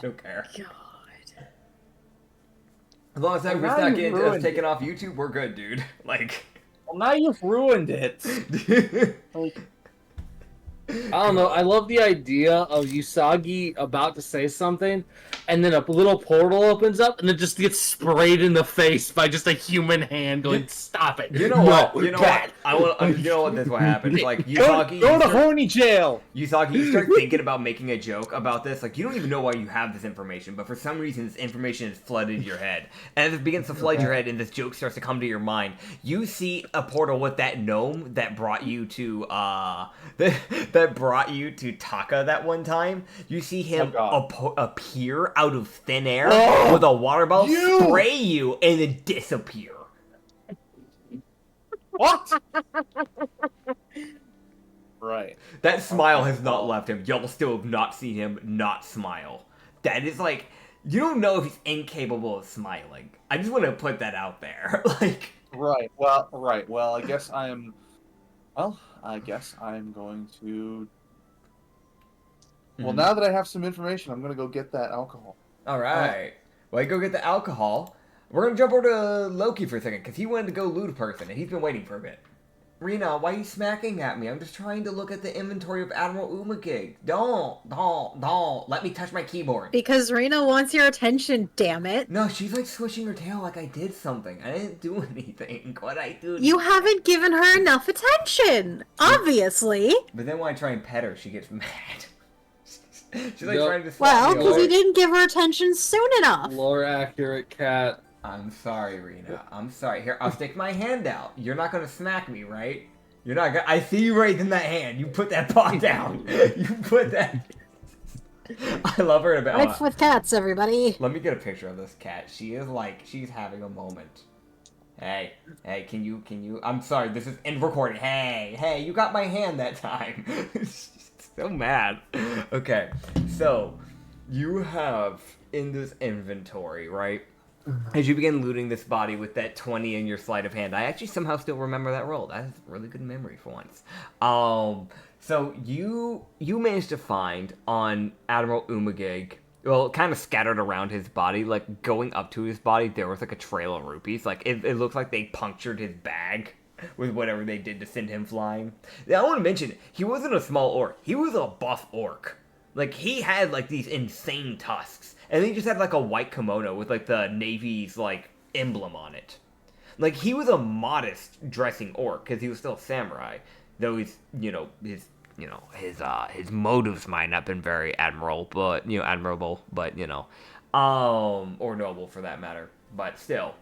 don't care. God. As long as that Now Ristak you've is ruined taken off YouTube, we're good, dude. Like. Well, now you've ruined it. Like, I don't know. I love the idea of Usagi about to say something, and then a little portal opens up, and it just gets sprayed in the face by just a human hand going, "Stop it!" You know No, what? You know God. what? I will. You know what? That's what happens. Like go Usagi, to horny jail. Usagi, you start thinking about making a joke about this. Like you don't even know why you have this information, but for some reason, this information is flooded your head, and as it begins to flood your head, and this joke starts to come to your mind. You see a portal with that gnome that brought you to that brought you to Taka that one time. You see him appear out of thin air with a water bottle, spray you, and then disappear. What? Right. That smile has not left him. Y'all still have not seen him not smile. That is like, you don't know if he's incapable of smiling. I just want to put that out there. Like, Right. Well, I guess I'm going to. Well, now that I have some information, I'm gonna go get that alcohol. all right. Well, you go get the alcohol. We're gonna jump over to Loki for a second because he wanted to go loot a person and he's been waiting for a bit. Rena, why are you smacking at me? I'm just trying to look at the inventory of Admiral Umagig. Don't. Let me touch my keyboard. Because Rena wants your attention, damn it. No, she's like swishing her tail like I did something. I didn't do anything. What I do? You haven't given her enough attention, obviously. But then when I try and pet her, she gets mad. She's like Yep. trying to slap Well, me because away. you didn't give her attention soon enough. Lore accurate cat. I'm sorry, Rena. I'm sorry. Here, I'll stick my hand out. You're not gonna smack me, right? You're not gonna. I see you raising that hand. You put that paw down. You put that. I love her about. Life with cats, everybody. Let me get a picture of this cat. She is like, she's having a moment. Hey, can you? I'm sorry, this is in recording. Hey, you got my hand that time. So mad. Okay, so you have in this inventory, right? As you begin looting this body with that 20 in your sleight of hand, I actually somehow still remember that roll. That is really good memory for once. So you managed to find on Admiral Umagig, well, kind of scattered around his body, like going up to his body, there was like a trail of rupees. Like it looks like they punctured his bag with whatever they did to send him flying. Now, I want to mention, he wasn't a small orc. He was a buff orc. Like, he had, like, these insane tusks. And then he just had, like, a white kimono with, like, the Navy's, like, emblem on it. Like, he was a modest dressing orc, because he was still a samurai. Though his motives might not have been very admirable, but, or noble for that matter. But still.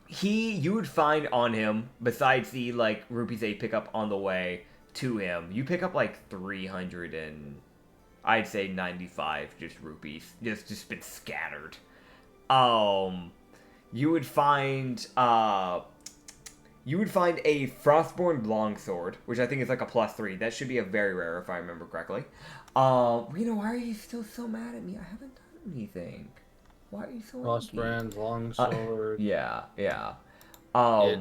You would find on him, besides the, like, rupees they pick up on the way to him, you pick up, like, 300 and, I'd say 95 just rupees. Just been scattered. You would find a Frostborn Longsword, which I think is, like, a +3. That should be a very rare, if I remember correctly. Rena, why are you still so mad at me? I haven't done anything. Why are you so Frostbrand, longsword. Yeah. A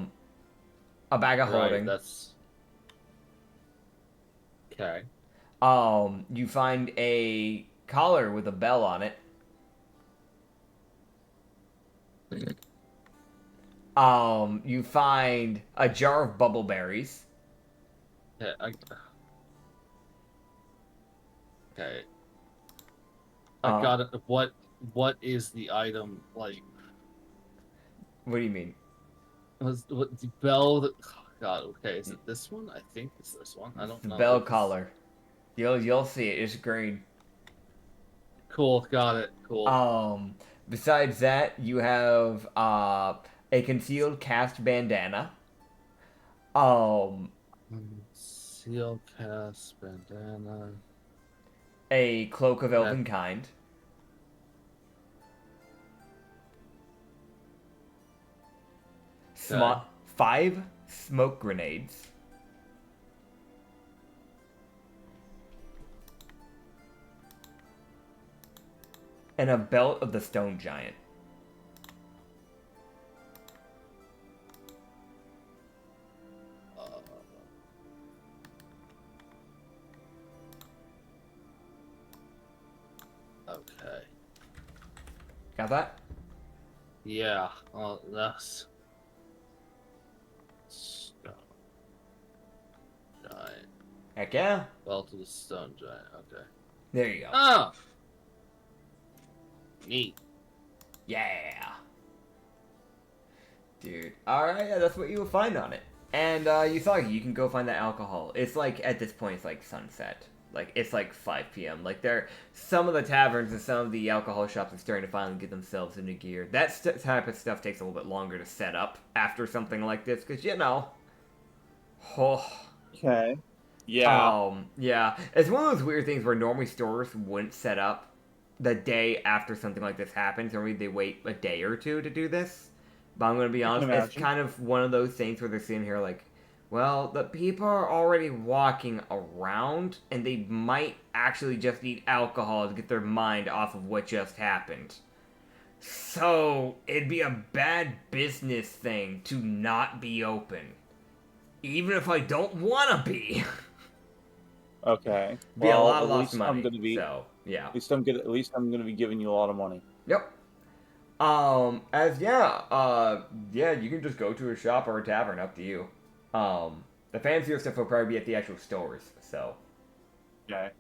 bag of holding. That's okay. You find a collar with a bell on it. You find a jar of bubble berries. Yeah, okay. I got it. What is the item like? What do you mean? What the bell? Oh God. Okay, is it this one? I think it's this one. I don't know. Bell collar. You'll see it. It's green. Cool, got it. Cool. Besides that, you have a concealed cast bandana. Seal cast bandana. A cloak of elven kind. Okay. 5 smoke grenades. And a belt of the stone giant. Okay. Got that? Yeah. That's stone giant. Heck yeah. Belt of the stone giant. Okay. There you go. Oh. Neat. Yeah. Dude. Alright, yeah, that's what you will find on it. And you thought you can go find that alcohol. It's like, at this point, it's like sunset. Like, it's like 5 p.m. Like, some of the taverns and some of the alcohol shops are starting to finally get themselves into gear. That type of stuff takes a little bit longer to set up after something like this, because, you know. Oh. Okay. Yeah. Yeah. It's one of those weird things where normally stores wouldn't set up the day after something like this happens. Normally they wait a day or two to do this. But I'm going to be honest, it's kind of one of those things where they're sitting here like, well, the people are already walking around, and they might actually just need alcohol to get their mind off of what just happened. So, it'd be a bad business thing to not be open. Even if I don't want to be. Okay. Be a lot of lost money. I'm gonna be, so, yeah. At least I'm gonna be giving you a lot of money. Yep. You can just go to a shop or a tavern, up to you. The fancier stuff will probably be at the actual stores, so. Okay.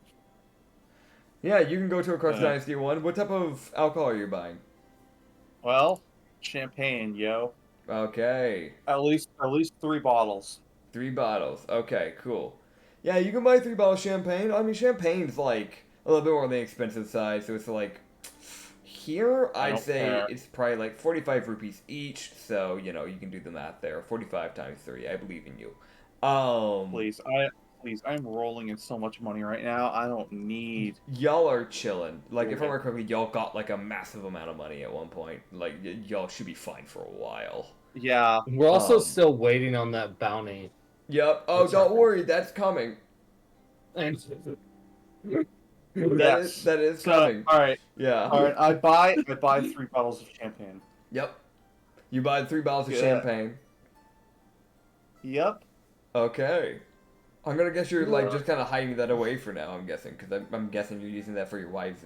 Yeah, you can go to a Crust Dynasty one. What type of alcohol are you buying? Well, champagne, yo. Okay. At least 3 bottles. 3 bottles. Okay, cool. Yeah, you can buy 3 bottles of champagne. I mean, champagne's like a little bit more on the expensive side, so it's like, here, I'd say it's probably like 45 rupees each, so, you know, you can do the math there. 45 times 3, I believe in you. Please, I'm rolling in so much money right now, I don't need... Y'all are chilling. Like, if I remember correctly, y'all got like a massive amount of money at one point. Like, y'all should be fine for a while. Yeah. We're also still waiting on that bounty. Yep. Oh, don't worry, that's coming. That is coming. All right. Yeah. All right. I buy 3 bottles of champagne. Yep. You buy 3 bottles of champagne. Yep. Okay. I'm gonna guess you're like just kind of hiding that away for now. I'm guessing because I'm guessing you're using that for your wives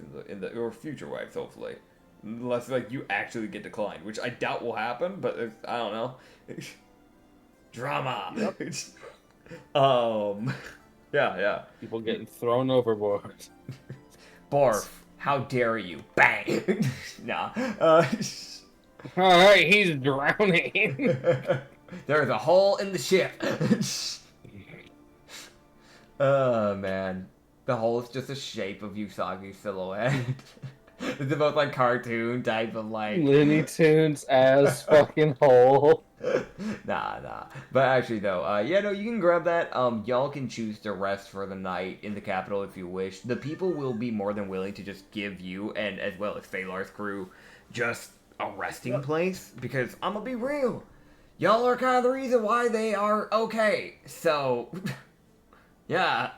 or future wives, hopefully. Unless like you actually get declined, which I doubt will happen. But I don't know. Drama. Yep. Yeah. People getting thrown overboard. Barf. How dare you? Bang. Nah. Alright, he's drowning. There's a hole in the ship. Oh, man. The hole is just a shape of Usagi's silhouette. It's about like cartoon type of like... Looney Tunes as fucking hole. Nah. But actually though, you can grab that. Y'all can choose to rest for the night in the capital if you wish. The people will be more than willing to just give you, and as well as Phalar's crew, just a resting place. Because I'm gonna be real. Y'all are kind of the reason why they are okay. So, yeah.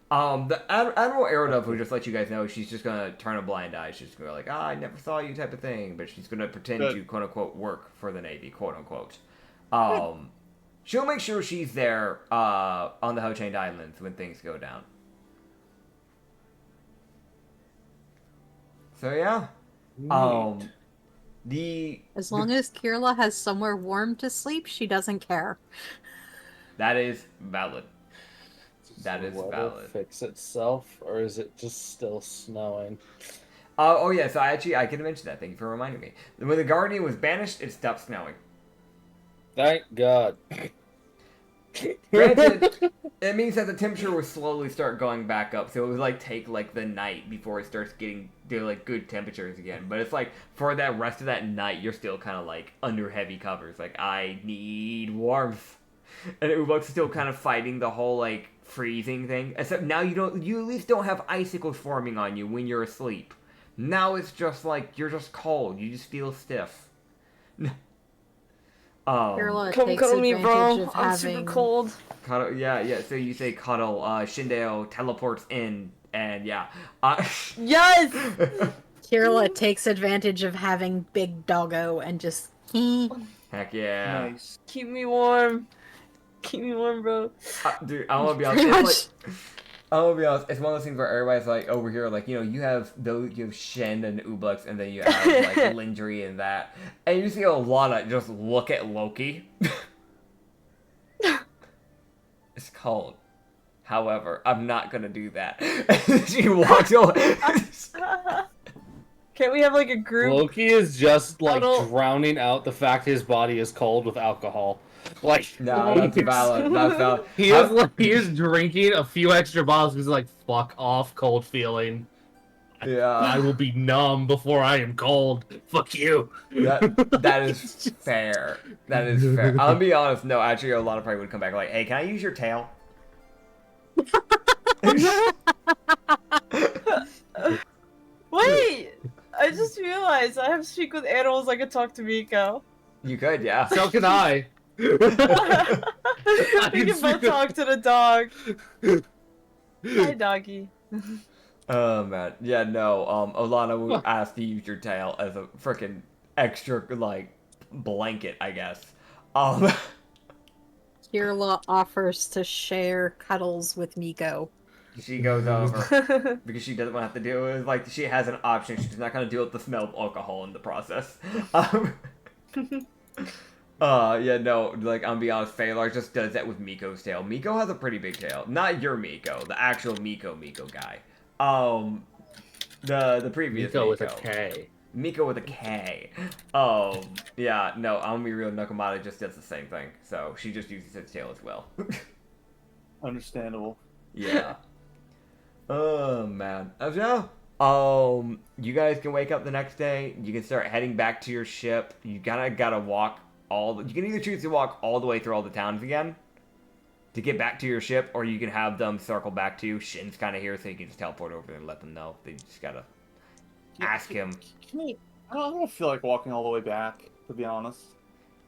The Admiral Aerodove will just let you guys know she's just gonna turn a blind eye. She's just gonna go like, I never saw you type of thing. But she's gonna pretend to, quote-unquote, work for the Navy, quote-unquote. She'll make sure she's there, on the Ho-Chained Islands when things go down. So, yeah. As long as Kirla has somewhere warm to sleep, she doesn't care. That is valid. That Does is the weather valid. fix itself, or is it just still snowing? Oh yeah, so I could have mentioned that. Thank you for reminding me. When the Guardian was banished, it stopped snowing. Thank God. Granted, it means that the temperature will slowly start going back up, so it would like take like the night before it starts getting to like good temperatures again. But it's like for that rest of that night, you're still kind of like under heavy covers. Like I need warmth, and Ubuk's still kind of fighting the whole like freezing thing. Except now you at least don't have icicles forming on you when you're asleep. Now it's just like you're just cold. You just feel stiff. Kirla Come takes cuddle me, bro. advantage of I'm super having cold. Cuddle, yeah. So you say cuddle. Shindeo teleports in, and yeah. Yes! Kirla takes advantage of having big doggo and just Heck yeah. Nice. Keep me warm. Keep me warm, bro. Dude, I want to be honest. Pretty It's like, I want to be honest. It's one of those things where everybody's like over here, like you have Shen and Ubux, and then you have like Lindry and that, and you see a lot of just look at Loki. It's cold. However, I'm not gonna do that. She walks away. Can't we have like a group? Loki is just like Cuddle. drowning out the fact his body is cold with alcohol. Like No, that's valid. That's valid. he is drinking a few extra bottles because he's like, fuck off, cold feeling. I Yeah, will be numb before I am cold. Fuck you. that is fair. That is fair. I'll be honest. No, actually, a lot of probably would come back like, "Hey, can I use your tail?" Wait! I just realized I have to speak with animals. I could talk to Miko. You could, yeah. So can I. We can both talk to the dog. Hi, doggy. Oh man, yeah, no. Olana would ask to use your tail as a freaking extra like blanket, I guess. Kirla offers to share cuddles with Miko. She goes over because she doesn't want to have to deal with like she has an option. She's not gonna deal with the smell of alcohol in the process. Yeah, no, like, I'm be honest, Phalar just does that with Miko's tail. Miko has a pretty big tail. Not your Miko, the actual Miko guy. The previous Miko with a K. Miko with a K. Yeah, no, I'm gonna be real, Nakamata just does the same thing. So, she just uses its tail as well. Understandable. Yeah. Oh, man. Yeah. You guys can wake up the next day. You can start heading back to your ship. You gotta walk you can either choose to walk all the way through all the towns again to get back to your ship, or you can have them circle back to you. Shin's kind of here, so you can just teleport over there and let them know. They just gotta ask him. I don't feel like walking all the way back, to be honest.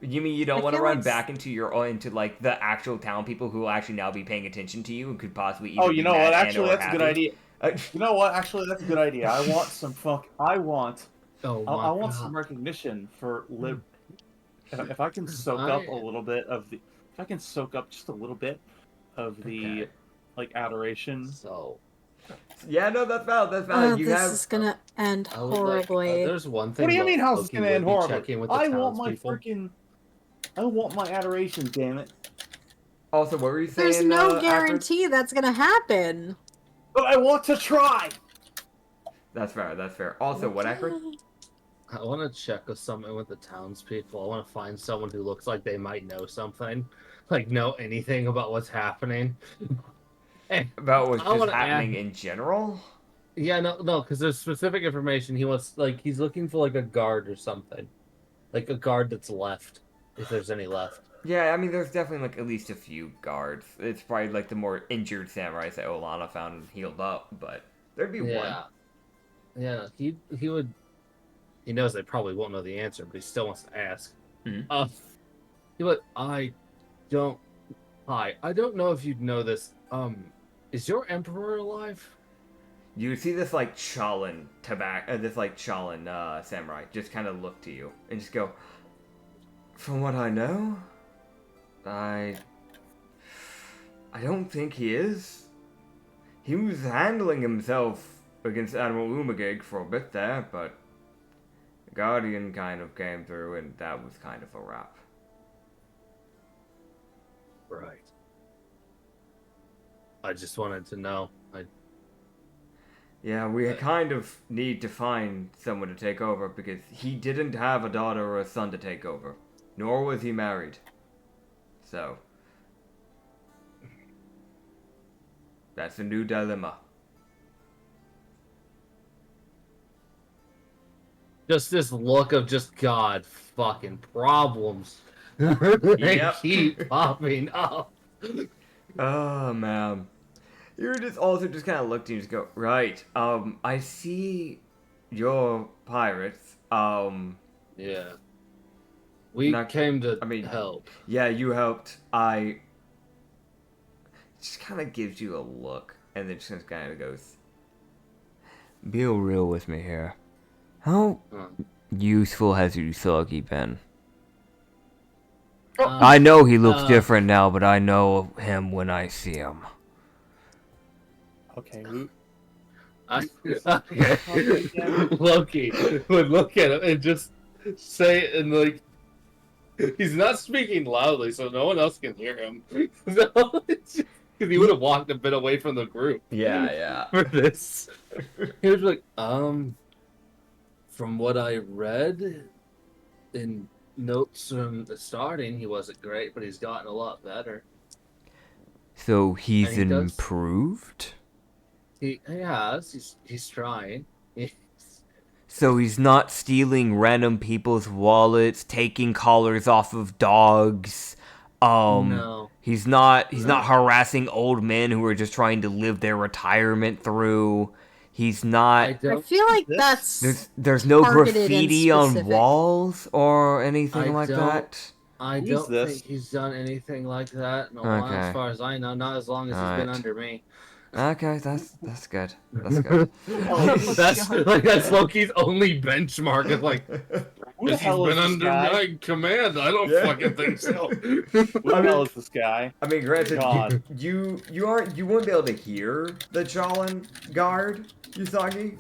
You mean you don't I want to feel run like back into like the actual town people who will actually now be paying attention to you and could possibly either Oh, be you know mad what? and Actually, or that's a good happy. idea. You know what? Actually, that's a good idea. I want some I want Oh some recognition for If I can soak up a little bit of the, if I can soak up just a little bit of the, like, adoration. So. Yeah, no, that's valid. That's valid. This is gonna end horribly. There's one thing. What do you mean? How's Loki this gonna would end be horribly? checking with the I want my townspeople. freaking, I want my adoration. Damn it! Also, what were you saying? There's no Akron? guarantee that's gonna happen. But I want to try. That's fair. That's fair. Also, what Akron? I want to check with someone with the townspeople. I want to find someone who looks like they might know something, like know anything about what's happening. Hey, About what's I just wanna happening ask- in general? yeah, no, because there's specific information. He wants, like, he's looking for like a guard or something, like a guard that's left, if there's any left. Yeah, I mean, there's definitely like at least a few guards. It's probably like the more injured samurais that Olana found and healed up, but there'd be one. Yeah, he would. He knows they probably won't know the answer, but he still wants to ask. Mhm. I don't know if you'd know this. Is your emperor alive? You would see this like Chalin samurai just kind of look to you and just go, from what I know, I don't think he is. He was handling himself against Admiral Umagig for a bit there, but the Guardian kind of came through and that was kind of a wrap. Right. I just wanted to know. Yeah, we kind of need to find someone to take over because he didn't have a daughter or a son to take over, nor was he married. So, That's a new dilemma. Just this look of just God fucking problems. They Yep. keep popping up. Oh, man. You're just also just kind of looked and you just go, right, I see you're pirates. Yeah. We came to help. Yeah, you helped. I just kind of gives you a look and then just kind of goes, be real with me here. How useful has Usagi been? I know he looks different now, but I know him when I see him. Okay. Loki would look at him and just say it, and like he's not speaking loudly, so no one else can hear him. Because he would have walked a bit away from the group. Yeah. For this, he was like, from what I read in notes from the starting, he wasn't great, but he's gotten a lot better. So he's improved? He has. He's trying. So he's not stealing random people's wallets, taking collars off of dogs. No. He's not harassing old men who are just trying to live their retirement through. He's not. I feel like that's there's no targeted graffiti and on specific. walls or anything like that. I don't think he's done anything like that in a while, as far as I know. Not as long as he's been under me. Okay, that's good. That's good. That's Loki's only benchmark. Is like, who the hell he's is been this under guy? my command. I don't fucking think so. Who the hell is this guy? I mean, granted, God. you won't be able to hear the Jolin guard, Usagi.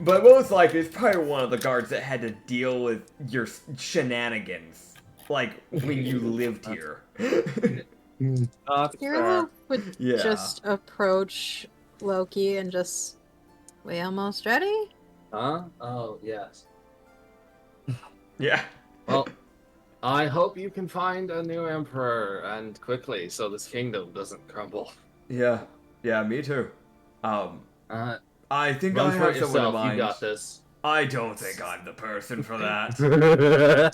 But most likely, it's probably one of the guards that had to deal with your shenanigans, like when you lived here. Hero would just approach Loki and just, we almost ready? Huh? Oh, yes. Yeah. Well, I hope you can find a new emperor and quickly, so this kingdom doesn't crumble. Yeah, me too. I think I Run for have it someone in yourself. mind. You got this. I don't think I'm the person for that.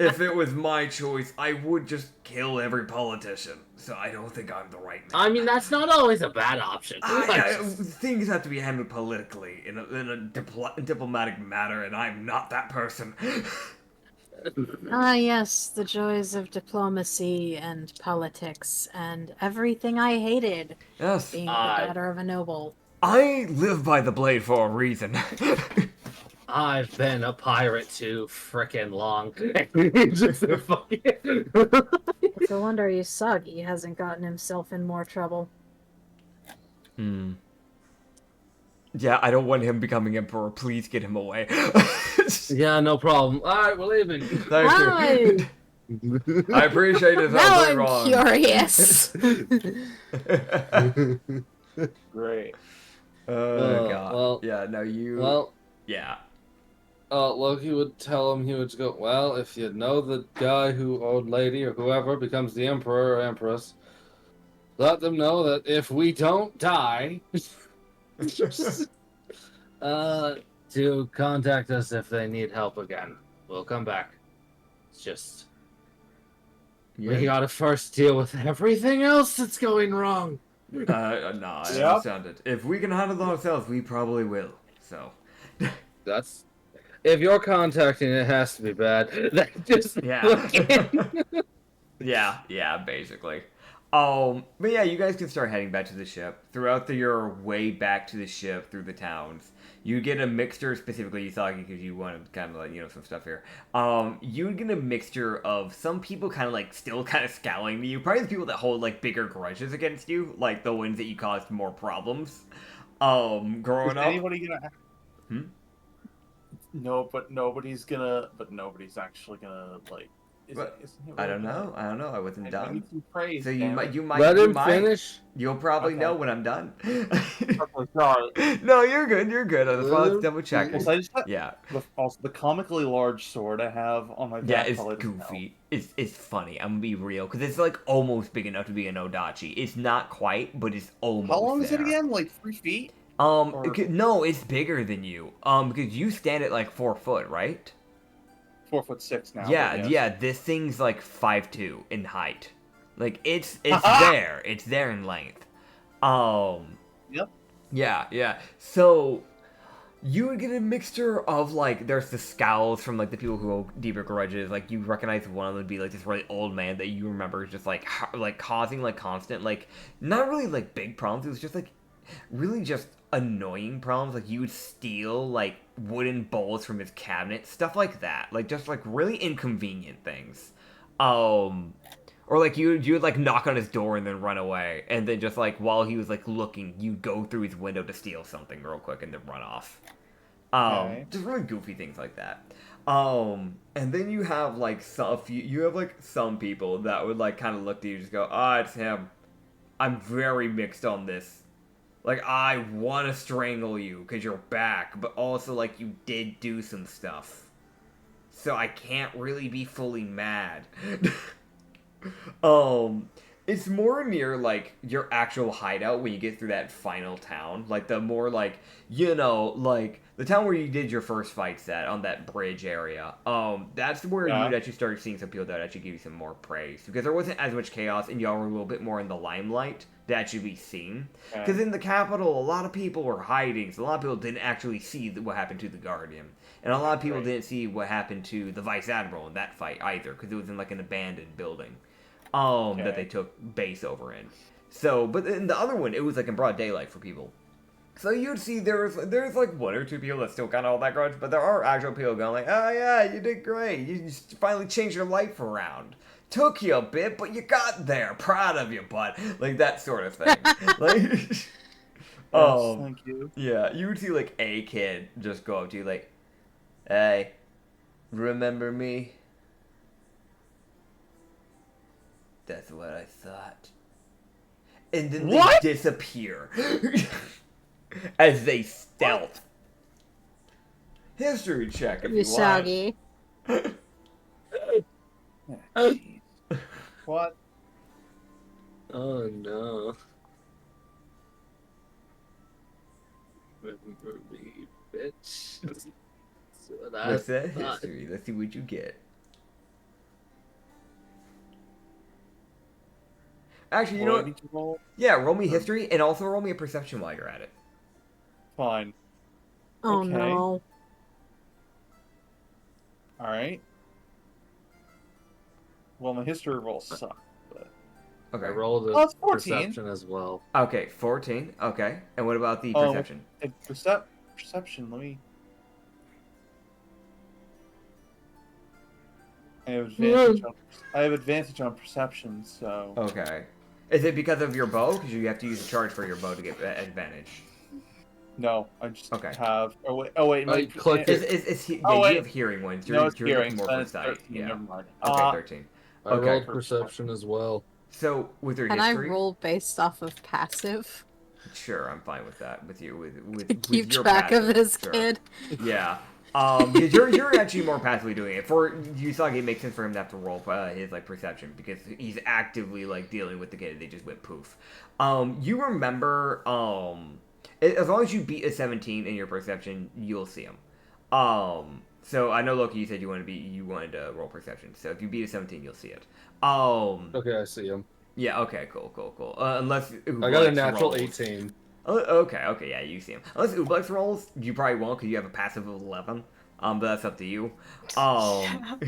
If it was my choice, I would just kill every politician. So I don't think I'm the right man. I mean, that's not always a bad option. Things have to be handled politically in a diplomatic manner, and I'm not that person. Yes, the joys of diplomacy and politics and everything I hated. Yes. Being the daughter of a noble. I live by the blade for a reason. I've been a pirate too frickin' long. It's a wonder Usagi hasn't gotten himself in more trouble. Yeah, I don't want him becoming emperor. Please get him away. Yeah, no problem. Alright, we're leaving. Thank you. I appreciate it. Now I'm wrong. curious. Great. Oh, God. Well, yeah, no, you... Well... Yeah. Loki would tell him, he would go, well, if you know the guy who, old lady or whoever, becomes the emperor or empress, let them know that if we don't die, to contact us if they need help again. We'll come back. It's just... We gotta first deal with everything else that's going wrong. No, I understand it. If we can handle it ourselves, we probably will. So... That's... If you're contacting, it has to be bad. Just yeah, basically. But yeah, you guys can start heading back to the ship. Throughout your way back to the ship through the towns, you get a mixture, specifically Usagi, because you wanted kind of like, some stuff here. You get a mixture of some people kind of like still kind of scowling at you. Probably the people that hold like bigger grudges against you, like the ones that you caused more problems. Growing up. Anybody gonna? No, but nobody's actually gonna like I don't know. I wasn't done. Need some praise, So damn it. you might. Let you him might. finish. You'll probably Okay. know when I'm done. Okay, sorry. No, you're good. You're good. I just wanted to double check. Also, I just Yeah. also, the comically large sword I have on my back. Yeah, it's probably doesn't goofy. It's funny. I'm gonna be real because it's like almost big enough to be an Odachi. It's not quite, but it's almost. help. How long is it there. again? Like 3 feet? No, it's bigger than you. Because you stand at like 4 foot, right? 4'6" now. Yeah, but yes. yeah. This thing's like 5'2" in height. Like it's there. It's there in length. Yep. Yeah. So you would get a mixture of like there's the scowls from like the people who hold deeper grudges. Like you recognize one of them would be like this really old man that you remember just like causing like constant like not really like big problems. It was just like really just annoying problems. Like you would steal like wooden bowls from his cabinet, stuff like that. Like just like really inconvenient things. Or like you would like knock on his door and then run away, and then just like while he was like looking, you'd go through his window to steal something real quick and then run off. Okay. Just really goofy things like that. And then you have like some people that would like kind of look at you and just go, it's him. I'm very mixed on this. Like I want to strangle you because you're back, but also like you did do some stuff, so I can't really be fully mad. It's more near like your actual hideout when you get through that final town, like the more like like the town where you did your first fight set on that bridge area. That's where you'd actually started seeing some people that actually give you some more praise because there wasn't as much chaos and y'all were a little bit more in the limelight to actually be seen. Because in the capital, a lot of people were hiding, so a lot of people didn't actually see what happened to the Guardian, and a lot of people didn't see what happened to the Vice Admiral in that fight either because it was in like an abandoned building. That they took base over in. So, but in the other one, it was like in broad daylight for people. So you'd see there's like 1 or 2 people that still kind of hold that grudge, but there are actual people going like, oh yeah, you did great. You just finally changed your life around. Took you a bit, but you got there. Proud of you, bud. Like that sort of thing. Like, thank you. Yeah, you would see like a kid just go up to you like, hey, remember me? That's what I thought. And then they disappear. As they stealth. History check if you Usagi. Jeez. What? Oh no. Remember me, bitch. That's what I What's that thought. history? Let's see what you get. Actually, you know what? Roll? Yeah, roll me history and also roll me a perception while you're at it. Fine. Oh Okay. no. Alright. Well, my history rolls suck, but... Okay. I rolled a Oh, it's 14. perception as well. Okay, 14. Okay. And what about the perception? Perception, let me... I have advantage on perception, so... Okay. Is it because of your bow? Because you have to use a charge for your bow to get advantage. No, I just Okay. have... Oh wait, I clicked it. You wait. have hearing ones. No, it's you're hearing. more Then for it's sight. 13, Yeah. never mind. Okay, 13. I Okay. rolled perception as well. So, with your Can I history... roll based off of passive? Sure, I'm fine with that. With you, with To keep with your track of passive, this sure. kid. Yeah. Because you're actually more passively doing it. For Usagi, it makes sense for him to have to roll his like perception because he's actively like dealing with the kid. They just went poof. You remember as long as you beat a 17 in your perception, you'll see him. So I know Loki, you said you wanted to roll perception. So if you beat a 17, you'll see it. Okay, I see him. Yeah. Okay. Cool. Unless I got a Ublex natural rolls. 18. Okay, yeah, you see him. Unless Ublex rolls, you probably won't because you have a passive of 11. But that's up to you. You saw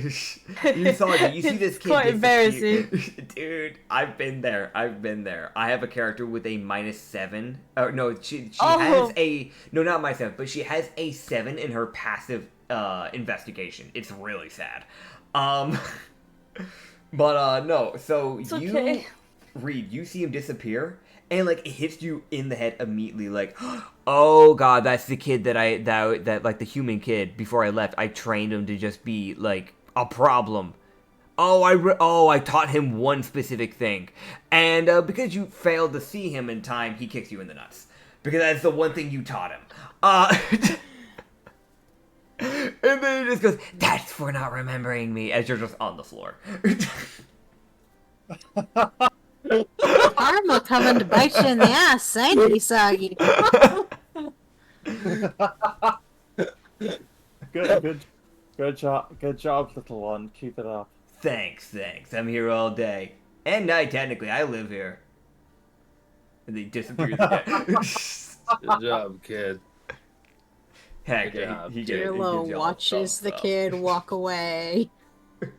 it. You see this kid. Quite disappear- embarrassing. Dude, I've been there. I have a character with a -7. No, she Oh. has a no, not -7, but she has a 7 in her passive investigation. It's really sad. But no. So It's you okay. Reed, you see him disappear. And like it hits you in the head immediately, like, oh god, that's the kid that like the human kid. Before I left, I trained him to just be like a problem. I taught him one specific thing, and because you failed to see him in time, he kicks you in the nuts because that's the one thing you taught him. And then he just goes, "That's for not remembering me," as you're just on the floor. Karma coming to bite you in the ass, ain't he, Soggy? Good job, little one. Keep it up. Thanks. I'm here all day and night. Technically, I live here. And he disappears again. Good job, kid. Heck, Good job. he Jirlo watches the kid walk away.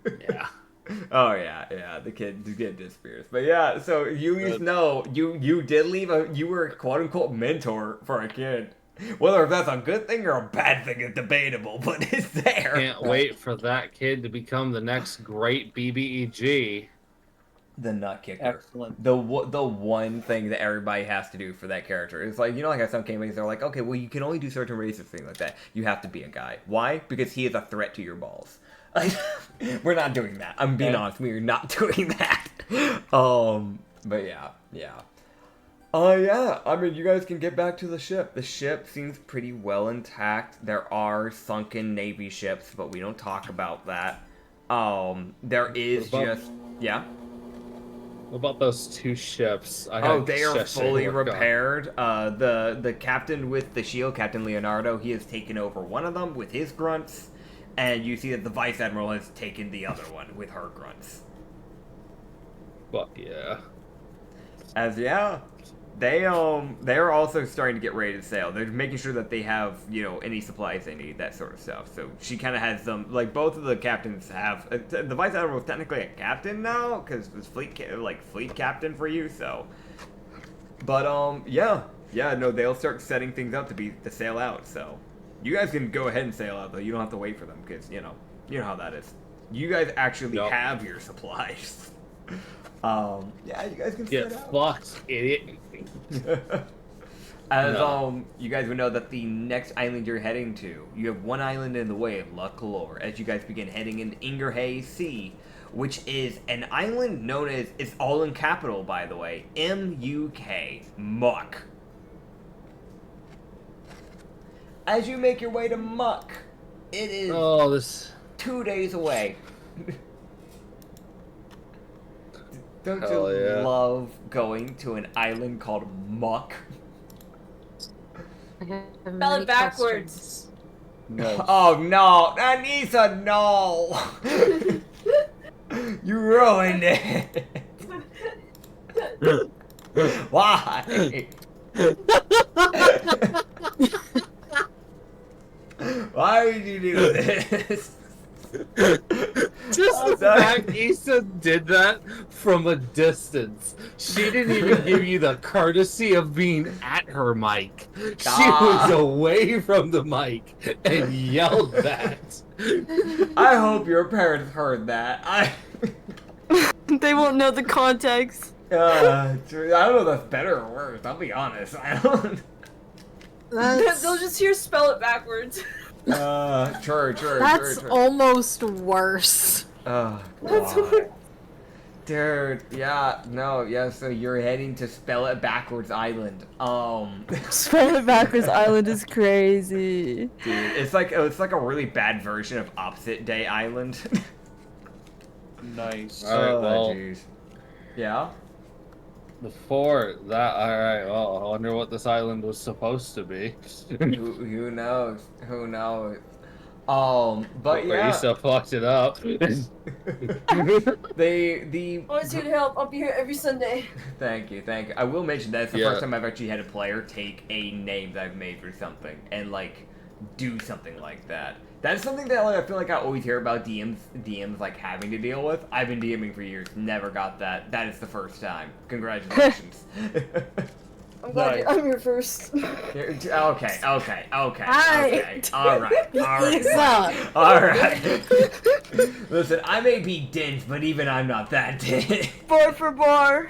Yeah. Oh yeah, the kid disappears. But yeah, so you know you did leave you were a quote unquote mentor for a kid. Whether that's a good thing or a bad thing is debatable, but it's there. Can't wait for that kid to become the next great BBEG. The nut kicker. Excellent. The one thing that everybody has to do for that character is like, you know, like how some games they're like, okay, well you can only do certain races, things like that. You have to be a guy. Why? Because he is a threat to your balls. We're not doing that. I'm being honest. We are not doing that. But yeah. Yeah, I mean, you guys can get back to the ship. The ship seems pretty well intact. There are sunken Navy ships, but we don't talk about that. There is yeah. What about those two ships? They are fully repaired. The captain with the shield, Captain Leonardo, he has taken over one of them with his grunts. And you see that the Vice Admiral has taken the other one with her grunts. Fuck yeah. They are also starting to get ready to sail. They're making sure that they have, you know, any supplies they need, that sort of stuff. So she kind of has them, like both of the captains have. The Vice Admiral is technically a captain now because it's fleet captain for you. So, but no, they'll start setting things up to sail out. So. You guys can go ahead and sail out, though. You don't have to wait for them, because, you know how that is. You guys actually have your supplies. You guys can get set out. fucked, idiot. You guys would know that the next island you're heading to, you have one island in the way of La Calor, as you guys begin heading into Ingerhay Sea, which is an island known as, it's all in capital, by the way, M-U-K, Muck. As you make your way to Muck, it is 2 days away. Don't you love going to an island called Muck? Spell it backwards. No. Oh no, Anissa, no! You ruined it. Why? Why would you do this? Just the fact Issa did that from a distance. She didn't even give you the courtesy of being at her mic. She was away from the mic and yelled that. I hope your parents heard that. They won't know the context. I don't know if that's better or worse. I'll be honest. I don't. They'll just hear spell it backwards. True. That's almost worse. Oh, That's God. Dude, so you're heading to Spell It Backwards Island. Spell It Backwards Island is crazy. Dude, it's like a really bad version of Opposite Day Island. Nice. Alright, well, jeez. Yeah? before that, alright, well, I wonder what this island was supposed to be. Who knows? Who knows? But yeah. Issa fucked it up. I was here to help. I'll be here every Sunday. Thank you. I will mention that it's the first time I've actually had a player take a name that I've made for something and, like, do something like that. That's something that, like, I feel like I always hear about DMs like having to deal with. I've been DMing for years, never got that. That is the first time. Congratulations. I'm glad I'm here first. Okay. Hi. All right. Listen, I may be dense, but even I'm not that dense. Bar for bar.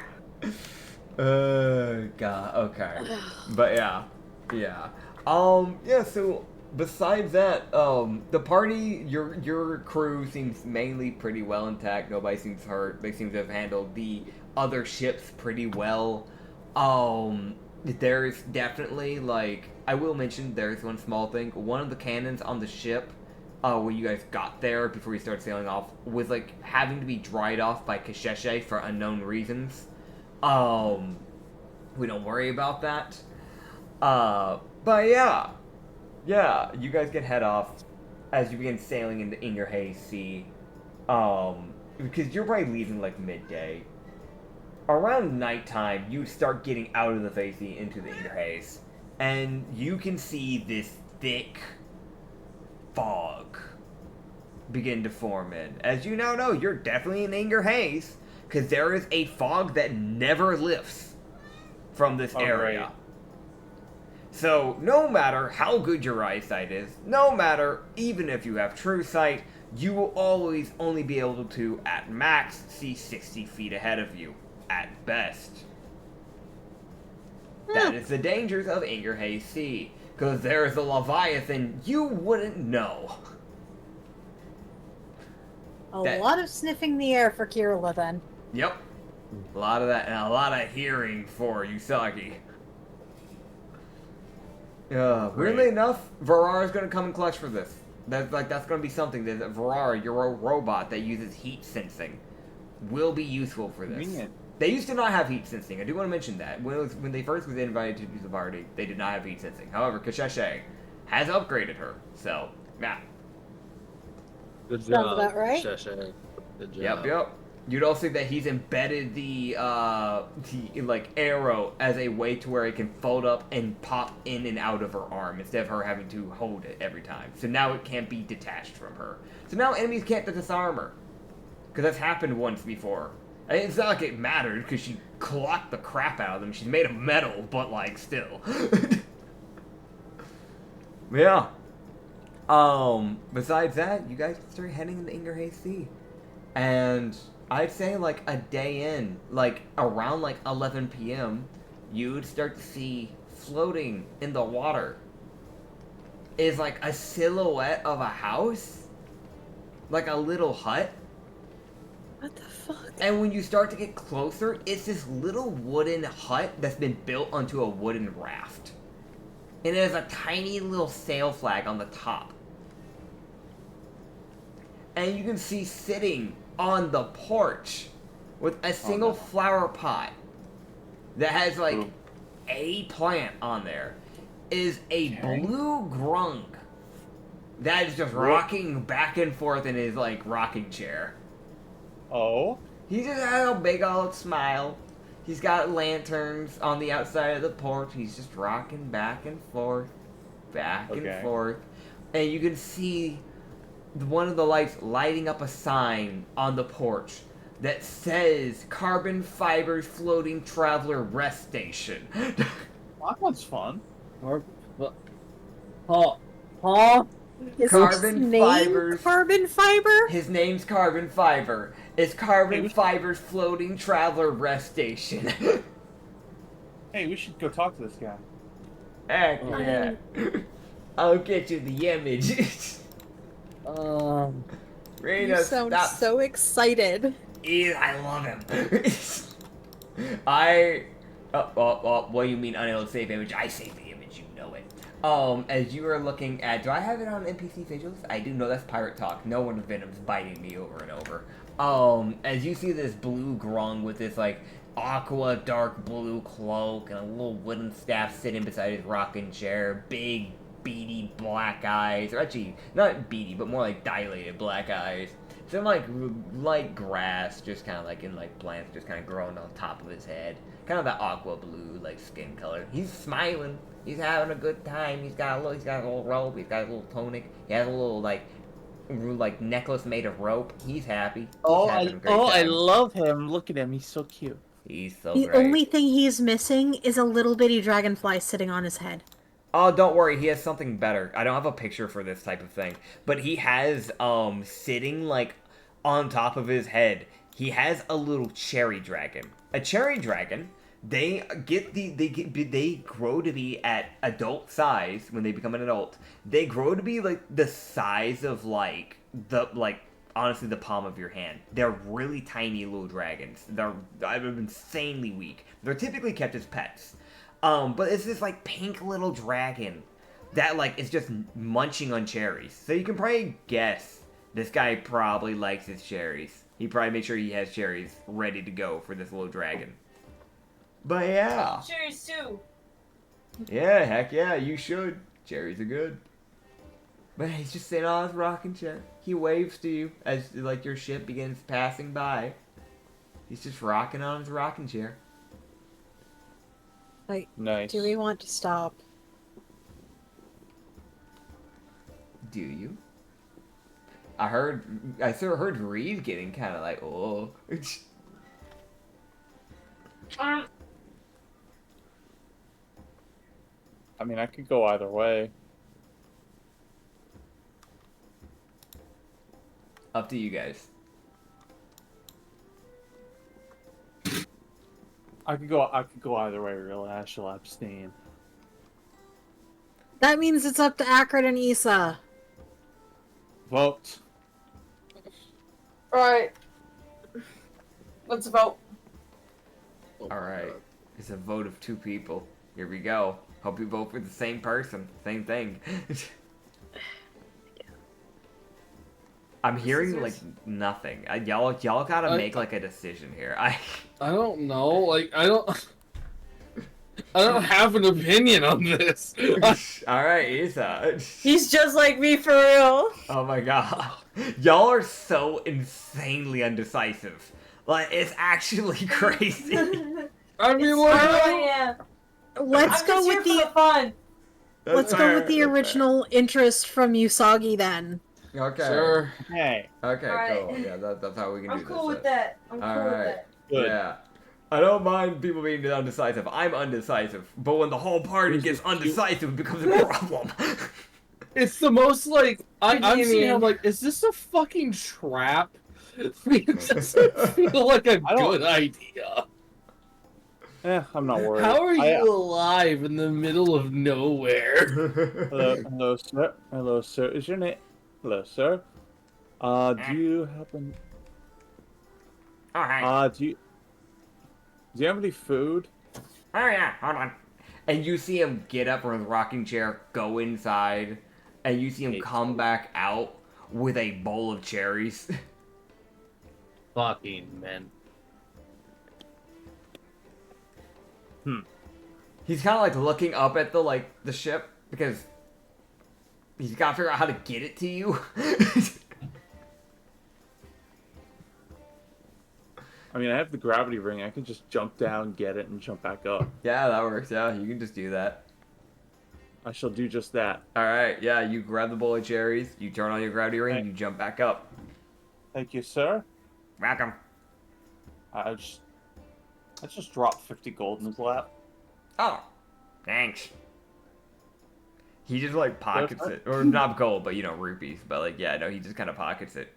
God. Okay. But yeah. So besides that, the party, your crew seems mainly pretty well intact. Nobody seems hurt. They seem to have handled the other ships pretty well. There's definitely, like, I will mention there's one small thing. One of the cannons on the ship, when you guys got there before you started sailing off, was, like, having to be dried off by Kasheshe for unknown reasons. We don't worry about that. But yeah. Yeah, you guys can head off as you begin sailing into Ingerhay Sea. Because you're probably leaving, like, midday. Around nighttime, you start getting out of the Facey into the Ingerhays, and you can see this thick fog begin to form in. As you now know, you're definitely in Ingerhays, because there is a fog that never lifts from this area. Right. So, no matter how good your eyesight is, no matter even if you have true sight, you will always only be able to, at max, see 60 feet ahead of you. At best. That is the dangers of Ingerhay Sea. Because there is a Leviathan you wouldn't know. A lot of sniffing the air for Kirilla, then. Yep. A lot of that, and a lot of hearing for Usagi. Weirdly enough, Varara's gonna come in clutch for this. That's gonna be something that Varara, your robot that uses heat sensing, will be useful for this. Convenient. They used to not have heat sensing. I do want to mention that. When they first was invited to use the party, they did not have heat sensing. However, Kasheshe has upgraded her. So, yeah. Good Sounds job. about right. Sheshe. Good job. Yep. You'd also see that he's embedded the arrow as a way to where it can fold up and pop in and out of her arm instead of her having to hold it every time. So now it can't be detached from her. So now enemies can't disarm her. Because that's happened once before. It's not like it mattered, because she clocked the crap out of them. She's made of metal, but, like, still. Yeah. Besides that, you guys start heading into Ingerhay Sea. And I'd say, like, a day in, like, around, like, 11 p.m., you would start to see floating in the water is, like, a silhouette of a house. Like a little hut. What the fuck? And when you start to get closer, it's this little wooden hut that's been built onto a wooden raft. And it has a tiny little sail flag on the top. And you can see sitting on the porch with a single flower pot that has like a plant on there is a blue grung that is just rocking back and forth in his like rocking chair. Oh? He just has a big old smile. He's got lanterns on the outside of the porch. He's just rocking back and forth. And forth. And you can see one of the lights lighting up a sign on the porch that says Carbon Fibers Floating Traveler Rest Station. That one's fun. Is Carbon his name Fibers. Carbon Fiber? His name's Carbon Fiber. It's Carbon Fibers Floating Traveler Rest Station. Hey, we should go talk to this guy. Heck yeah. I'll get you the image. Rena, You sound stop. so excited. I love him. What do you mean unable to save image? I save the image, you know it. As you are looking at, do I have it on NPC visuals? I do know that's pirate talk. No one of Venom's biting me over and over. As you see this blue grung with this like aqua dark blue cloak and a little wooden staff sitting beside his rocking chair, big beady black eyes, or actually not beady, but more like dilated black eyes. Some like light grass, just kind of like in like plants, just kind of growing on top of his head. Kind of that aqua blue like skin color. He's smiling. He's having a good time. He's got a little robe. He's got a little tunic. He has a little like necklace made of rope. He's happy. I love him. Look at him. He's so cute. He's so The great. only thing he's missing is a little bitty dragonfly sitting on his head. Oh, don't worry, he has something better. I don't have a picture for this type of thing, but he has sitting like on top of his head. He has a little cherry dragon. A cherry dragon They grow to be at adult size when they become an adult. They grow to be like the size of honestly the palm of your hand. They're really tiny little dragons. They're insanely weak. They're typically kept as pets. But it's this like pink little dragon that like is just munching on cherries. So you can probably guess this guy probably likes his cherries. He probably makes sure he has cherries ready to go for this little dragon. But yeah. Cherries too. Yeah, heck yeah, you should. Cherries are good. But he's just sitting on his rocking chair. He waves to you as like your ship begins passing by. He's just rocking on his rocking chair. Like, Nice. do we want to stop? Do you? I sort of heard Reed getting kind of like, oh. I mean, I could go either way. Up to you guys. I could go either way. Really, I shall abstain. That means it's up to Acrid and Issa. Vote. Alright. Let's vote. Alright. It's a vote of 2 people. Here we go. Hope you vote for the same person. Same thing. I'm hearing like nothing. Y'all gotta make like a decision here. I don't know. Like I don't have an opinion on this. Alright, Isa. He's just like me for real. Oh my god. Y'all are so insanely undecisive. Like, it's actually crazy. I mean, like, Yeah. Let's go with the fun. let's go with the original interest from Usagi then. Okay. sure. Hey. Okay, Alright. cool. Yeah, that's how we can do I'm this. cool with that. I'm cool with Alright. that. Good. Yeah. I don't mind people being undecisive. I'm undecisive. But when the whole party gets undecisive, it becomes a problem. It's the most like I'm do you sitting here mean? like, is this a fucking trap? It doesn't feel like a good idea. I'm not worried. How are you alive in the middle of nowhere? Hello, sir. Hello, sir. Is your name? Hello, sir. Do you happen? Oh, hi. Do you have any food? Oh, yeah. Hold on. And you see him get up from his rocking chair, go inside, and you see him come back out with a bowl of cherries. Fucking men. He's kind of like looking up at the ship because he's got to figure out how to get it to you. I mean, I have the gravity ring. I can just jump down, get it, and jump back up. Yeah, that works. Yeah, you can just do that. I shall do just that. All right. Yeah, you grab the bowl of cherries, you turn on your gravity ring, and you jump back up. Thank you, sir. Welcome. I just dropped 50 gold in his lap. Oh, thanks. He just like pockets it, or not gold, but rupees. But like, yeah, no, he just kind of pockets it.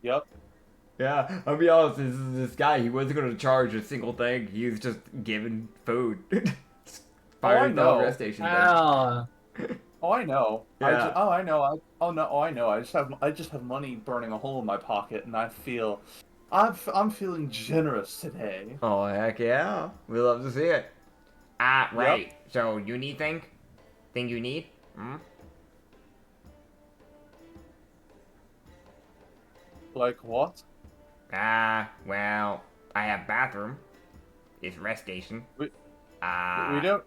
Yep. Yeah, I'll be honest. This guy, he wasn't going to charge a single thing. He was just giving food. Firing the know. rest station thing. Ah. Oh, I know. Yeah. I know. I know. I just have money burning a hole in my pocket, and I'm feeling generous today. Oh heck yeah, we love to see it. Right. Yep. So you need thing you need? Like what? Well, I have bathroom. It's rest station. We don't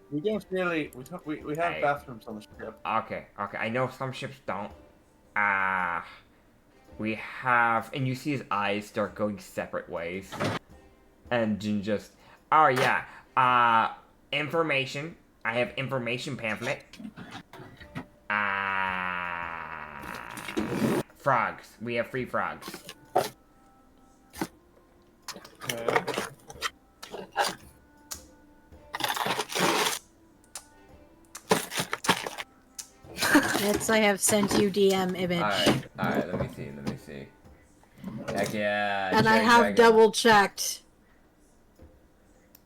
really we have bathrooms on the ship. Okay. I know some ships don't. We have, and you see his eyes start going separate ways, and Jin just, oh yeah, information. I have information pamphlet. Frogs. We have free frogs. Okay. Yes, I have sent you DM image. Alright, let me see. Heck yeah. And I have double checked.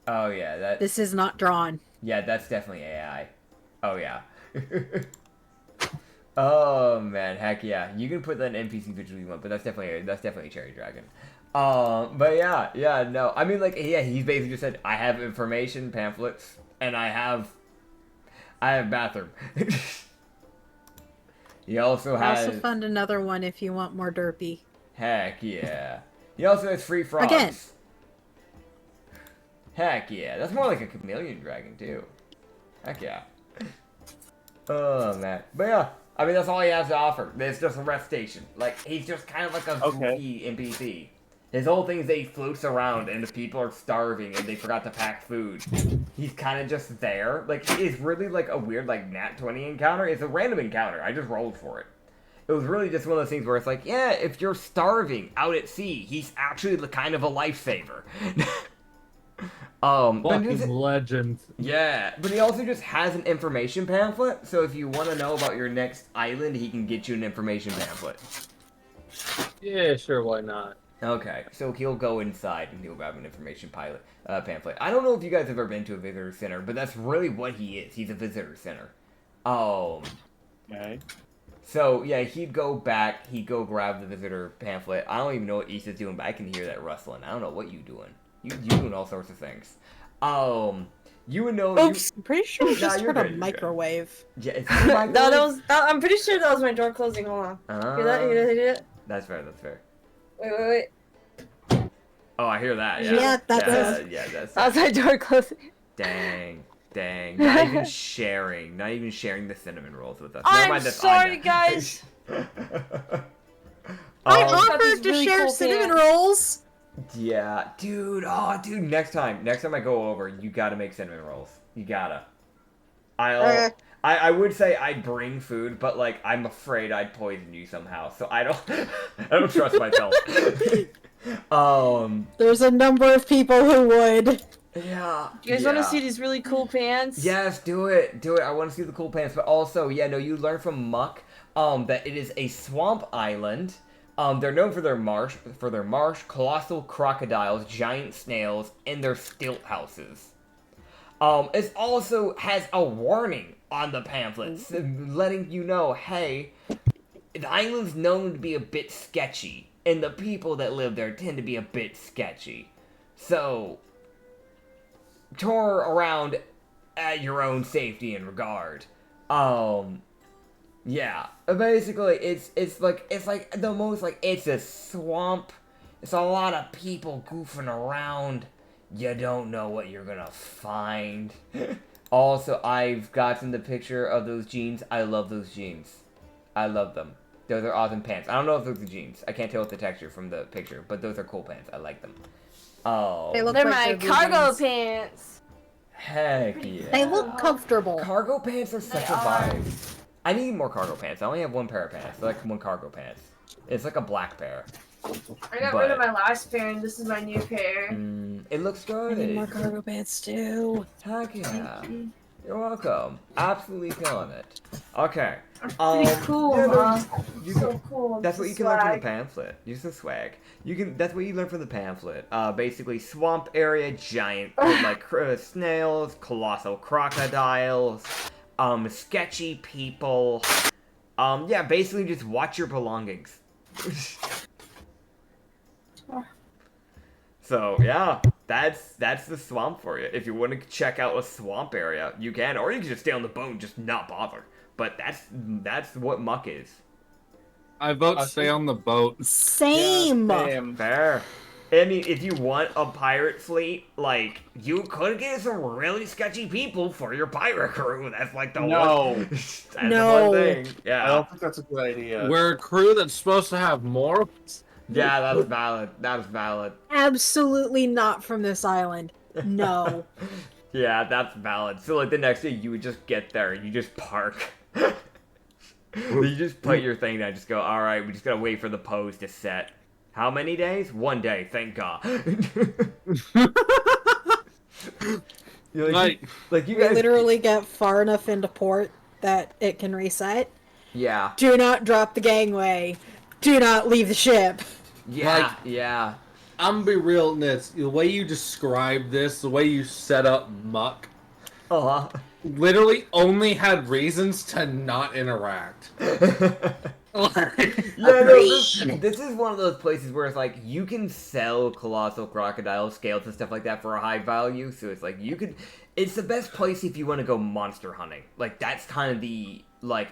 Oh yeah, This is not drawn. Yeah, that's definitely AI. Oh yeah. Oh man, heck yeah. You can put that in NPC visual you want, but that's definitely Cherry Dragon. But yeah, no. I mean, like, yeah, he's basically just said, I have information pamphlets, and I have bathroom. He also I has. also found another one if you want more derpy. Heck yeah. He also has free frogs. Again. Heck yeah. That's more like a chameleon dragon too. Heck yeah. Oh man. But yeah. I mean, that's all he has to offer. It's just a rest station. Like, he's just kind of like a goofy NPC. His whole thing is that he floats around and the people are starving and they forgot to pack food. He's kind of just there. Like, it's really like a weird, like, Nat 20 encounter. It's a random encounter. I just rolled for it. It was really just one of those things where it's like, yeah, if you're starving out at sea, he's actually the kind of a lifesaver. Fucking legend. Yeah, but he also just has an information pamphlet, so if you want to know about your next island, he can get you an information pamphlet. Yeah, sure, why not? Okay, so he'll go inside and he'll grab an information pamphlet. I don't know if you guys have ever been to a visitor center, but that's really what he is. He's a visitor center. Okay. So, yeah, he'd go back, he'd go grab the visitor pamphlet. I don't even know what Issa's doing, but I can hear that rustling. I don't know what you doing. You doing all sorts of things. You would know. Oops, I'm pretty sure I just heard a microwave. Yeah, it's a microwave? No, that was. I'm pretty sure that was my door closing. Hold on. Hear that? Hear that? That's fair. Wait. Oh, I hear that. Yeah, that's That was my door closing. Dang. Not even sharing the cinnamon rolls with us. Never I'm mind, that's sorry, Anya. guys. I got offered these to really share cool cinnamon pants. rolls. Yeah, dude. Oh, dude. Next time I go over, you gotta make cinnamon rolls. You gotta. I would say I'd bring food, but like I'm afraid I'd poison you somehow, so I don't trust myself. There's a number of people who would. Yeah. You guys want to see these really cool pants? Yes, do it. I want to see the cool pants, but also, yeah, no, you learn from Muck that it is a swamp island. They're known for their marsh, colossal crocodiles, giant snails, and their stilt houses. It also has a warning on the pamphlets, letting you know, hey, the island's known to be a bit sketchy, and the people that live there tend to be a bit sketchy. So, tour around at your own safety and regard. Yeah, basically, it's like the most, like, it's a swamp. It's a lot of people goofing around. You don't know what you're gonna find. Also, I've gotten the picture of those jeans. I love those jeans. I love them. Those are awesome pants. I don't know if those are jeans. I can't tell with the texture from the picture, but those are cool pants. I like them. Oh, They look They're like my cargo jeans. pants. Heck yeah. They look comfortable. Cargo pants are such They a are. vibe. I need more cargo pants. I only have one pair of pants. I like one cargo pants. It's like a black pair. I got rid of my last pair, and this is my new pair. It looks I good. need more cargo pants too. Heck yeah. You're welcome. Absolutely killing it. Okay. Pretty cool, yeah, no, huh? you So can- cool. That's what This you is can learn from the swag. pamphlet. Use the swag. That's what you learn from the pamphlet. Basically, swamp area, giant snails, colossal crocodiles, sketchy people. Yeah, basically just watch your belongings. So yeah, that's the swamp for you. If you want to check out a swamp area, you can, or you can just stay on the boat and just not bother. But that's what Muck is. I vote stay on the boat. Same. Fair. I mean, if you want a pirate fleet, like, you could get some really sketchy people for your pirate crew. That's like the one. That's No. the one thing. I Yeah. don't think that's a good idea. We're a crew that's supposed to have more. Yeah, that's valid. That's valid. Absolutely not from this island. No. Yeah, that's valid. So, like, the next day, you would just get there, and you just park. You just put your thing down, just go, alright, we just gotta wait for the pose to set. How many days? 1 day, thank God. You're like you We guys... literally get far enough into port that it can reset. Yeah. Do not drop the gangway. Do not leave the ship. Yeah, yeah. I'm gonna be real, Nits. The way you described this, the way you set up Muck, literally only had reasons to not interact. This is one of those places where it's like you can sell colossal crocodile scales and stuff like that for a high value. So it's like it's the best place if you want to go monster hunting. Like that's kind of the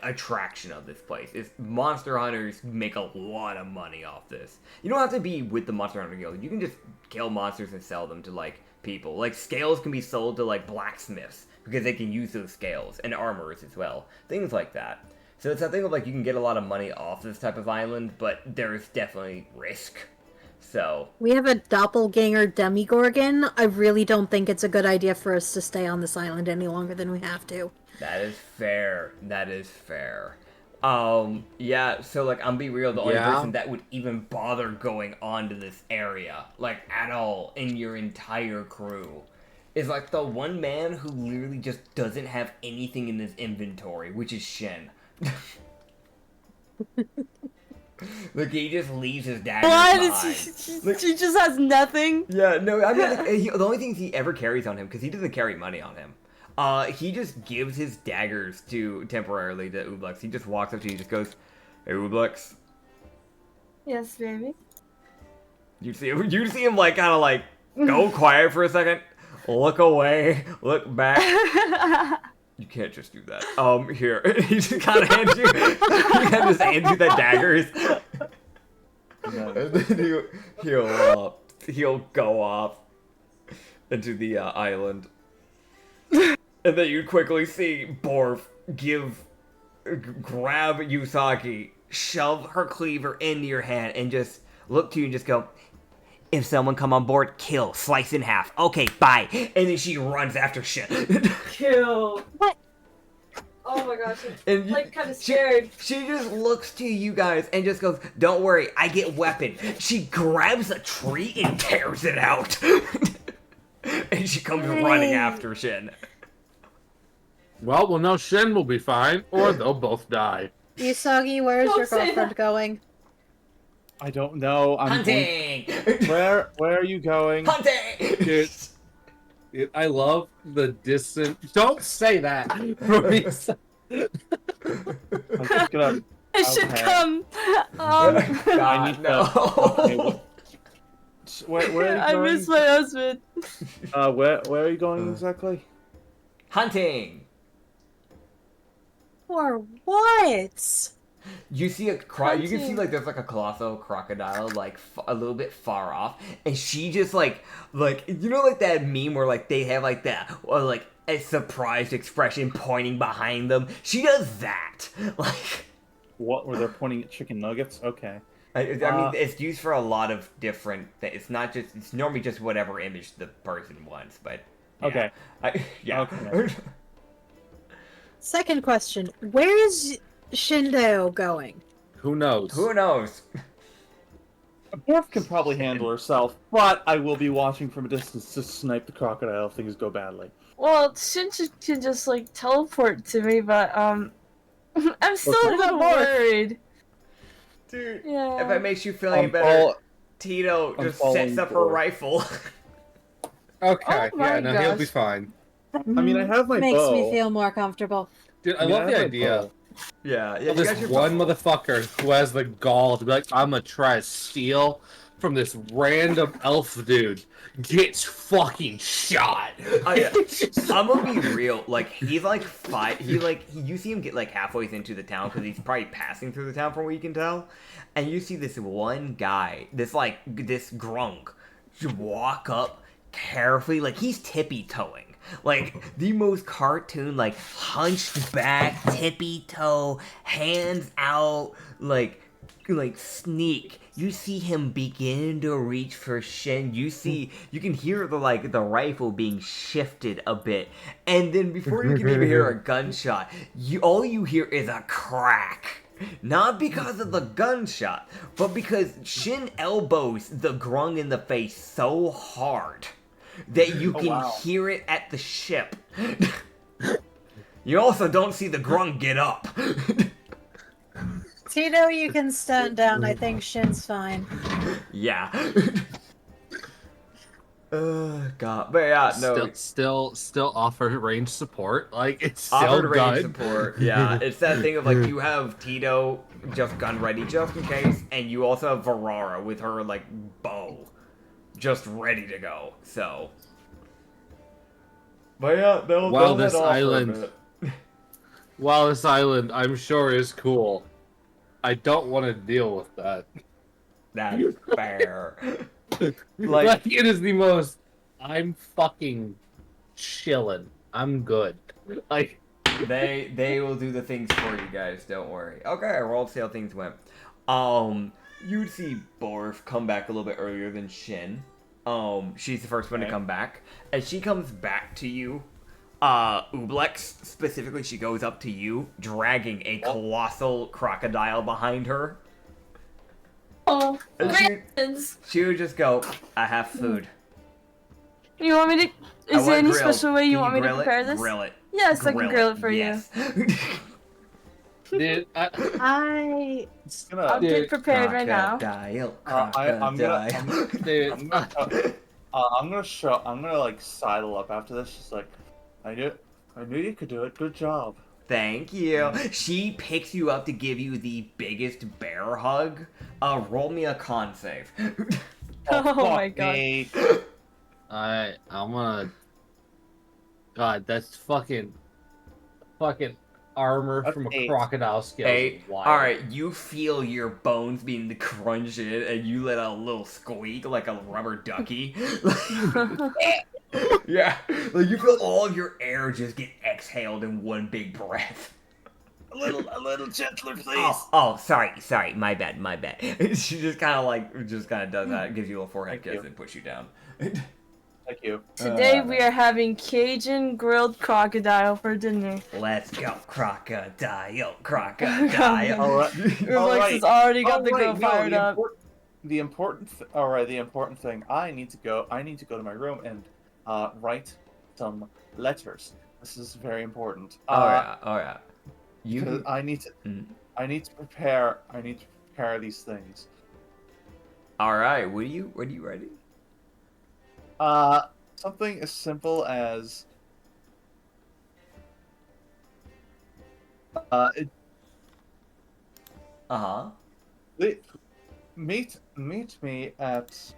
attraction of this place. Is monster hunters make a lot of money off this. You don't have to be with the Monster Hunter Guild. You can just kill monsters and sell them to people. Like scales can be sold to blacksmiths because they can use those scales, and armorers as well. Things like that. So it's a thing of you can get a lot of money off this type of island, but there's definitely risk. So we have a doppelganger demigorgon. I really don't think it's a good idea for us to stay on this island any longer than we have to. That is fair. Yeah, so I'm be real, the only person that would even bother going onto this area, at all, in your entire crew, is the one man who literally just doesn't have anything in his inventory, which is Shin. He just leaves his daggers behind. She just has nothing. Yeah, no, I mean, the only things he ever carries on him, because he doesn't carry money on him, he just gives his daggers temporarily to Ublex. He just walks up to you and just goes, "Hey, Ublex." Yes, baby. You see him kind of go quiet for a second, look away, look back. You can't just do that. Here. He just kind of hands you the daggers. And then he'll go off into the island. And then you quickly see Borf grab Usagi, shove her cleaver into your hand, and just look to you and just go, "If someone come on board, kill, slice in half. Okay, bye." And then she runs after shit. Kill. What? Oh my gosh, and kind of scared. She just looks to you guys and just goes, "Don't worry, I get weapon." She grabs a tree and tears it out. And she comes running after Shin. Well, we'll know Shin will be fine, or they'll both die. Usagi, where's your girlfriend going? I don't know. I'm hunting. Where are you going? Hunting. Dude, I love the distant. Don't say that. I'm just gonna. It should come. I need no. Where are you going? I miss my husband. Where are you going exactly? Hunting. For what? You see you can see there's a colossal crocodile a little bit far off, and she just that meme where they have that or a surprised expression pointing behind them. She does that. What, were they pointing at chicken nuggets? Okay. I mean, it's used for a lot of different things. It's normally just whatever image the person wants, but yeah. Okay. Okay. Second question: where is Shindo going? Who knows? Borf can probably handle herself, but I will be watching from a distance to snipe the crocodile if things go badly. Well, Shin can just teleport to me, but I'm still a little worried. Dude, yeah. If it makes you feel any better, Tito just sets up her rifle. Okay, he'll be fine. I mean, I have my Makes bow. me feel more comfortable. Dude, I love the idea. Yeah. This one motherfucker who has the gall to be like, "I'm gonna try to steal from this random elf dude," gets fucking shot. I'm gonna be real. He's you see him get halfway into the town because he's probably passing through the town from what you can tell, and you see this one guy, this grunk, walk up carefully, he's tippy-toeing. The most cartoon, hunched back, tippy-toe, hands out, sneak. You see him begin to reach for Shin. You can hear the rifle being shifted a bit. And then before you can even hear a gunshot, all you hear is a crack. Not because of the gunshot, but because Shin elbows the grung in the face so hard that you can hear it at the ship. You also don't see the grung get up. Tito, you can stand down. I think Shin's fine. Yeah. God. But yeah, no. Still offer range support. Like it's still Offered range good. support. Yeah, it's that thing of like you have Tito just gun ready just in case, and you also have Varara with her like bow just ready to go. So. But yeah, they'll While head this off for a island, bit. while this island, I'm sure is cool. I don't want to deal with that. That's fair. Like it is the most. I'm fucking chilling. I'm good. Like they will do the things for you guys. Don't worry. Okay, I rolled to see how things went. You'd see Borf come back a little bit earlier than Shin. She's the first one to come back. As she comes back to you, Ublex specifically, she goes up to you, dragging a colossal crocodile behind her. Oh, she would just go, I have food. You want me to? Is there any grilled. special way you want me to grill prepare it? this? Grill it. Yes, I can grill it for you. dude, I'll get prepared right now. I'm gonna like sidle up after this. She's like, I knew you could do it. Good job. Thank you. She picks you up to give you the biggest bear hug. Roll me a con save. Oh my god. I'm gonna. God, that's fucking armor from a crocodile scale. Alright, you feel your bones being crunched in, and you let out a little squeak like a rubber ducky. Yeah, like you feel all of your air just get exhaled in one big breath. A little gentler, please. Oh, sorry, my bad. She just kind of does that, gives you a forehead kiss and puts you down. Thank you. Today we are having Cajun grilled crocodile for dinner. Let's go, crocodile. Ublex has already got the grill fired up. The important thing. I need to go to my room and write some letters. This is very important. Oh yeah. I need to prepare these things. All right. What are you writing? Something as simple as meet me at.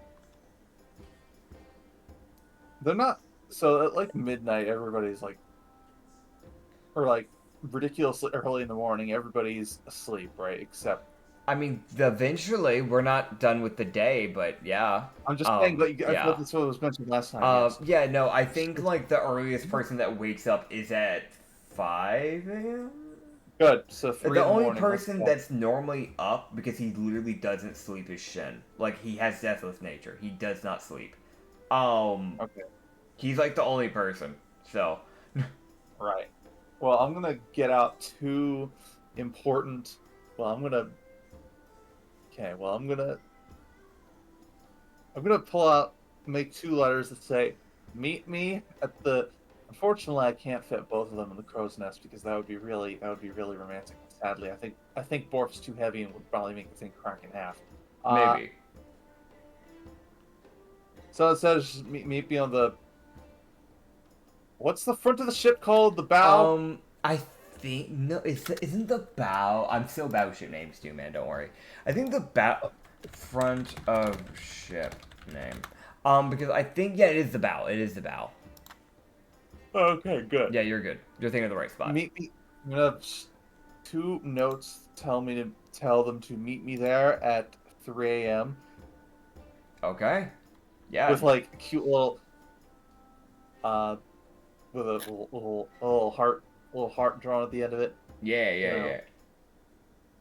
They're not so at like midnight. Everybody's like, or like ridiculously early in the morning. Everybody's asleep, right? Except. I mean, eventually we're not done with the day, but yeah. I'm just saying, like, I thought that's what was mentioned last time. Yes. Yeah, no, I think like the earliest person that wakes up is at 5 a.m. Good. So 3 the in the only morning, person that's normally up because he literally doesn't sleep is Shin. Like he has deathless nature. He does not sleep. Okay. He's like the only person. So. Right. Well, I'm gonna get out two important. Well, I'm gonna pull out, make two letters that say, "Meet me at the." Unfortunately, I can't fit both of them in the crow's nest because that would be really romantic. Sadly, I think Borf's too heavy and would probably make the thing crack in half. Maybe. So it says, "Meet me on the." What's the front of the ship called? The bow. I think no. Isn't the bow? I'm still bow ship names too, man. Don't worry. I think the bow front of ship name. Because I think it is the bow. It is the bow. Okay, good. Yeah, you're good. You're thinking of the right spot. Meet me. I'm gonna have two notes. Tell them to meet me there at 3 a.m. Okay. Yeah. With like a cute little, with a little heart drawn at the end of it. Yeah.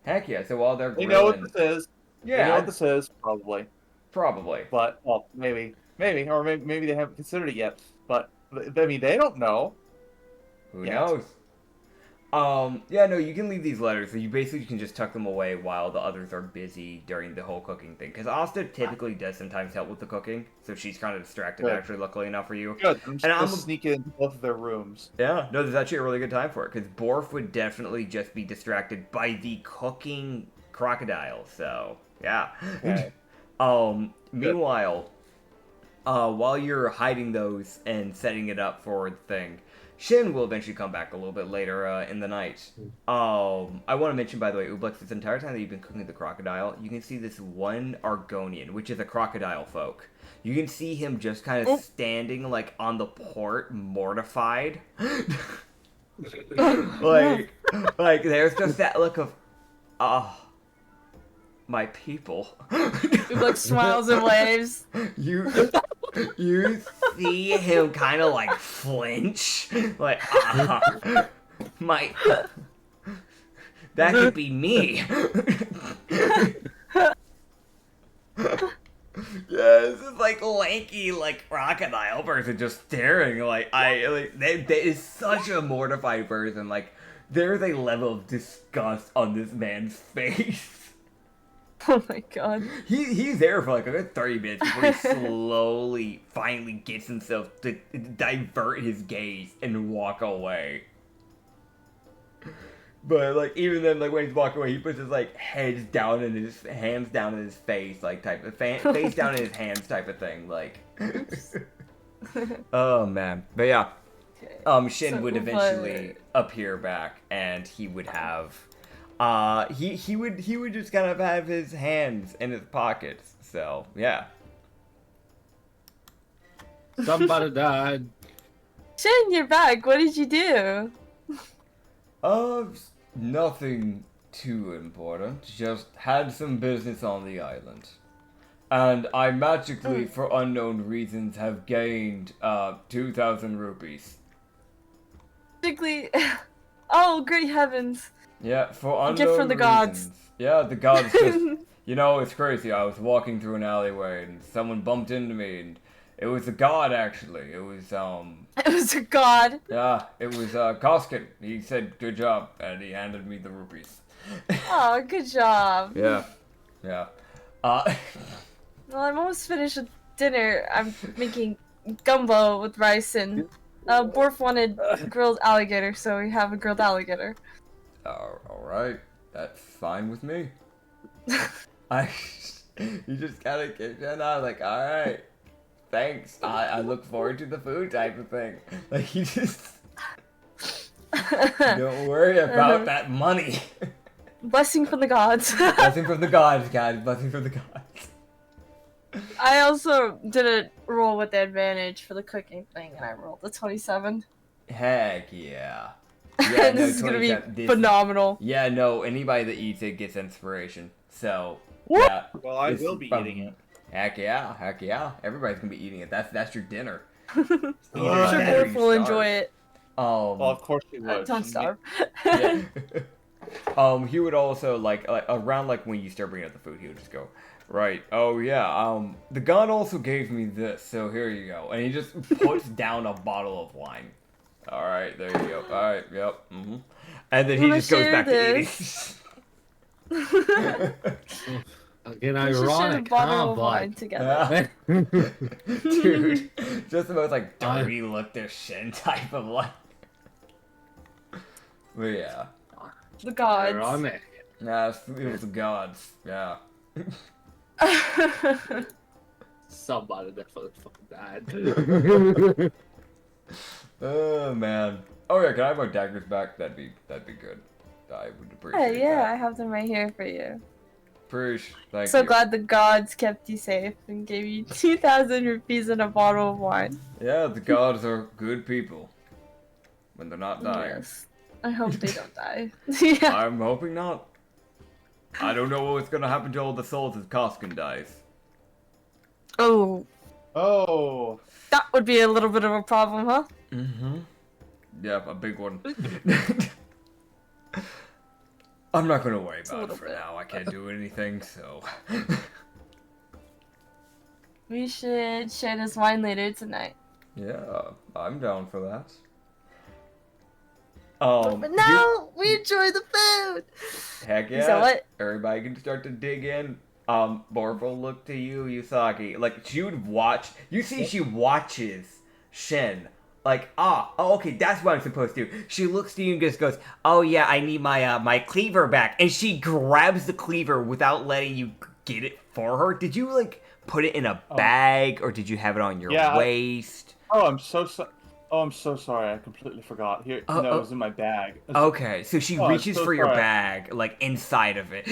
Heck yeah! So while they're they grilling, know what this is. Yeah. They know what this is, probably. But maybe, or maybe they haven't considered it yet. But I mean, they don't know. Who knows? Yeah, no, you can leave these letters, so you basically can just tuck them away while the others are busy during the whole cooking thing. Because Asta typically does sometimes help with the cooking, so she's kind of distracted, actually, luckily enough for you. Good. I'm just sneak into both of their rooms. Yeah, no, there's actually a really good time for it, because Borf would definitely just be distracted by the cooking crocodile, so, yeah. Okay. Meanwhile, while you're hiding those and setting it up for the thing, Shin will eventually come back a little bit later in the night. I want to mention, by the way, Ublex, this entire time that you've been cooking the crocodile, you can see this one Argonian, which is a crocodile folk. You can see him just kind of standing, like, on the port, mortified. like, there's just that look of, my people. Ublex smiles and waves. You see him kind of like flinch, like my that could be me. Yeah, this is like lanky, like crocodile person just staring. That is such a mortified person. Like there's a level of disgust on this man's face. Oh my god. He's there for like a good 30 minutes before he slowly, finally gets himself to divert his gaze and walk away. But like even then, like when he's walking away, he puts his like hands down in his face, like type of face down in his hands type of thing, like. Oh man, but yeah, Shin would eventually appear back, and he would have. He would just kind of have his hands in his pockets. So yeah. Somebody died. Shin, you're back. What did you do? Nothing too important. Just had some business on the island, and I magically, for unknown reasons, have gained 2,000 rupees. Basically, oh great heavens! Yeah, for unknown gift from the gods. reasons. Yeah, the gods just, it's crazy. I was walking through an alleyway and someone bumped into me, and it was a god, actually. It was, It was a god. Yeah, it was, Koskin. He said, good job, and he handed me the rupees. Oh, good job. Yeah. Well, I'm almost finished with dinner. I'm making gumbo with rice, and, Borf wanted grilled alligator, so we have a grilled alligator. Alright, that's fine with me. You just gotta get in. I was like, alright, thanks. I look forward to the food type of thing. Like, you just don't worry about that money. Blessing from the gods. Blessing from the gods, guys. Blessing from the gods. I also did a roll with the advantage for the cooking thing, and I rolled a 27. Heck yeah. Yeah, this is gonna be phenomenal. Yeah, no, anybody that eats it gets inspiration. So, what? Yeah. Well, I will be eating it. Heck yeah. Everybody's gonna be eating it. That's your dinner. I'm sure Borf will enjoy it. Well, of course he would. Don't starve. Yeah. He would also, like around, like, when you start bringing up the food, he would just go, right, oh yeah, the god also gave me this, so here you go. And he just puts down a bottle of wine. Alright, there you go. Alright, yep. Mm-hmm. And then he just goes back to eating. Again, ironic, wine together. Dude, just the most, like, dirty look to Shin type of, like. But yeah. The gods. Ironic. Nah, it was the gods. Yeah. Somebody definitely fucking died. Oh man. Oh yeah, can I have my daggers back? That'd be good. I would appreciate Yeah, that. I have them right here for you. Thank So you. glad the gods kept you safe and gave you 2,000 rupees and a bottle of wine. Yeah, the gods are good people. When they're not dying. Yes. I hope they don't die. Yeah. I'm hoping not. I don't know what's gonna happen to all the souls if Koskin dies. Oh. Oh. That would be a little bit of a problem, huh? Mm-hmm. Yeah, a big one. I'm not gonna worry about it for now. I can't do anything, so. We should share this wine later tonight. Yeah, I'm down for that. But now we enjoy the food. Heck yeah! So what? Everybody can start to dig in. Borf will look to you, Yusaki. Like she would watch. You see, she watches Shin. Like, okay, that's what I'm supposed to do. She looks to you and just goes, "Oh yeah, I need my my cleaver back," and she grabs the cleaver without letting you get it for her. Did you like put it in a bag, or did you have it on your waist? I'm so sorry. Oh, I'm so sorry. I completely forgot. Here, no, it was in my bag. Okay, so she reaches for your bag, like inside of it.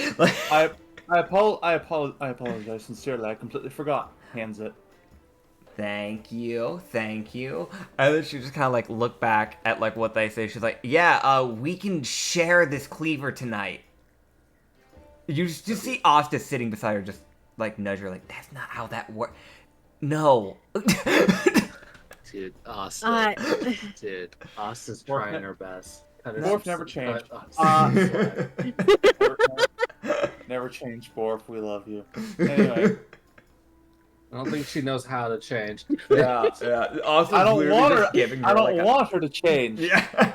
I apologize sincerely. I completely forgot. Hands it. Thank you. And then she just kind of like look back at like what they say. She's like, "Yeah, we can share this cleaver tonight." You just see Asta sitting beside her, just like nudge her, like, "That's not how that works." No. Dude, Asta. Dude, Asta's trying her best. Borf never changed. Never changed, Borf. We love you. Anyway. I don't think she knows how to change. Yeah. Also, I don't want her. Giving her I don't want her to change. Yeah.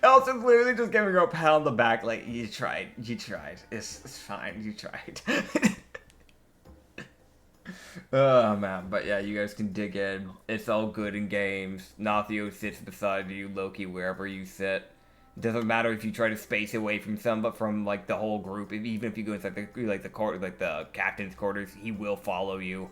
Elson's literally just giving her a pat on the back, like, you tried. It's fine. You tried. Oh man, but yeah, you guys can dig in. It's all good in games. Nathio sits beside you, Loki wherever you sit. It doesn't matter if you try to space away from some, but from like the whole group. Even if you go inside the captain's quarters, he will follow you.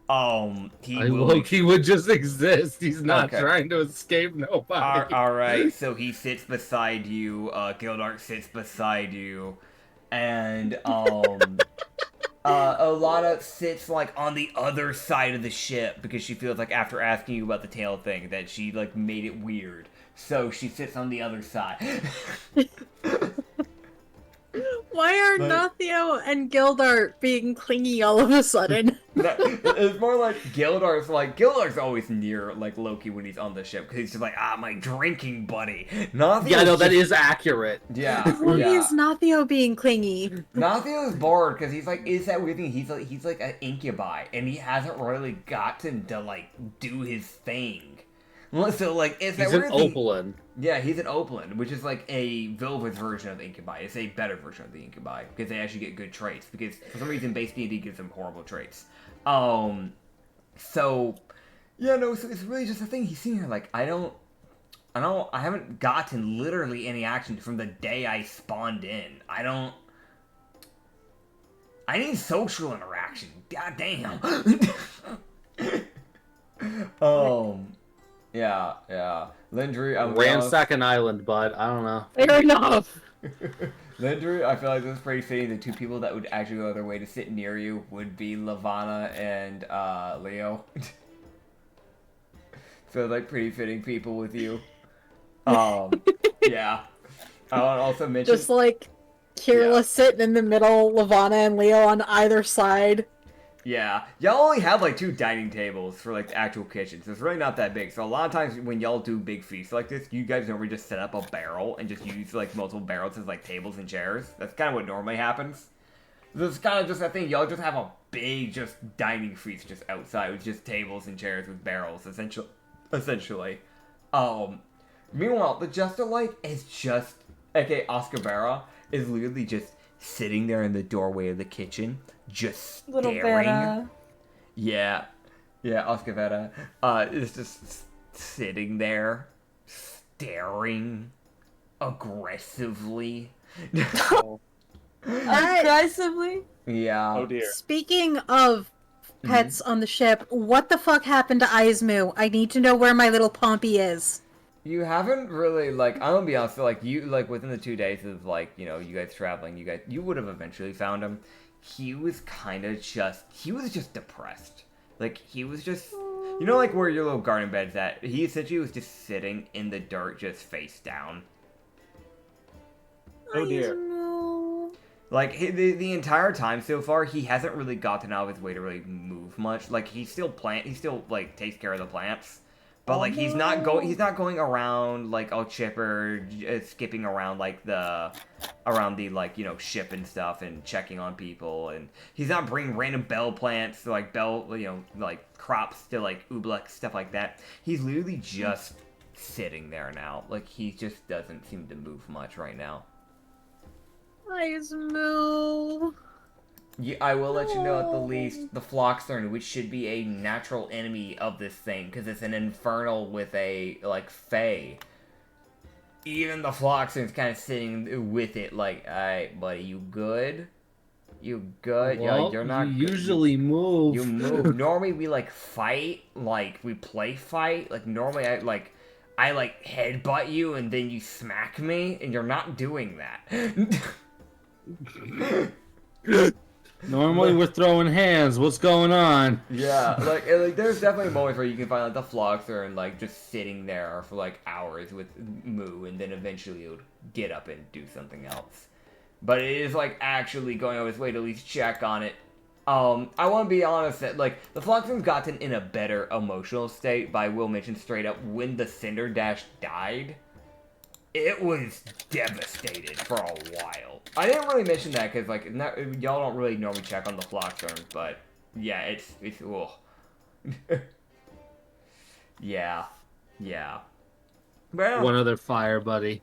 Loki would just exist. He's not trying to escape nobody. All right, so he sits beside you. Gildart sits beside you, and Alana sits like on the other side of the ship because she feels like after asking you about the tail thing that she like made it weird. So she sits on the other side. Why are Nathio and Gildart being clingy all of a sudden? It's more like Gildart's always near like Loki when he's on the ship because he's just like, my drinking buddy. That is accurate. Yeah. Why is Nathio being clingy? Nathio is bored because he's like, is that weird thing? He's like an incubi and he hasn't really gotten to like do his thing. So like, is that weird thing? He's an Opalin. Yeah, he's an Opalin, which is like a Vilva's version of the Incubi. It's a better version of the Incubi because they actually get good traits. Because for some reason, base D&D gives them horrible traits. So yeah, no. So it's really just a thing. He's sitting here like, I haven't gotten literally any action from the day I spawned in. I need social interaction. God damn. Yeah. Lindry, ransack an island, bud. I don't know. Fair enough. Lindry, I feel like this is pretty fitting. The two people that would actually go their way to sit near you would be Lavana and Leo. So like pretty fitting people with you. Yeah. I want to also mention just like Kirla sitting in the middle, Lavana and Leo on either side. Yeah, y'all only have like 2 dining tables for like the actual kitchen, so it's really not that big. So a lot of times when y'all do big feasts like this, you guys normally just set up a barrel and just use like multiple barrels as like tables and chairs. That's kind of what normally happens. This is kind of just a thing. Y'all just have a big just dining feast just outside with just tables and chairs with barrels, essentially. Meanwhile, the Jester Light is just Oscar Vera is literally just sitting there in the doorway of the kitchen, just staring. Yeah, Oscar Vera is just sitting there, staring aggressively. Aggressively? Yeah. Oh dear. Speaking of pets on the ship, what the fuck happened to Izmu? I need to know where my little Pompey is. You haven't really, like, I'm gonna be honest, like, you, like, within the 2 days of, like, you know, you guys traveling, you would have eventually found him. He was just depressed. Like, he was just, you know, like, where your little garden bed's at? He essentially was just sitting in the dirt, just face down. Oh dear. Like, the entire time so far, he hasn't really gotten out of his way to really move much. Like, he still, like, takes care of the plants. But like he's not going around like all chipper, skipping around like the like, you know, ship and stuff and checking on people, and he's not bringing random bell plants to like like crops to like oobleck, stuff like that. He's literally just sitting there now. Like he just doesn't seem to move much right now. Izmu. Yeah, I will let you know at the least the Floxthorn, which should be a natural enemy of this thing, because it's an infernal with a, like, Fae. Even the Floxthorn's kind of sitting with it like, alright, buddy, you good? You good? Well, You're not. You usually move. You move. Normally we like fight, like we play fight. Like normally I headbutt you and then you smack me, and you're not doing that. Normally we're throwing hands. What's going on? Yeah, like there's definitely moments where you can find like the Floxer and like just sitting there for like hours with Moo, and then eventually he'll get up and do something else. But it is like actually going out of his way to at least check on it. I want to be honest that like the Floxer's gotten in a better emotional state. But I will mention straight up, when the Cinder Dash died, it was devastated for a while. I didn't really mention that because like y'all don't really normally check on the Floxer, but yeah, it's ugh. yeah. Well, One other fire, buddy.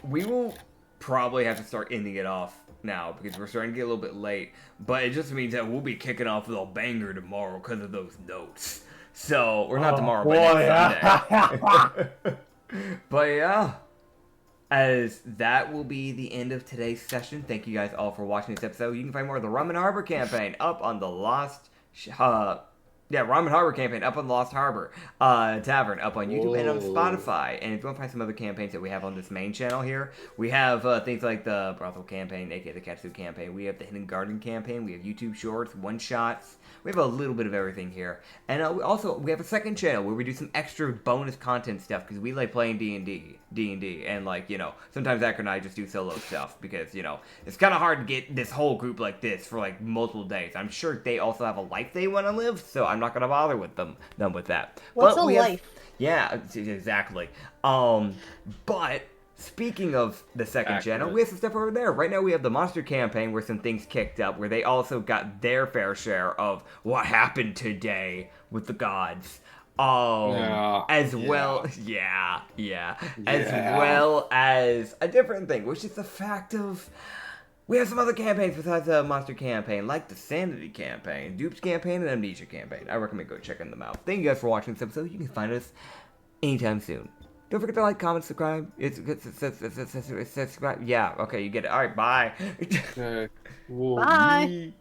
we will probably have to start ending it off now because we're starting to get a little bit late. But it just means that we'll be kicking off with a banger tomorrow because of those notes. So, or not tomorrow, but next Sunday. But yeah, as that will be the end of today's session. Thank you guys all for watching this episode. You can find more of the Rum and Harbor campaign up on the Lost Rum and Harbor campaign up on Lost Harbor Tavern up on YouTube and on Spotify. And if you want to find some other campaigns that we have on this main channel here, we have things like the Brothel campaign, aka the Katsu campaign. We have the Hidden Garden campaign. We have YouTube shorts, one-shots. We have a little bit of everything here. And we have a second channel where we do some extra bonus content stuff because we like playing D&D. And like, sometimes Acrid and I just do solo stuff because, it's kind of hard to get this whole group like this for like multiple days. I'm sure they also have a life they want to live, so I'm not going to bother with them with that. What's a life? Yeah, exactly. But speaking of the second channel, we have some stuff over there. Right now we have the Monster campaign where some things kicked up, where they also got their fair share of what happened today with the gods. Well as well as a different thing, which is the fact of we have some other campaigns besides the Monster campaign, like the Sanity campaign, Dupes campaign, and Amnesia campaign. I recommend go checking them out. Thank you guys for watching this episode. You can find us anytime soon. Don't forget to like, comment, subscribe. Subscribe. Yeah, okay, you get it. All right, bye. Okay. Bye.